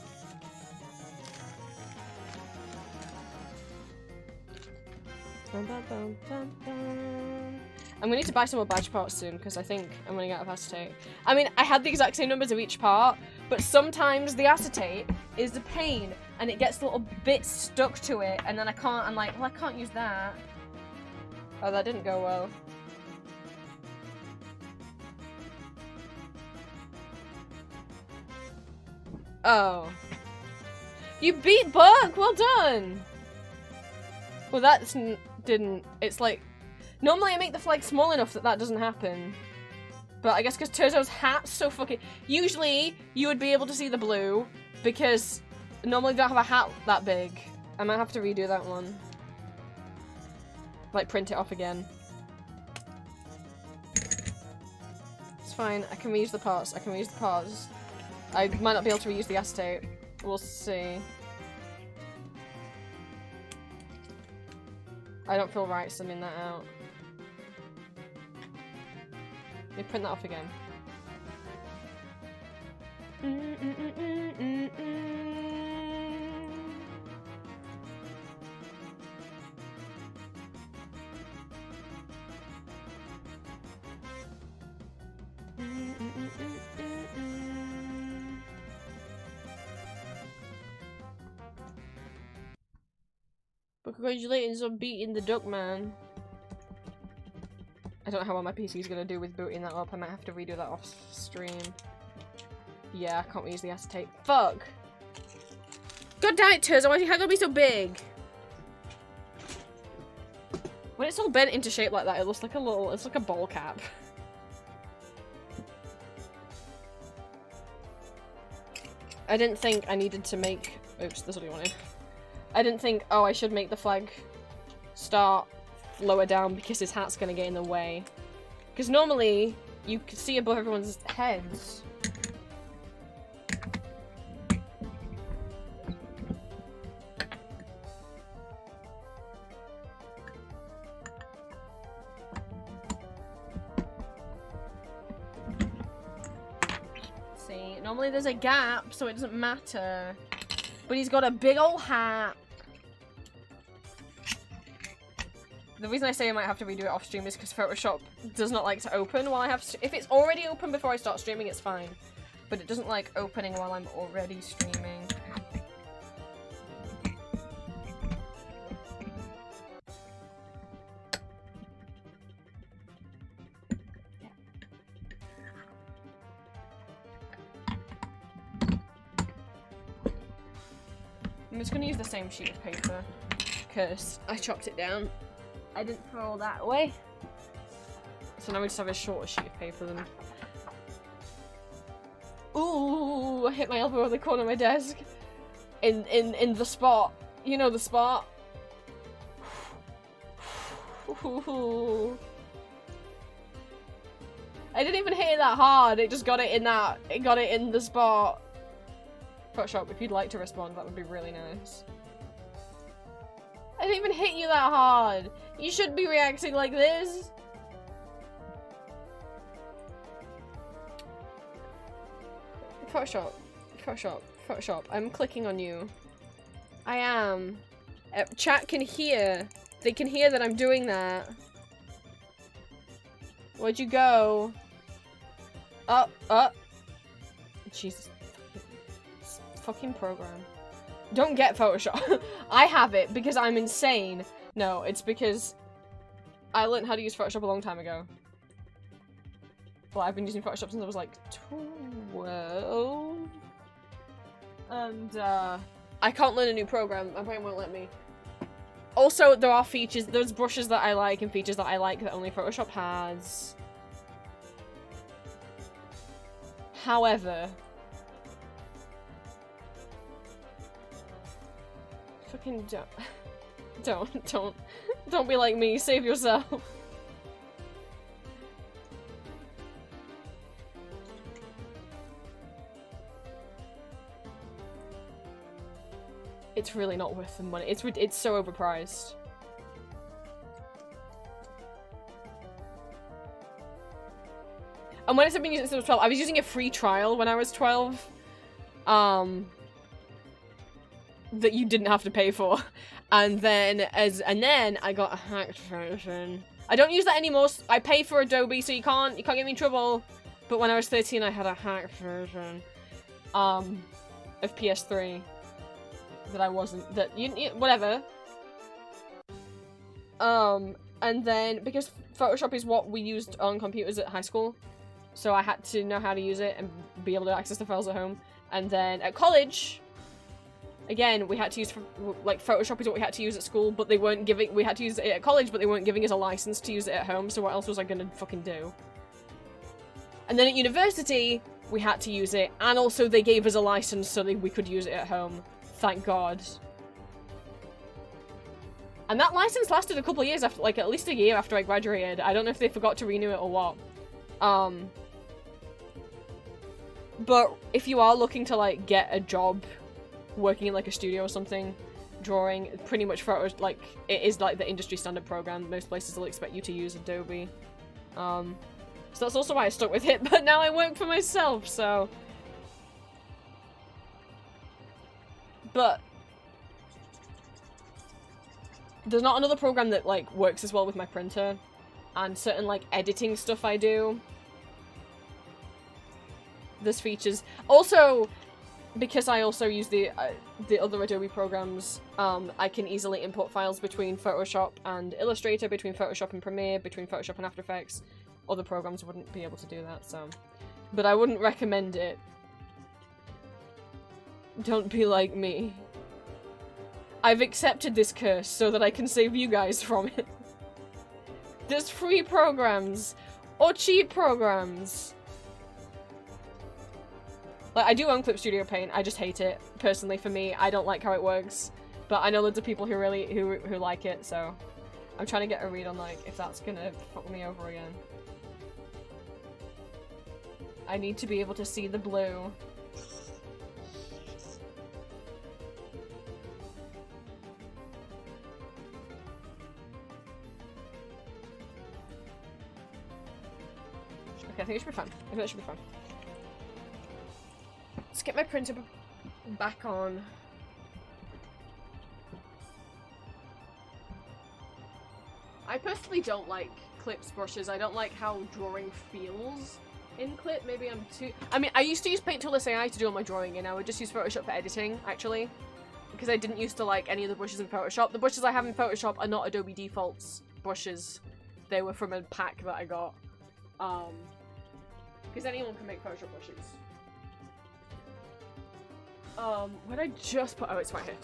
Bum, bum, bum, bum, bum. I'm gonna need to buy some more badge parts soon because I think I'm running out of acetate. I mean, I had the exact same numbers of each part, but sometimes the acetate is a pain and it gets little bits stuck to it and then I'm like, well, I can't use that. Oh, that didn't go well. Oh. You beat Bug! Well done! Well, that's didn't... It's like... Normally I make the flag small enough that that doesn't happen. But I guess because Turzo's hat's so fucking... Usually, you would be able to see the blue, because normally they don't have a hat that big. I might have to redo that one. Like, print it off again. It's fine, I can reuse the parts, I can reuse the parts. I might not be able to reuse the acetate. We'll see. I don't feel right sending that out. Let me print that off again. But congratulations on beating the Duck Man. I don't know how well my PC is going to do with booting that up. I might have to redo that off stream. Yeah, I can't reuse the acetate. Fuck! God damn it, Turzo, why do you have to be so big? When it's all bent into shape like that, it looks like a little, it's like a ball cap. I didn't think I needed to make, oops, this is what you wanted. I didn't think, oh, I should make the flag start lower down because his hat's gonna get in the way. Because normally, you can see above everyone's heads. See, normally there's a gap, so it doesn't matter. But he's got a big old hat. The reason I say I might have to redo it off stream is because Photoshop does not like to open while I have if it's already open before I start streaming, it's fine. But it doesn't like opening while I'm already streaming. just gonna use the same sheet of paper because I chopped it down. I didn't throw all that away. So now we just have a shorter sheet of paper than. Ooh, I hit my elbow on the corner of my desk. In the spot. You know the spot. Ooh. I didn't even hit it that hard. It just got it in that. It got it in the spot. Photoshop, if you'd like to respond, that would be really nice. I didn't even hit you that hard. You should be reacting like this. Photoshop. Photoshop. Photoshop. I'm clicking on you. I am. Chat can hear. They can hear that I'm doing that. Where'd you go? Up, up. Jesus. This fucking program. Don't get Photoshop. I have it because I'm insane. No, it's because I learned how to use Photoshop a long time ago. Well, I've been using Photoshop since I was like 12. And, I can't learn a new program. My brain won't let me. Also, there are features, there's brushes that I like and features that I like that only Photoshop has. However, fucking don't be like me. Save yourself. It's really not worth the money. It's so overpriced. And when I said being using it since I was 12, I was using a free trial when I was 12. That you didn't have to pay for. And then I got a hacked version. I don't use that anymore. I pay for Adobe, so you can't get me in trouble. But when I was 13, I had a hacked version of PS3 that I wasn't whatever. And then because Photoshop is what we used on computers at high school, so I had to know how to use it and be able to access the files at home. And then at college, again, we had to use, like, Photoshop is what we had to use at school, but they weren't giving, we had to use it at college, but they weren't giving us a license to use it at home, so what else was I gonna fucking do? And then at university, we had to use it, and also they gave us a license so that we could use it at home. Thank God. And that license lasted a couple of years after, like, at least a year after I graduated. I don't know if they forgot to renew it or what. But if you are looking to, like, get a job working in, like, a studio or something, drawing, pretty much photos, like, it is, like, the industry standard program. Most places will expect you to use Adobe. So that's also why I stuck with it, but now I work for myself, so... But... there's not another program that, like, works as well with my printer, and certain, like, editing stuff I do. There's features. Also, because I also use the other Adobe programs, I can easily import files between Photoshop and Illustrator, between Photoshop and Premiere, between Photoshop and After Effects. Other programs wouldn't be able to do that, so... But I wouldn't recommend it. Don't be like me. I've accepted this curse so that I can save you guys from it. There's free programs! Or cheap programs! Like, I do own Clip Studio Paint, I just hate it. Personally, for me, I don't like how it works. But I know loads of people who really, who like it, so... I'm trying to get a read on, like, if that's gonna fuck me over again. I need to be able to see the blue. Okay, I think it should be fun. I think it should be fun. Let's get my printer back on. I personally don't like Clip's brushes. I don't like how drawing feels in Clip. Maybe I'm too... I mean, I used to use Paint Tool AI to do all my drawing, and I would just use Photoshop for editing, actually. Because I didn't used to like any of the brushes in Photoshop. The brushes I have in Photoshop are not Adobe Defaults brushes. They were from a pack that I got. Because anyone can make Photoshop brushes. What did I just put? Oh, it's right here.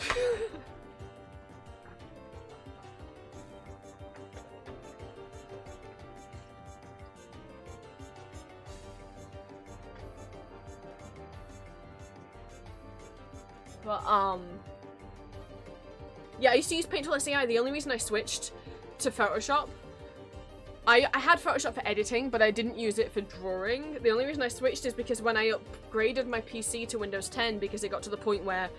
But, yeah, I used to use Paint Tool SAI. The only reason I switched to Photoshop, I had Photoshop for editing, but I didn't use it for drawing. The only reason I switched is because when I upgraded my PC to Windows 10, because it got to the point where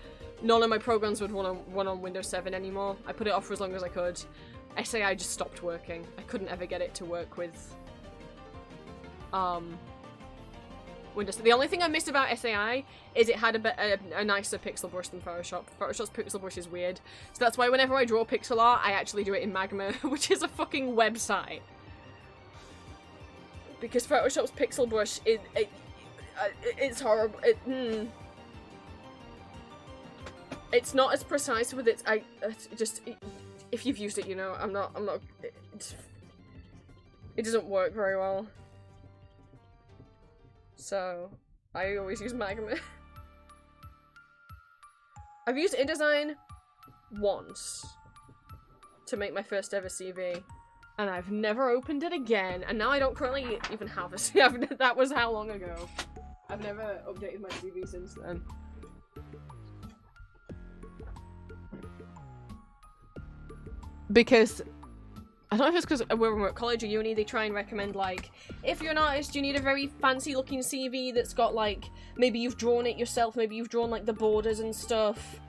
none of my programs would run on Windows 7 anymore. I put it off for as long as I could. SAI just stopped working. I couldn't ever get it to work with, Windows. The only thing I missed about SAI is it had a nicer pixel brush than Photoshop. Photoshop's pixel brush is weird. So that's why whenever I draw pixel art, I actually do it in Magma, which is a fucking website. Because Photoshop's pixel brush, it's horrible. It's not as precise with its. If you've used it, you know. I'm not. It doesn't work very well. So I always use Magma. I've used InDesign once to make my first ever CV. And I've never opened it again, and now I don't currently even have a CV. That was how long ago. I've never updated my CV since then. Because, I don't know if it's because we're at college or uni, they try and recommend, like, if you're an artist, you need a very fancy looking CV that's got, like, maybe you've drawn it yourself, maybe you've drawn, like, the borders and stuff.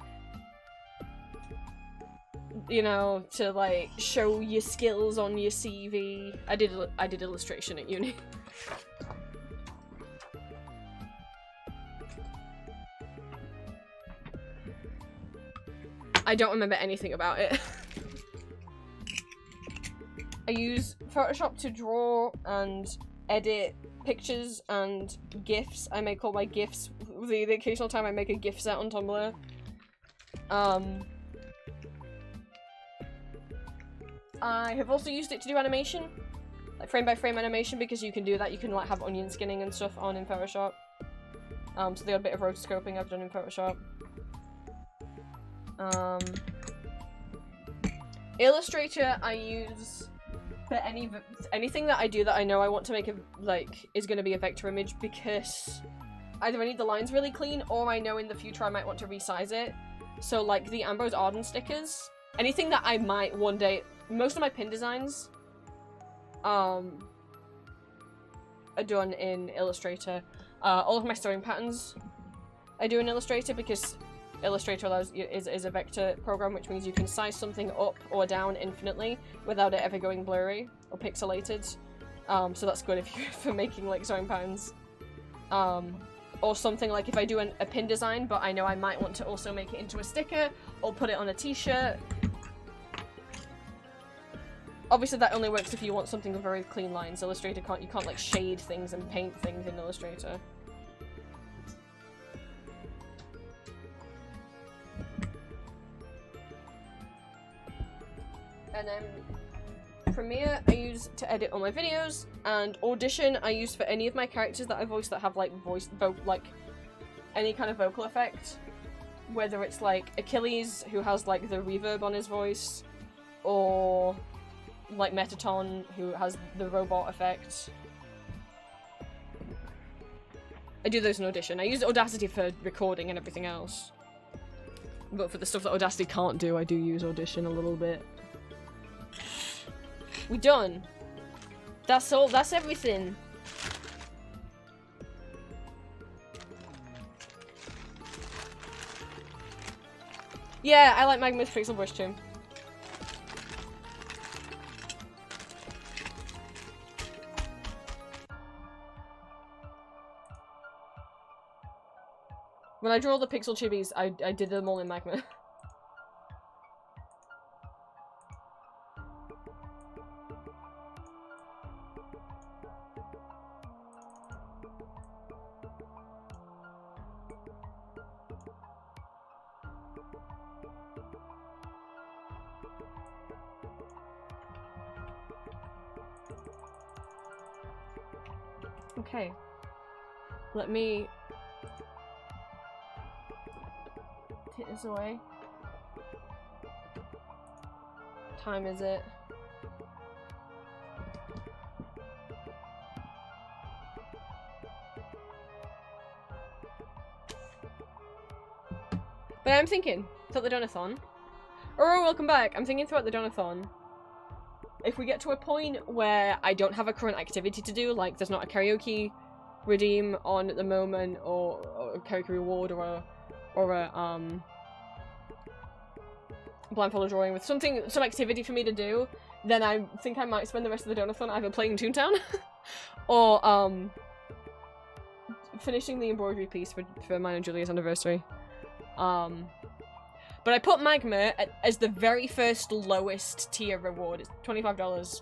You know, to like show your skills on your CV. I did illustration at uni. I don't remember anything about it. I use Photoshop to draw and edit pictures and GIFs. I make all my GIFs. The occasional time I make a GIF set on Tumblr. I have also used it to do animation, like frame by frame animation, because you can do that. You can like have onion skinning and stuff on in Photoshop. So the odd bit of rotoscoping I've done in Photoshop. Illustrator I use for anything that I do that I know I want to make is going to be a vector image, because either I need the lines really clean or I know in the future I might want to resize it. So like the Ambrose Arden stickers, anything that I might one day. Most of my pin designs are done in Illustrator. All of my sewing patterns I do in Illustrator, because Illustrator is a vector program, which means you can size something up or down infinitely without it ever going blurry or pixelated. So that's good if you're for making like sewing patterns. Or something like if I do a pin design, but I know I might want to also make it into a sticker or put it on a t-shirt. Obviously that only works if you want something with very clean lines. Illustrator you can't like shade things and paint things in Illustrator. And then Premiere I use to edit all my videos, and Audition I use for any of my characters that I voice that have like any kind of vocal effect. Whether it's like Achilles, who has like the reverb on his voice, or like Metaton, who has the robot effect. I do those in Audition. I use Audacity for recording and everything else. But for the stuff that Audacity can't do, I do use Audition a little bit. We done. That's all. That's everything. Yeah, I like Magma's pixel brush too. When I draw the pixel chibis, I did them all in Magma. Okay. Let me take this away. Time is it? But I'm thinking, throughout the donathon. Oh, welcome back. I'm thinking throughout the donathon, if we get to a point where I don't have a current activity to do, like there's not a karaoke redeem on at the moment, or a karaoke reward, or a blindfolded drawing with some activity for me to do, then I think I might spend the rest of the donathon either playing Toontown or finishing the embroidery piece for mine and Julia's anniversary. But I put Magma as the very first lowest tier reward. It's $25.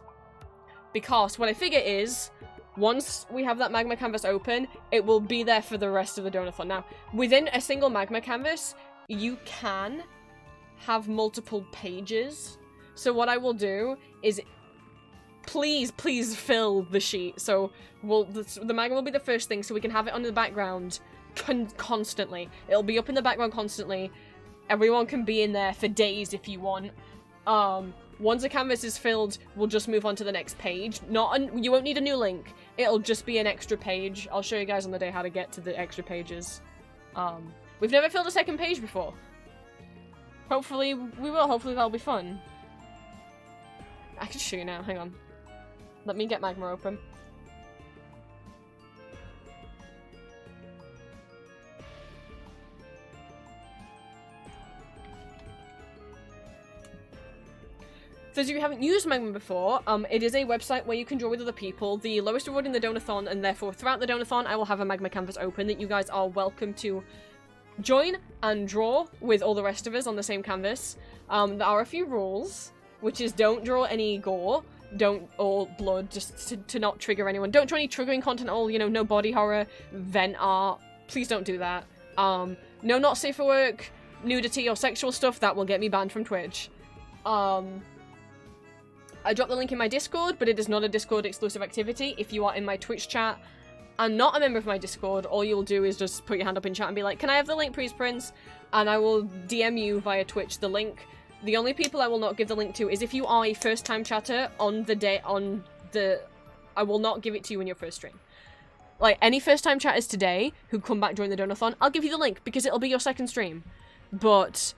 Because what I figure is, once we have that Magma canvas open, it will be there for the rest of the donathon. Now, within a single Magma canvas, you can have multiple pages. So what I will do is, please fill the sheet. So the Magma will be the first thing, so we can have it on the background constantly. It'll be up in the background constantly. Everyone can be in there for days if you want. Once the canvas is filled, we'll just move on to the next page. You won't need a new link. It'll just be an extra page. I'll show you guys on the day how to get to the extra pages. We've never filled a second page before. Hopefully we will. Hopefully that'll be fun. I can show you now. Hang on. Let me get Magma open. For those of you who haven't used Magma before, it is a website where you can draw with other people. The lowest reward in the donathon, and therefore throughout the donathon, I will have a Magma canvas open that you guys are welcome to join and draw with all the rest of us on the same canvas. There are a few rules, which is don't draw any gore, or blood, just to not trigger anyone. Don't draw any triggering content at all, you know, no body horror, vent art. Please don't do that. No not safe for work, nudity, or sexual stuff. That will get me banned from Twitch. I dropped the link in my Discord, but it is not a Discord exclusive activity. If you are in my Twitch chat and not a member of my Discord, all you'll do is just put your hand up in chat and be like, can I have the link, please, Prince? And I will DM you via Twitch the link. The only people I will not give the link to is if you are a first-time chatter on the day, I will not give it to you in your first stream. Like, any first-time chatters today who come back during the donathon, I'll give you the link because it'll be your second stream. But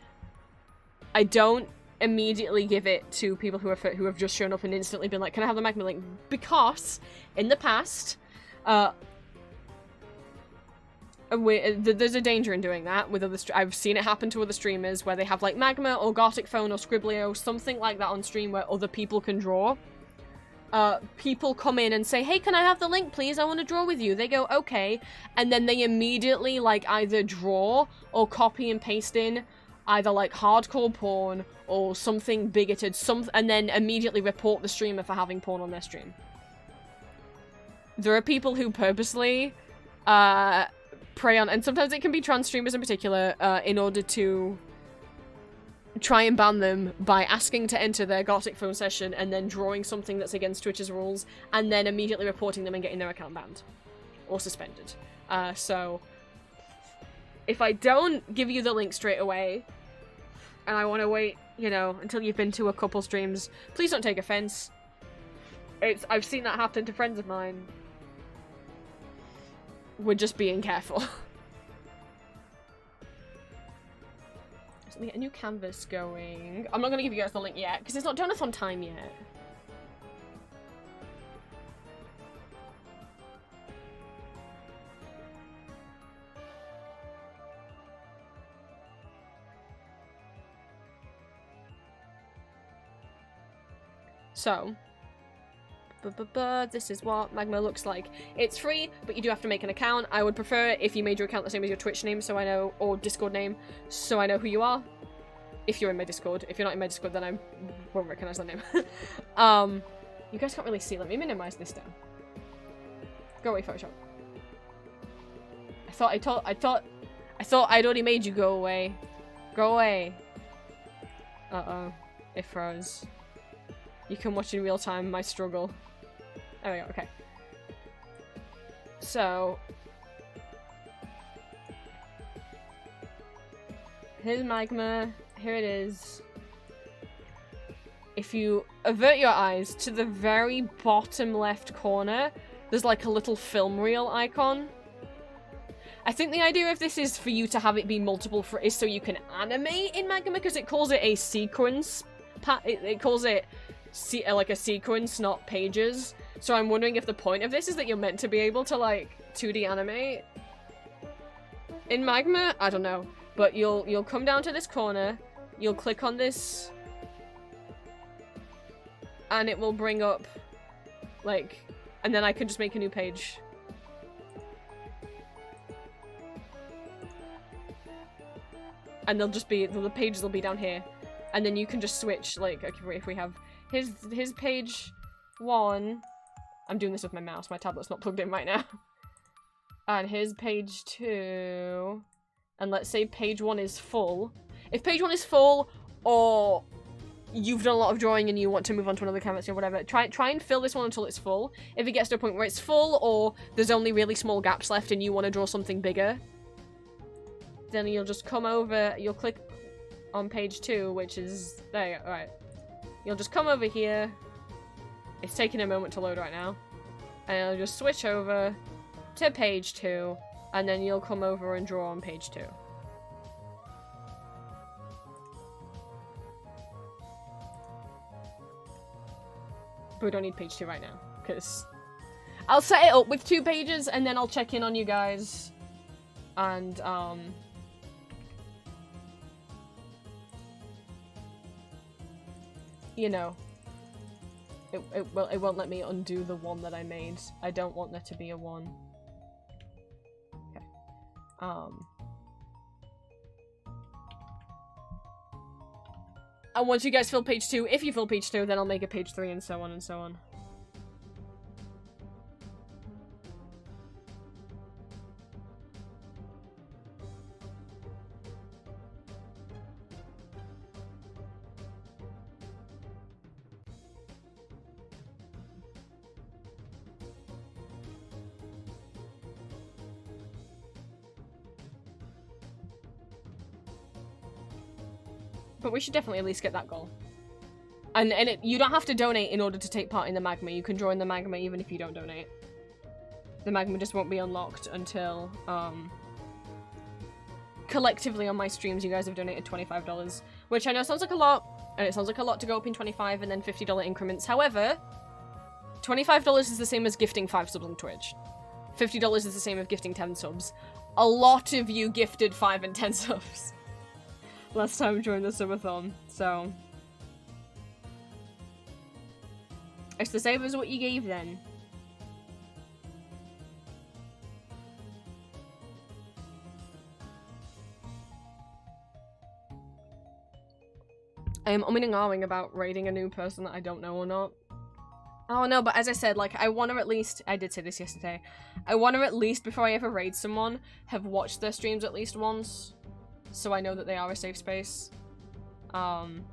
I don't immediately give it to people who have just shown up and instantly been like, can I have the Magma link? Because in the past, there's a danger in doing that with other I've seen it happen to other streamers where they have like Magma or Gartic Phone or Scribblio, something like that on stream where other people can draw. People come in and say, hey, can I have the link, please? I want to draw with you. They go, okay. And then they immediately like either draw or copy and paste in either like hardcore porn or something bigoted, and then immediately report the streamer for having porn on their stream. There are people who purposely prey on, and sometimes it can be trans streamers in particular, in order to try and ban them by asking to enter their Gothic phone session and then drawing something that's against Twitch's rules and then immediately reporting them and getting their account banned or suspended. So if I don't give you the link straight away, and I want to wait, you know, until you've been to a couple streams, please don't take offense. I've seen that happen to friends of mine. We're just being careful. So let me get a new canvas going. I'm not going to give you guys the link yet, because it's not donathon time yet. So, this is what Magma looks like. It's free, but you do have to make an account. I would prefer it if you made your account the same as your Twitch name, so I know, or Discord name, so I know who you are. If you're in my Discord. If you're not in my Discord, then I won't recognize that name. You guys can't really see. Let me minimize this down. Go away, Photoshop. I thought I'd already made you go away. Go away. Uh-oh. It froze. You can watch in real time my struggle. There we go, okay. So, here's magma. Here it is. If you avert your eyes to the very bottom left corner, there's like a little film reel icon. I think the idea of this is for you to have it be multiple is so you can animate in magma, because it calls it a sequence. It calls it like a sequence, not pages. So I'm wondering if the point of this is that you're meant to be able to like 2D animate in magma. I don't know, but you'll come down to this corner, you'll click on this, and it will bring up like, and then I can just make a new page. And they'll just be, the pages will be down here. And then you can just switch, like, if we have his page 1. I'm doing this with my mouse, my tablet's not plugged in right now. And here's page 2. And let's say page 1 is full. If page 1 is full, or you've done a lot of drawing and you want to move on to another canvas or whatever, try and fill this one until it's full. If it gets to a point where it's full, or there's only really small gaps left and you want to draw something bigger, then you'll just come over, you'll click on page 2, which is there. Alright. You'll just come over here. It's taking a moment to load right now. And you'll just switch over to page 2, and then you'll come over and draw on page 2. But we don't need page 2 right now, because I'll set it up with 2 pages, and then I'll check in on you guys. And, you know, it won't let me undo the one that I made. I don't want there to be a 1. Okay. And once you guys fill page 2, if you fill page 2, then I'll make a page 3 and so on and so on. But we should definitely at least get that goal. And you don't have to donate in order to take part in the magma. You can join the magma even if you don't donate. The magma just won't be unlocked until, collectively on my streams you guys have donated $25. Which I know sounds like a lot, and it sounds like a lot to go up in 25 and then $50 increments. However, $25 is the same as gifting 5 subs on Twitch. $50 is the same as gifting 10 subs. A lot of you gifted 5 and 10 subs last time during the subathon, so it's the same as what you gave then. I am umming and ahhing about raiding a new person that I don't know or not. Oh no, but as I said, like, I want to at least, I did say this yesterday, I want to at least, before I ever raid someone, have watched their streams at least once, so I know that they are a safe space. I'm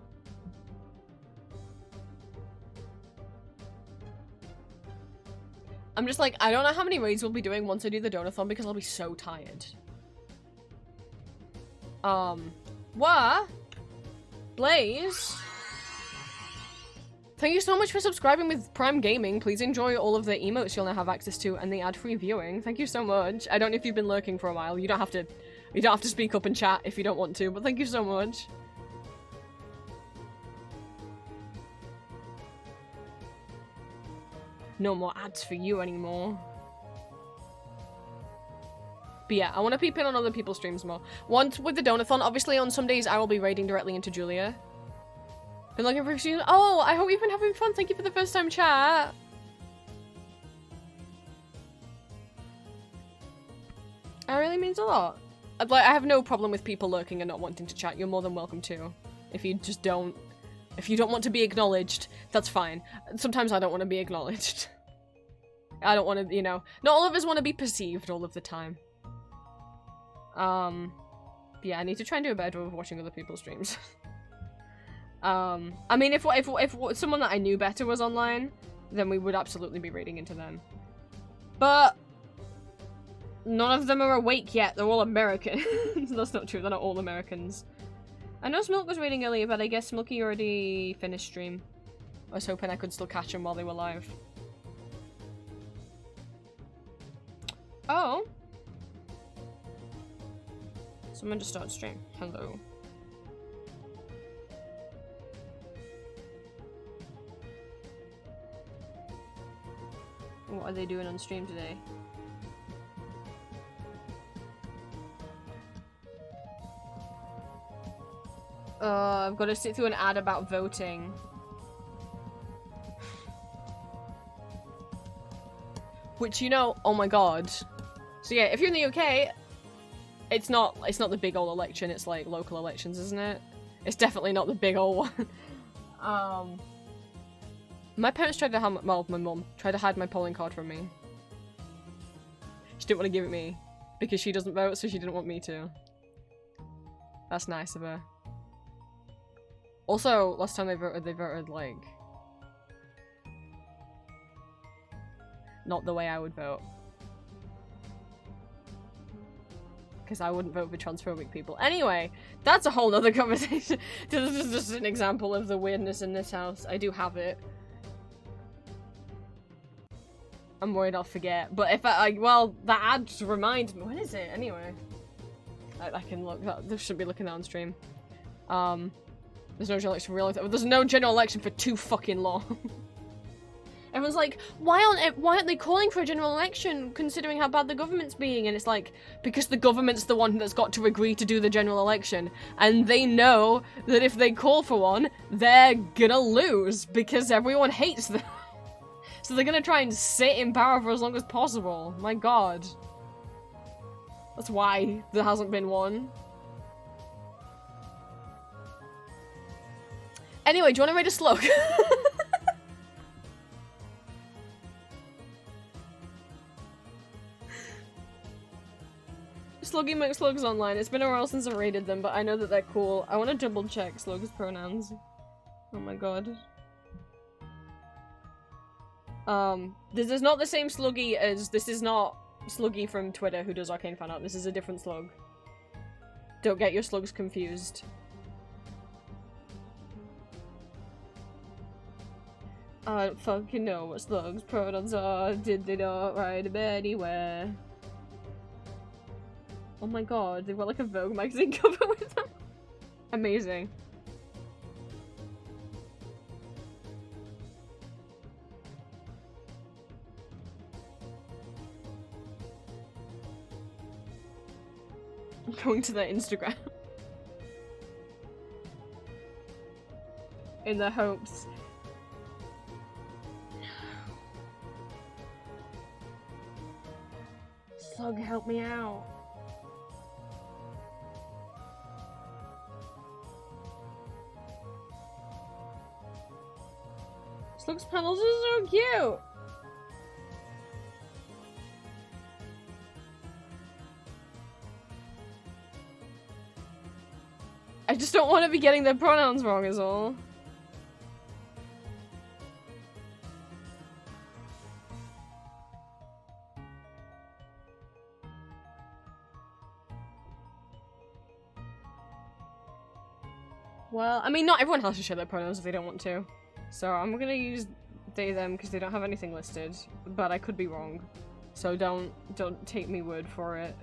just like, I don't know how many raids we'll be doing once I do the donathon because I'll be so tired. What? Blaze? Thank you so much for subscribing with Prime Gaming. Please enjoy all of the emotes you'll now have access to and the ad-free viewing. Thank you so much. I don't know if you've been lurking for a while. You don't have to speak up and chat if you don't want to, but thank you so much. No more ads for you anymore. But yeah, I want to peep in on other people's streams more. Once with the donathon, obviously on some days I will be raiding directly into Julia. Been looking for streams. Oh, I hope you've been having fun. Thank you for the first time chat. That really means a lot. I have no problem with people lurking and not wanting to chat. You're more than welcome to. If you don't want to be acknowledged, that's fine. Sometimes I don't want to be acknowledged. I don't want to, you know, not all of us want to be perceived all of the time. Yeah, I need to try and do a better job of watching other people's streams. I mean, if someone that I knew better was online, then we would absolutely be raiding into them. But None of them are awake yet. They're all American. That's not true. They're not all Americans. I know Smilk was waiting earlier, but I guess Smilky already finished stream. I was hoping I could still catch them while they were live. Oh. Someone just started stream. Hello. What are they doing on stream today? I've got to sit through an ad about voting. Which, you know, oh my god. So yeah, if you're in the UK, it's not the big old election, it's like local elections, isn't it? It's definitely not the big old one. My parents tried to hide, well, my mum tried to hide my polling card from me. She didn't want to give it me because she doesn't vote, so she didn't want me to. That's nice of her. Also, last time they voted like not the way I would vote. Because I wouldn't vote for transphobic people. Anyway, that's a whole nother conversation. This is just an example of the weirdness in this house. I do have it. I'm worried I'll forget. But if well, that ad reminds me. When is it, anyway? I can look. This should be looking at on stream. There's no general election for there's no general election for too fucking long. Everyone's like, why aren't they calling for a general election considering how bad the government's being? And it's like, because the government's the one that's got to agree to do the general election. And they know that if they call for one, they're gonna lose because everyone hates them. So they're gonna try and sit in power for as long as possible. My god. That's why there hasn't been one. Anyway, do you want to read a slug? Sluggy McSlugs online. It's been a while since I raided them, but I know that they're cool. I want to double check Slug's pronouns. Oh my god. This is not the same Sluggy as- this is not Sluggy from Twitter who does Arcane fan art. This is a different Slug. Don't get your slugs confused. I don't fucking know what Slug's pronouns are. Did they not write them anywhere? Oh my god, they've got like a Vogue magazine cover with them. Amazing. I'm going to their Instagram. In the hopes. Slug, help me out. Slug's panels are so cute! I just don't want to be getting their pronouns wrong is all. Well, I mean, not everyone has to share their pronouns if they don't want to. So I'm gonna use they, them, because they don't have anything listed. But I could be wrong. So don't take me word for it.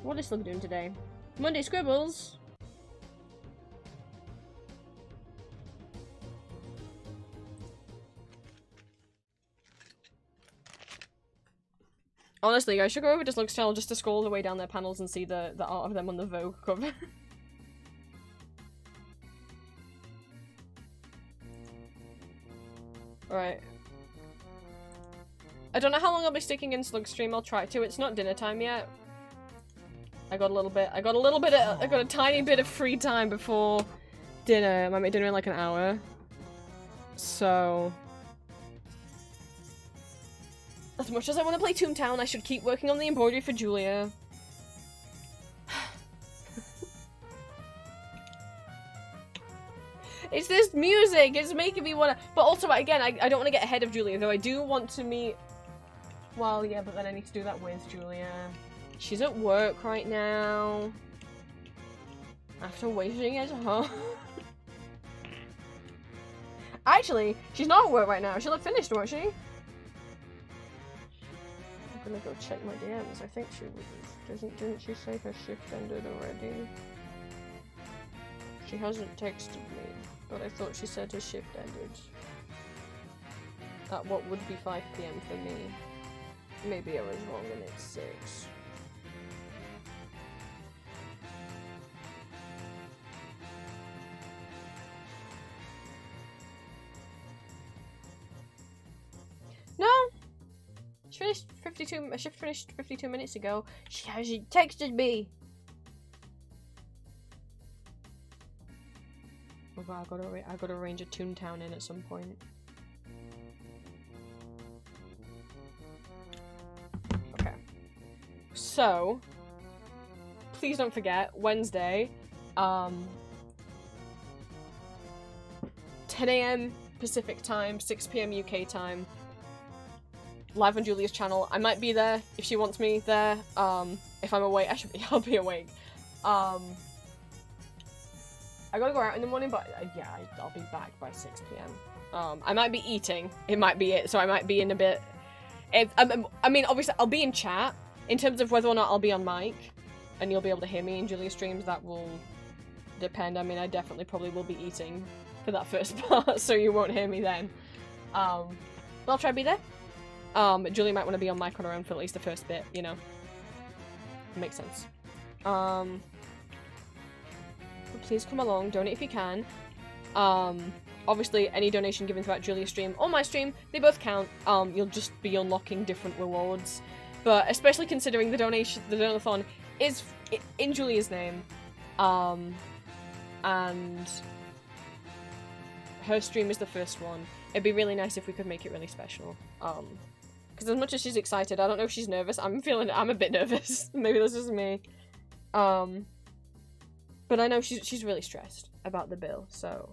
What is Slug doing today? Monday Scribbles! Honestly, I should go over to Slug's channel just to scroll all the way down their panels and see the art of them on the Vogue cover. Alright. I don't know how long I'll be sticking in Slug's stream, I'll try to. It's not dinner time yet. I got a tiny bit of free time before dinner. I might make dinner in like an hour. So... as much as I want to play Toontown, I should keep working on the embroidery for Julia. It's this music. It's making me wanna. But also, again, I don't want to get ahead of Julia, though I do want to meet. Well, yeah, but then I need to do that with Julia. She's at work right now. After waiting at home. Actually, she's not at work right now. She'll have finished, won't she? I'm gonna go check my DMs. I think she was. Didn't she say her shift ended already? She hasn't texted me, but I thought she said her shift ended. At what would be 5 PM for me. Maybe I was wrong and it's 6. No! She finished 52. My shift finished 52 minutes ago. She texted me. Oh god, I gotta arrange a Toontown in at some point. Okay. So, please don't forget, Wednesday, 10 AM Pacific time, 6 PM UK time, live on Julia's channel. I might be there if she wants me there. If I'm awake, I'll be awake. I gotta go out in the morning, but yeah, I'll be back by 6 PM. I might be eating. It might be it, so I might be in a bit. I mean, obviously, I'll be in chat. In terms of whether or not I'll be on mic, and you'll be able to hear me in Julia's streams, that will depend. I mean, I definitely probably will be eating for that first part, so you won't hear me then. But I'll try to be there. Julia might want to be on mic on her own for at least the first bit, you know. Makes sense. Please come along, donate if you can. Obviously, any donation given throughout Julia's stream or my stream, they both count. You'll just be unlocking different rewards. But especially considering the donathon is in Julia's name. And her stream is the first one. It'd be really nice if we could make it really special. Because as much as she's excited, I don't know if she's nervous. I'm a bit nervous. Maybe this is me. But I know she's really stressed about the bill, so,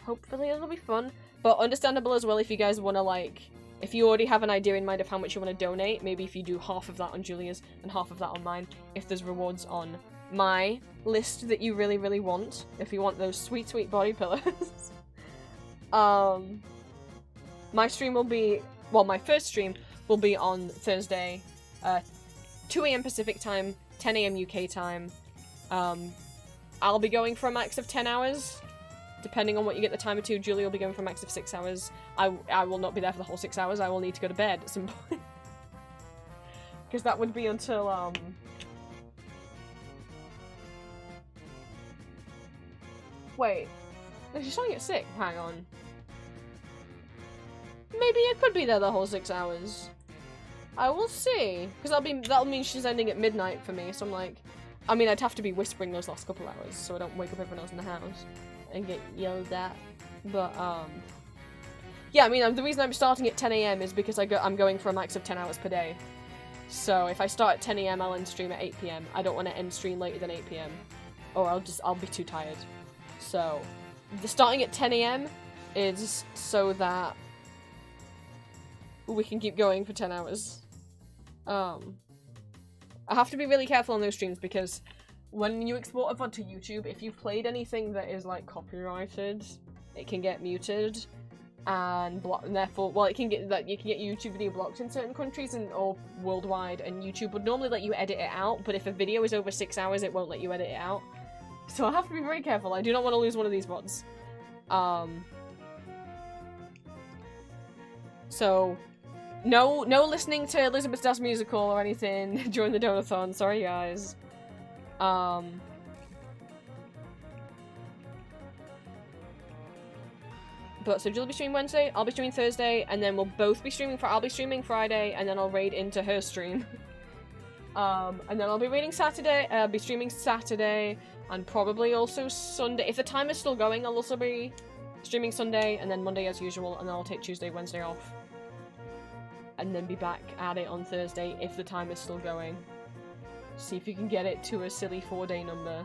hopefully it'll be fun. But understandable as well if you guys want to, like, if you already have an idea in mind of how much you want to donate, maybe if you do half of that on Julia's and half of that on mine, if there's rewards on my list that you really, really want, if you want those sweet, sweet body pillows. My stream will be, well, my first stream will be on Thursday, 2 AM Pacific time, 10 AM UK time. I'll be going for a max of 10 hours. Depending on what you get the timer to, Julie will be going for a max of 6 hours. I will not be there for the whole 6 hours. I will need to go to bed at some point. Because that would be until, Wait. No, she's starting at 6. Hang on. Maybe I could be there the whole 6 hours. I will see. Because that'll mean she's ending at midnight for me, so I'm like... I mean, I'd have to be whispering those last couple hours, so I don't wake up everyone else in the house and get yelled at. But, yeah, I mean, the reason I'm starting at 10 AM is because I'm going for a max of 10 hours per day. So if I start at 10 AM, I'll end stream at 8 PM. I don't want to end stream later than 8 PM. Or I'll be too tired. So, the starting at 10 AM is so that we can keep going for 10 hours. I have to be really careful on those streams because when you export a VOD to YouTube, if you've played anything that is like copyrighted, it can get muted and therefore, well, you can get YouTube video blocked in certain countries or worldwide, and YouTube would normally let you edit it out, but if a video is over 6 hours, it won't let you edit it out. So I have to be very careful. I do not want to lose one of these VODs. So no listening to Elizabeth Das musical or anything during the donathon. Sorry, guys. But so Jill will be streaming Wednesday, I'll be streaming Thursday, and then we'll both be streaming. I'll be streaming Friday, and then I'll raid into her stream. And then I'll be reading Saturday. I'll be streaming Saturday, and probably also Sunday. If the time is still going, I'll also be streaming Sunday, and then Monday as usual, and then I'll take Tuesday, Wednesday off. And then be back at it on Thursday if the time is still going. See if you can get it to a silly 4-day number.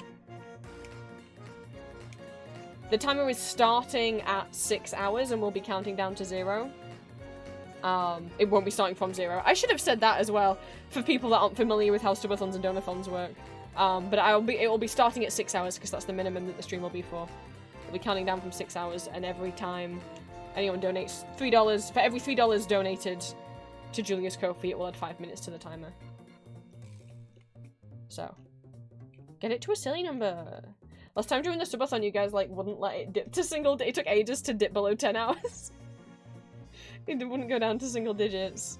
The timer is starting at 6 hours and we'll be counting down to 0. It won't be starting from 0. I should have said that as well, for people that aren't familiar with how subathons and donathons work. But it will be starting at 6 hours because that's the minimum that the stream will be for. We'll be counting down from 6 hours, and every time anyone donates $3, for every $3 donated to Julius Kofi, it will add 5 minutes to the timer. So, get it to a silly number. Last time during the subathon, you guys like wouldn't let it dip to single. It took ages to dip below 10 hours. It wouldn't go down to single digits.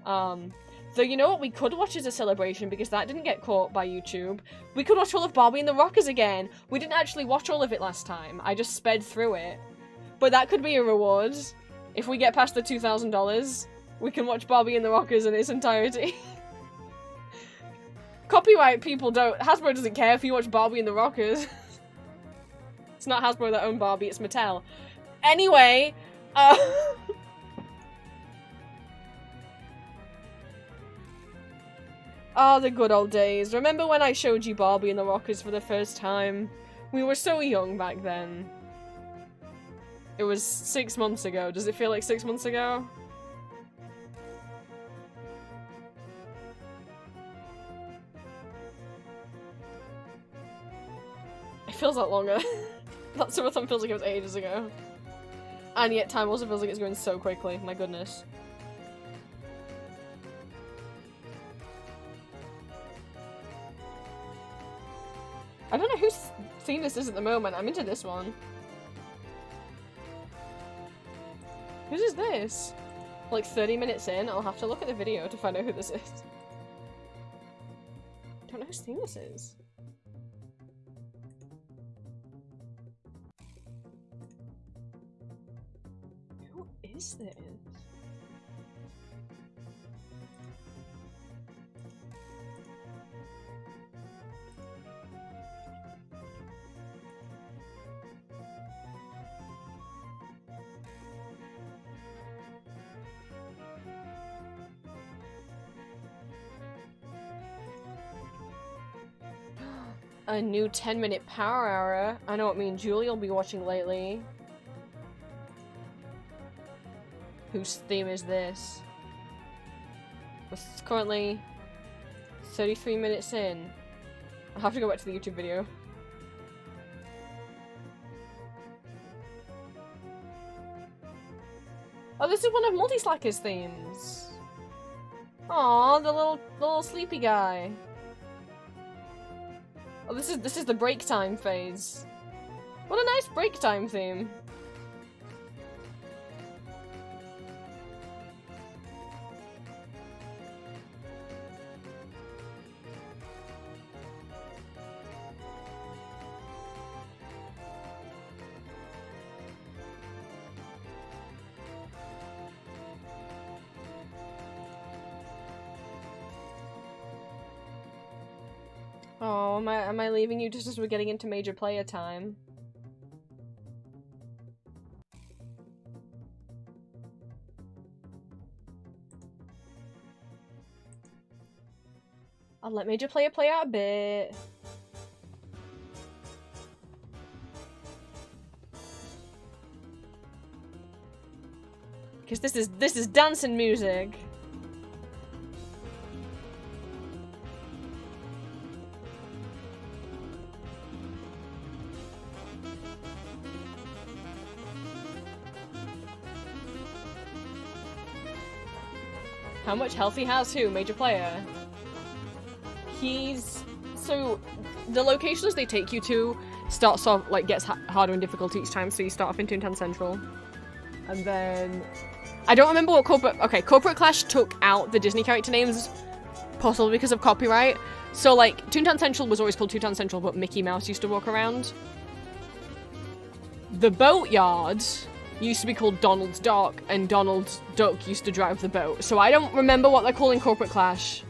So you know what we could watch as a celebration, because that didn't get caught by YouTube. We could watch all of Barbie and the Rockers again. We didn't actually watch all of it last time. I just sped through it. But that could be a reward. If we get past the $2,000, we can watch Barbie and the Rockers in its entirety. Copyright people don't... Hasbro doesn't care if you watch Barbie and the Rockers. It's not Hasbro that own Barbie, it's Mattel. Anyway, oh, the good old days. Remember when I showed you Barbie and the Rockers for the first time? We were so young back then. It was 6 months ago. Does it feel like 6 months ago? It feels like longer. That subathon feels like it was ages ago. And yet time also feels like it's going so quickly. My goodness. I don't know whose theme this is at the moment. I'm into this one. Whose is this? Like 30 minutes in, I'll have to look at the video to find out who this is. I don't know whose theme this is. Who is this? A new 10-minute power hour. I know what me and Julie will be watching lately. Whose theme is this? It's currently 33 minutes in. I'll have to go back to the YouTube video. Oh, this is one of Multi-Slacker's themes. Aw, the little sleepy guy. Oh, this is the break time phase. What a nice break time theme. Oh, am I leaving you just as we're getting into major player time? I'll let major player play out a bit. Because this is dancing music. How much health he has? Who? Major player? He's... So, the locations they take you to starts off, like, gets harder in difficulty each time, so you start off in Toontown Central. And then... I don't remember what Corporate... Okay, Corporate Clash took out the Disney character names, possibly because of copyright. So, like, Toontown Central was always called Toontown Central, but Mickey Mouse used to walk around. The Boatyard used to be called Donald's Dock, and Donald Duck used to drive the boat. So I don't remember what they're calling Corporate Clash.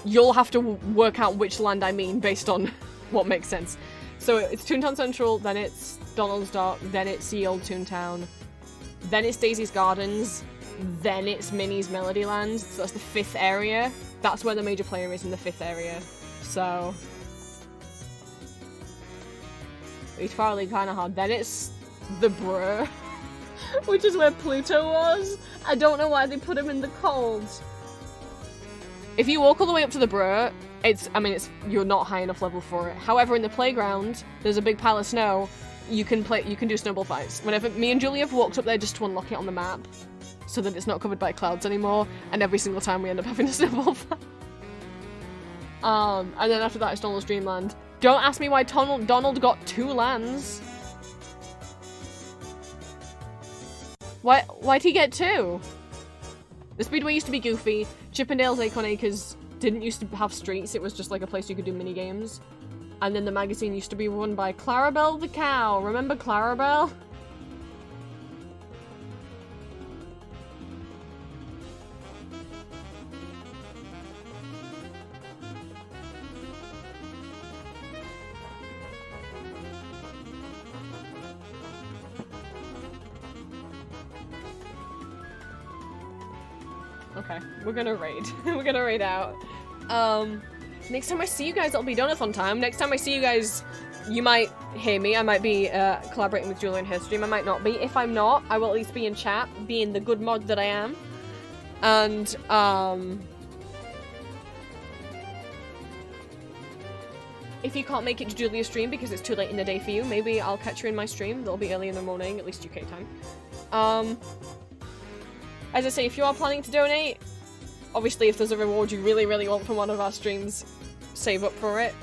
You'll have to work out which land I mean based on what makes sense. So it's Toontown Central, then it's Donald's Dock, then it's Ye Old Toontown, then it's Daisy's Gardens, then it's Minnie's Melodyland. So that's the 5th area. That's where the major player is, in the 5th area. So... It's probably kind of hard. Then it's the Brr, which is where Pluto was. I don't know why they put him in the cold. If you walk all the way up to the Brr, you're not high enough level for it. However, in the playground, there's a big pile of snow. You can do snowball fights. Whenever me and Julie have walked up there just to unlock it on the map, so that it's not covered by clouds anymore, and every single time we end up having a snowball fight. And then after that, it's Donald's Dreamland. Don't ask me why Donald got 2 lands. Why'd he get 2? The Speedway used to be goofy. Chippendale's Acorn Acres didn't used to have streets, it was just like a place you could do mini games. And then the magazine used to be run by Clarabelle the cow. Remember Clarabelle? Okay, we're gonna raid. We're gonna raid out. Next time I see you guys, it'll be Donathon time. Next time I see you guys, you might hear me. I might be collaborating with Julia in her stream. I might not be. If I'm not, I will at least be in chat, being the good mod that I am. And, if you can't make it to Julia's stream because it's too late in the day for you, maybe I'll catch you in my stream. That'll be early in the morning, at least UK time. As I say, if you are planning to donate, obviously if there's a reward you really, really want from one of our streams, save up for it.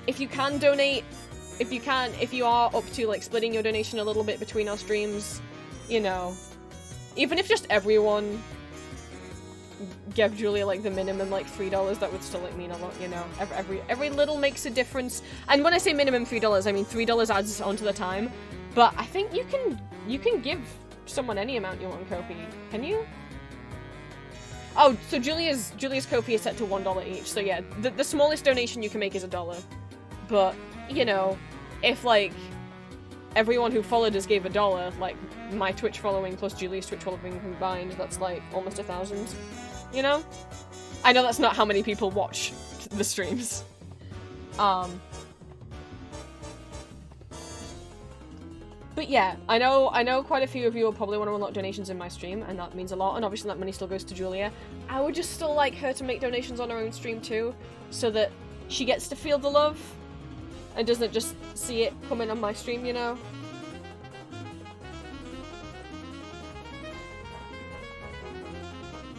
If you can donate, if you are up to like splitting your donation a little bit between our streams, you know, even if just everyone gave Julia like the minimum like $3, that would still like mean a lot, you know. Every little makes a difference. And when I say minimum $3, I mean $3 adds onto the time. But I think you can give someone any amount you want in Ko-fi. Can you? Oh, so Julia's Ko-fi is set to $1 each. So yeah, the smallest donation you can make is $1. But, you know, if like everyone who followed us gave $1, like my Twitch following plus Julia's Twitch following combined, that's like almost 1,000. You know? I know that's not how many people watch the streams. But yeah, I know quite a few of you will probably want to unlock donations in my stream, and that means a lot, and obviously that money still goes to Julia. I would just still like her to make donations on her own stream too, so that she gets to feel the love, and doesn't just see it coming on my stream, you know?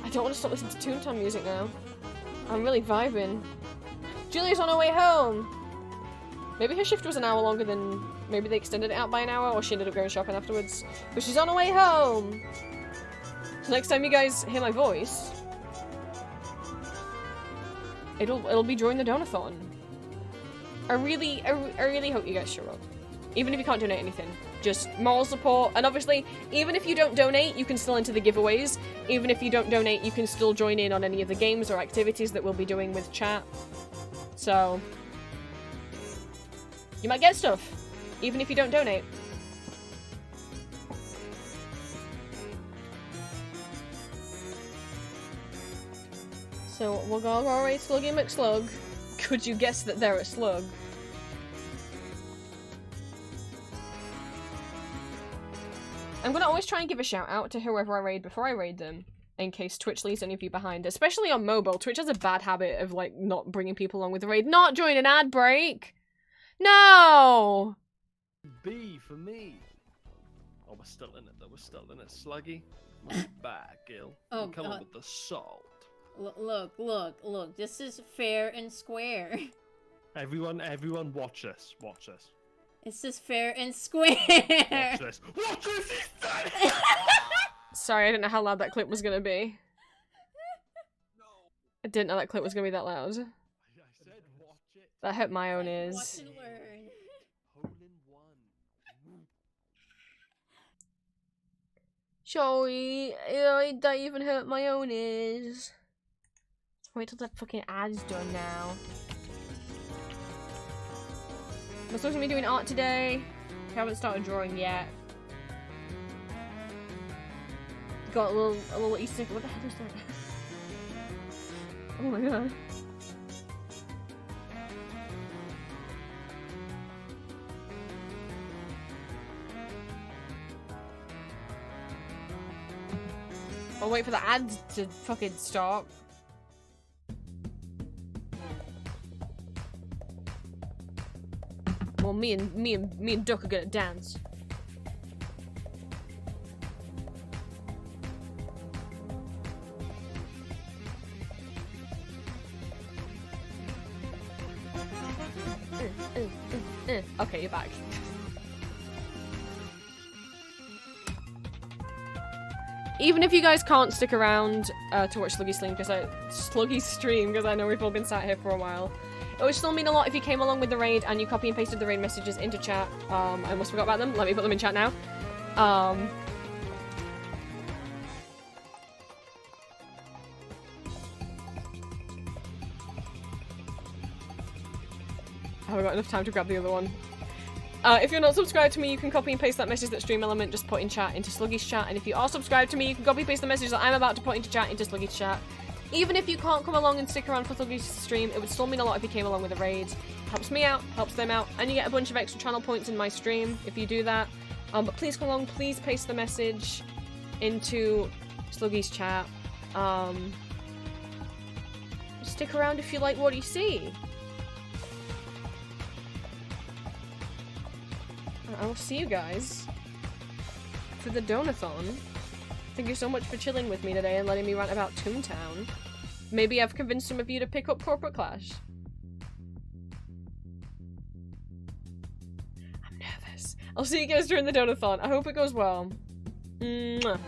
I don't want to stop listening to Toontown music now. I'm really vibing. Julia's on her way home! Maybe her shift was an hour longer than... Maybe they extended it out by an hour, or she ended up going shopping afterwards. But she's on her way home! So next time you guys hear my voice... It'll be during the Donathon. I really hope you guys show up. Even if you can't donate anything. Just moral support, and obviously, even if you don't donate, you can still enter the giveaways. Even if you don't donate, you can still join in on any of the games or activities that we'll be doing with chat. So... you might get stuff, even if you don't donate. So, we'll go alright, Sluggy McSlug. Could you guess that they're a slug? I'm gonna always try and give a shout out to whoever I raid before I raid them, in case Twitch leaves any of you behind, especially on mobile. Twitch has a bad habit of, like, not bringing people along with the raid. Not during an ad break! No! B for me. Oh, we're still in it though. We're still in it. Sluggy, my back, Gil. Oh, come on with the salt. Look. This is fair and square. Everyone, watch this. Watch this. This is fair and square. Watch this. Watch this. Sorry, I didn't know how loud that clip was gonna be. I didn't know that clip was gonna be that loud. That hurt my own ears. Watch and learn. Hole in one. Sorry, that even hurt my own ears. Wait till that fucking ad's done now. We're supposed to be doing art today. I haven't started drawing yet. Got a little Easter egg. What the hell is that? Oh my god. I'll wait for the ads to fucking stop. Well, me and Duck are gonna dance. Okay, you're back. Even if you guys can't stick around to watch Sluggy's stream, because I know we've all been sat here for a while, it would still mean a lot if you came along with the raid and you copy and pasted the raid messages into chat. I almost forgot about them. Let me put them in chat now. I haven't got enough time to grab the other one. If you're not subscribed to me, you can copy and paste that message that Stream Element just put in chat into Sluggy's chat. And if you are subscribed to me, you can copy and paste the message that I'm about to put into chat into Sluggy's chat. Even if you can't come along and stick around for Sluggy's stream, it would still mean a lot if you came along with a raid. Helps me out, helps them out, and you get a bunch of extra channel points in my stream if you do that. But please come along, please paste the message into Sluggy's chat. Stick around if you like what you see. I will see you guys for the Donathon. Thank you so much for chilling with me today and letting me rant about Toontown. Maybe I've convinced some of you to pick up Corporate Clash. I'm nervous. I'll see you guys during the Donathon. I hope it goes well. Mwah.